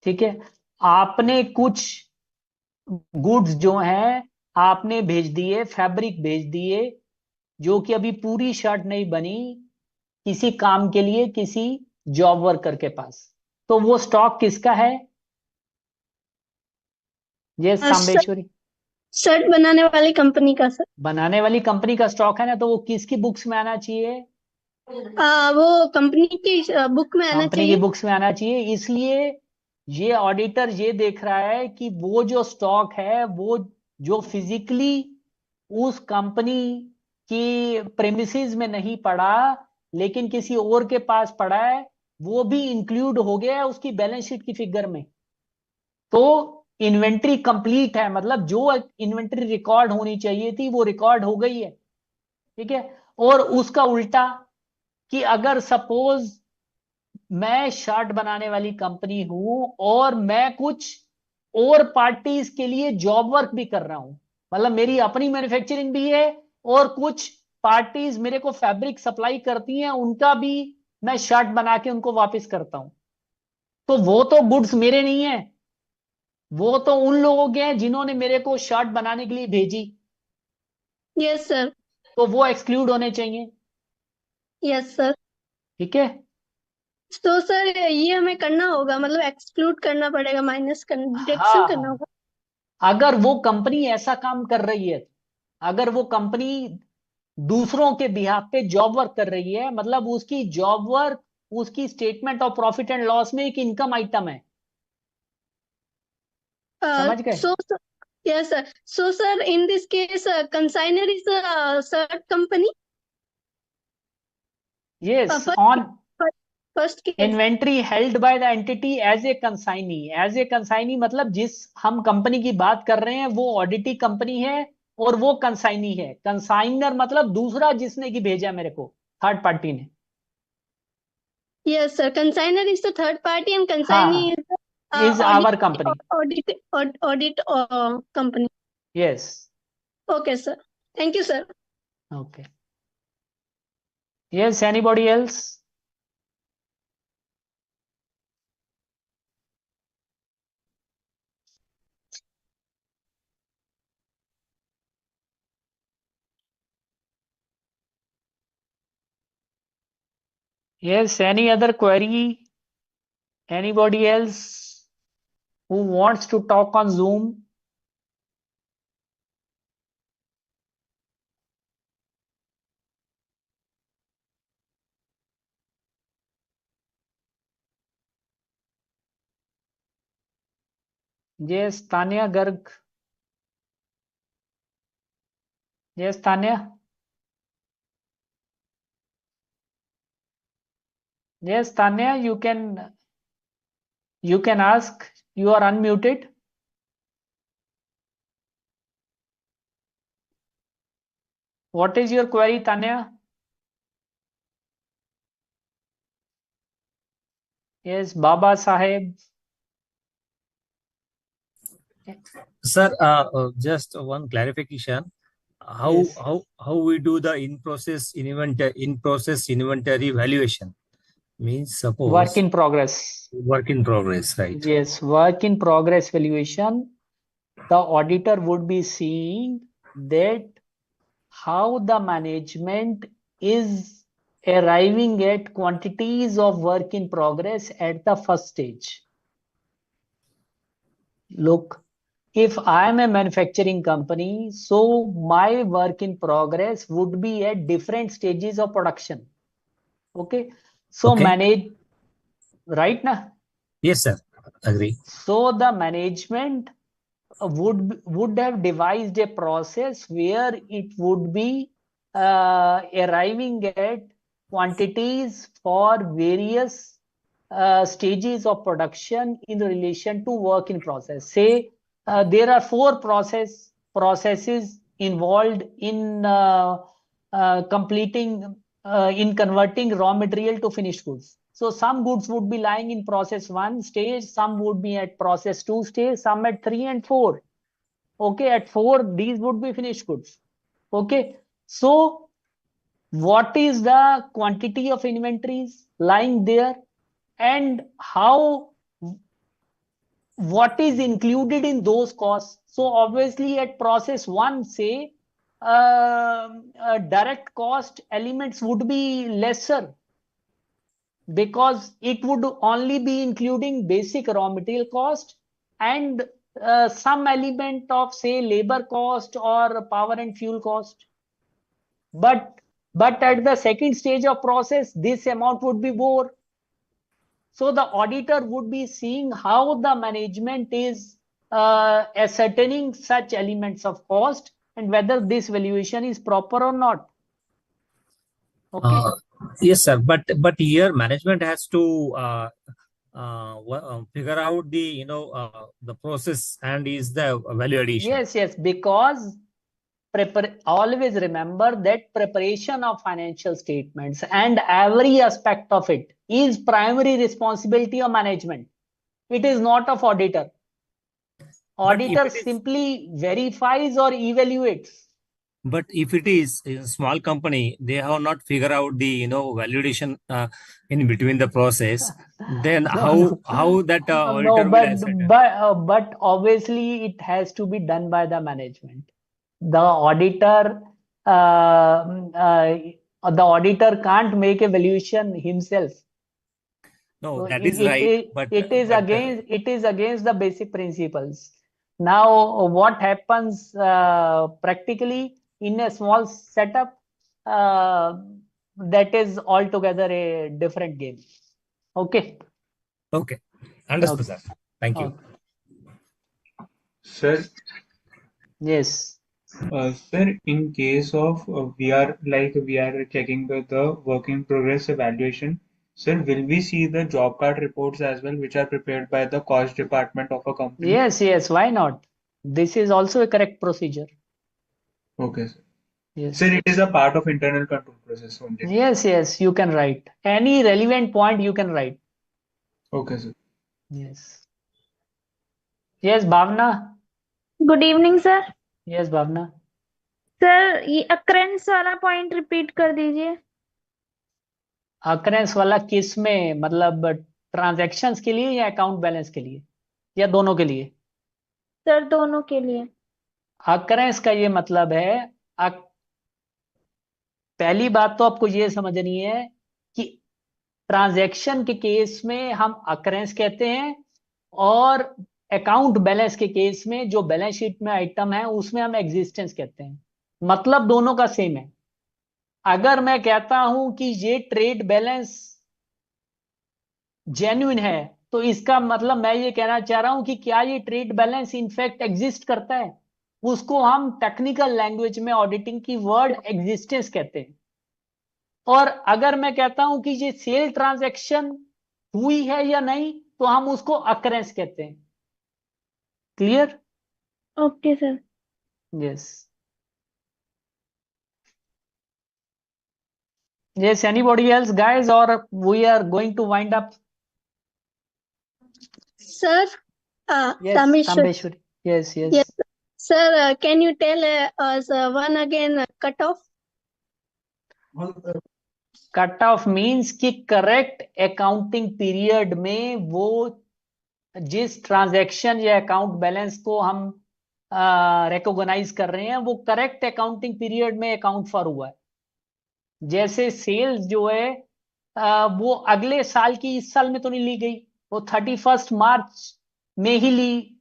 Speaker 1: ठीक है, आपने कुछ गुड्स जो हैं आपने भेज दिए, फैब्रिक भेज दिए, जो कि अभी पूरी शर्ट नहीं बनी, किसी काम के लिए किसी जॉब वर्कर के पास, तो वो स्टॉक किसका है? ये सांबेश्वरी,
Speaker 3: शर्ट बनाने वाली कंपनी का, सर।
Speaker 1: बनाने वाली कंपनी का स्टॉक है ना, तो वो किसकी बुक्स में आना चाहिए?
Speaker 3: वो कंपनी की बुक में आना
Speaker 1: कंपनी की
Speaker 3: चाहिए।
Speaker 1: बुक्स में आना चाहिए। इसलिए ये ऑडिटर ये देख रहा है कि वो जो स्टॉक है वो जो फिजिकली उस कंपनी की प्रेमिसेस में नहीं पड़ा लेकिन किसी और के पास पड़ा है, वो भी इंक्लूड हो गया है उसकी बैलेंस शीट की फिगर में। तो इन्वेंट्री कंप्लीट है, मतलब जो इन्वेंट्री रिकॉर्ड होनी चाहिए थी वो रिकॉर्ड हो गई है, ठीक है। और उसका उल्टा कि अगर सपोज मैं शर्ट बनाने वाली कंपनी हूं और मैं कुछ और पार्टीज के लिए जॉब वर्क भी कर रहा हूं, मतलब मेरी अपनी मैन्युफैक्चरिंग भी है और कुछ पार्टीज मेरे को फैब्रिक सप्लाई करती हैं, उनका भी मैं शर्ट बना के उनको वापस करता हूं, तो वो तो गुड्स मेरे नहीं है, वो तो उन लोगों के हैं जिन्होंने मेरे को शर्ट बनाने के लिए भेजी।
Speaker 3: Yes sir.
Speaker 1: तो वो एक्सक्लूड होने चाहिए,
Speaker 3: यस सर।
Speaker 1: ठीक है।
Speaker 3: तो सर ये हमें करना होगा, मतलब एक्सक्लूड करना पड़ेगा, माइनस डिडक्शन
Speaker 1: हाँ
Speaker 3: करना
Speaker 1: हाँ,
Speaker 3: होगा।
Speaker 1: अगर वो कंपनी ऐसा काम कर रही है, अगर वो कंपनी दूसरों के बिहाफ पे जॉब वर्क कर रही है, मतलब उसकी जॉब वर्क उसकी statement of profit and loss में एक इनकम आइटम है, समझ गए?
Speaker 3: So, yes, sir. So, sir, in this case, consignor is a third company.
Speaker 1: Yes,
Speaker 3: First,
Speaker 1: on
Speaker 3: first case.
Speaker 1: Inventory held by the entity as a consignee, as a consignee मतलब जिस हम company की बात कर रहे हैं वो ऑडिटी कंपनी है और वो कंसाइनी है। कंसाइनर मतलब दूसरा जिसने की भेजा मेरे को, थर्ड पार्टी ने।
Speaker 3: Yes, sir. Consignor is the third party, and
Speaker 1: हाँ
Speaker 3: consignee
Speaker 1: हाँ,
Speaker 3: is the
Speaker 1: is our company,
Speaker 3: audit company.
Speaker 1: Yes,
Speaker 3: Okay, sir. Thank you, sir.
Speaker 1: Okay, yes, anybody else? Yes, any other query? Anybody else who wants to talk on Zoom? Yes, Tanya Garg. Yes, Tanya. Yes, Tanya, you can ask. You are unmuted. What is your query, Tanya? Yes, Baba Sahib.
Speaker 4: Sir, just one clarification.
Speaker 1: Yes.
Speaker 4: How we do the in process inventory valuation? Means
Speaker 1: Work
Speaker 4: suppose
Speaker 1: in progress.
Speaker 4: work in progress, right?
Speaker 1: Yes, work in progress valuation. The auditor would be seeing that how the management is arriving at quantities of work in progress at the first stage. Look, if I am a manufacturing company, so my work in progress would be at different stages of production. Okay, so
Speaker 4: Okay.
Speaker 1: manage, right now.
Speaker 4: Yes, sir. Agree.
Speaker 1: So the management would have devised a process where it would be arriving at quantities for various stages of production in relation to work in process. Say there are four processes involved in in converting raw material to finished goods. So some goods would be lying in process 1 stage, some would be at process 2 stage, some at 3 and 4. Okay, at 4 these would be finished goods. Okay, so what is the quantity of inventories lying there, and what is included in those costs? So obviously at process 1, say direct cost elements would be lesser, because it would only be including basic raw material cost and some element of, say, labor cost or power and fuel cost. But at the second stage of process, this amount would be more. So the auditor would be seeing how the management is ascertaining such elements of cost and whether this valuation is proper or not. Okay.
Speaker 4: Yes, sir. But here management has to figure out the the process and is the value addition.
Speaker 1: Yes, because always remember that preparation of financial statements and every aspect of it is primary responsibility of management. It is not of auditor. Auditor simply verifies or evaluates.
Speaker 4: But if it is a small company, they have not figured out the validation in between the process. Then how that auditor will ascertain?
Speaker 1: But obviously it has to be done by the management. The auditor can't make a valuation himself.
Speaker 4: No,
Speaker 1: So
Speaker 4: that is right. But
Speaker 1: it is against the basic principles. Now, what happens practically in a small setup, that is altogether a different game. Okay.
Speaker 4: Okay, understood, sir. Thank you.
Speaker 2: Sir,
Speaker 1: Yes.
Speaker 2: sir, in case of we are checking the work in progress evaluation, sir, will we see the job card reports as well, which are prepared by the cost department of a company?
Speaker 1: Yes, why not? This is also a correct procedure.
Speaker 2: Okay, sir.
Speaker 1: Yes.
Speaker 2: Sir, it is a part of internal control process only.
Speaker 1: Yes, you can write. Any relevant point you can write.
Speaker 2: Okay, sir.
Speaker 1: Yes. Yes, Bhavna.
Speaker 5: Good evening sir.
Speaker 1: Yes, Bhavna.
Speaker 5: Sir ये occurrences वाला point repeat कर दीजिए।
Speaker 1: Occurrences वाला किस में, मतलब transactions के लिए या अकाउंट बैलेंस के लिए या दोनों के लिए?
Speaker 5: सर दोनों के लिए।
Speaker 1: अक्रेंस का ये मतलब है, पहली बात तो आपको ये समझनी है कि ट्रांजैक्शन के केस में हम अक्रेंस कहते हैं, और अकाउंट बैलेंस के केस में जो बैलेंस शीट में आइटम है उसमें हम एग्जिस्टेंस कहते हैं। मतलब दोनों का सेम है। अगर मैं कहता हूं कि ये ट्रेड बैलेंस जेन्युइन है, तो इसका मतलब मैं ये कहना चाह रहा हूं कि क्या ये ट्रेड बैलेंस इनफैक्ट एग्जिस्ट करता है। उसको हम टेक्निकल लैंग्वेज में ऑडिटिंग की वर्ड एग्जिस्टेंस कहते हैं। और अगर मैं कहता हूं कि ये सेल ट्रांजैक्शन हुई है या नहीं, तो हम उसको अकरेंस कहते हैं। Clear?
Speaker 5: Okay sir.
Speaker 1: Yes. Yes, anybody else, guys, or we are going to wind up?
Speaker 3: Sir,
Speaker 1: Yes, Kambeshwari. Yes.
Speaker 3: Yes, sir, can you tell us one again cutoff?
Speaker 1: Cut off means कि correct accounting period में वो जिस transaction या account balance को हम recognise कर रहे हैं वो करेक्ट अकाउंटिंग पीरियड में अकाउंट फॉर हुआ है। जैसे सेल्स जो है वो अगले साल की इस साल में तो नहीं ली गई, वो 31 मार्च में ही ली।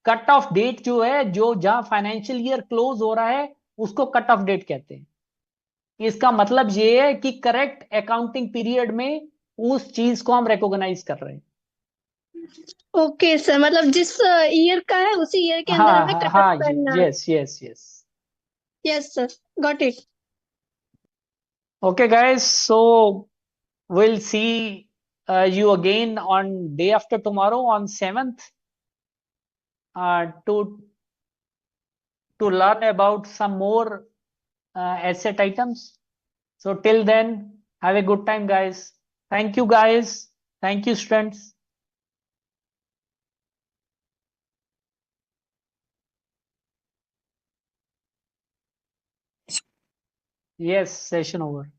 Speaker 1: कट ऑफ डेट जो है, जो जहां फाइनेंशियल ईयर क्लोज हो रहा है उसको कट ऑफ डेट कहते हैं। इसका मतलब ये है कि करेक्ट अकाउंटिंग पीरियड में उस चीज को हम रिकॉग्नाइज कर रहे हैं।
Speaker 3: ओके सर, मतलब जिस ईयर का है उसी ईयर के अंदर हमें कट ऑफ करना है।
Speaker 1: Yes
Speaker 3: yes sir, got it.
Speaker 1: Okay guys, so we'll see you again on day after tomorrow on 7th to learn about some more asset items. So till then, have a good time, guys. Thank you, guys. Thank you, students. Yes, session over.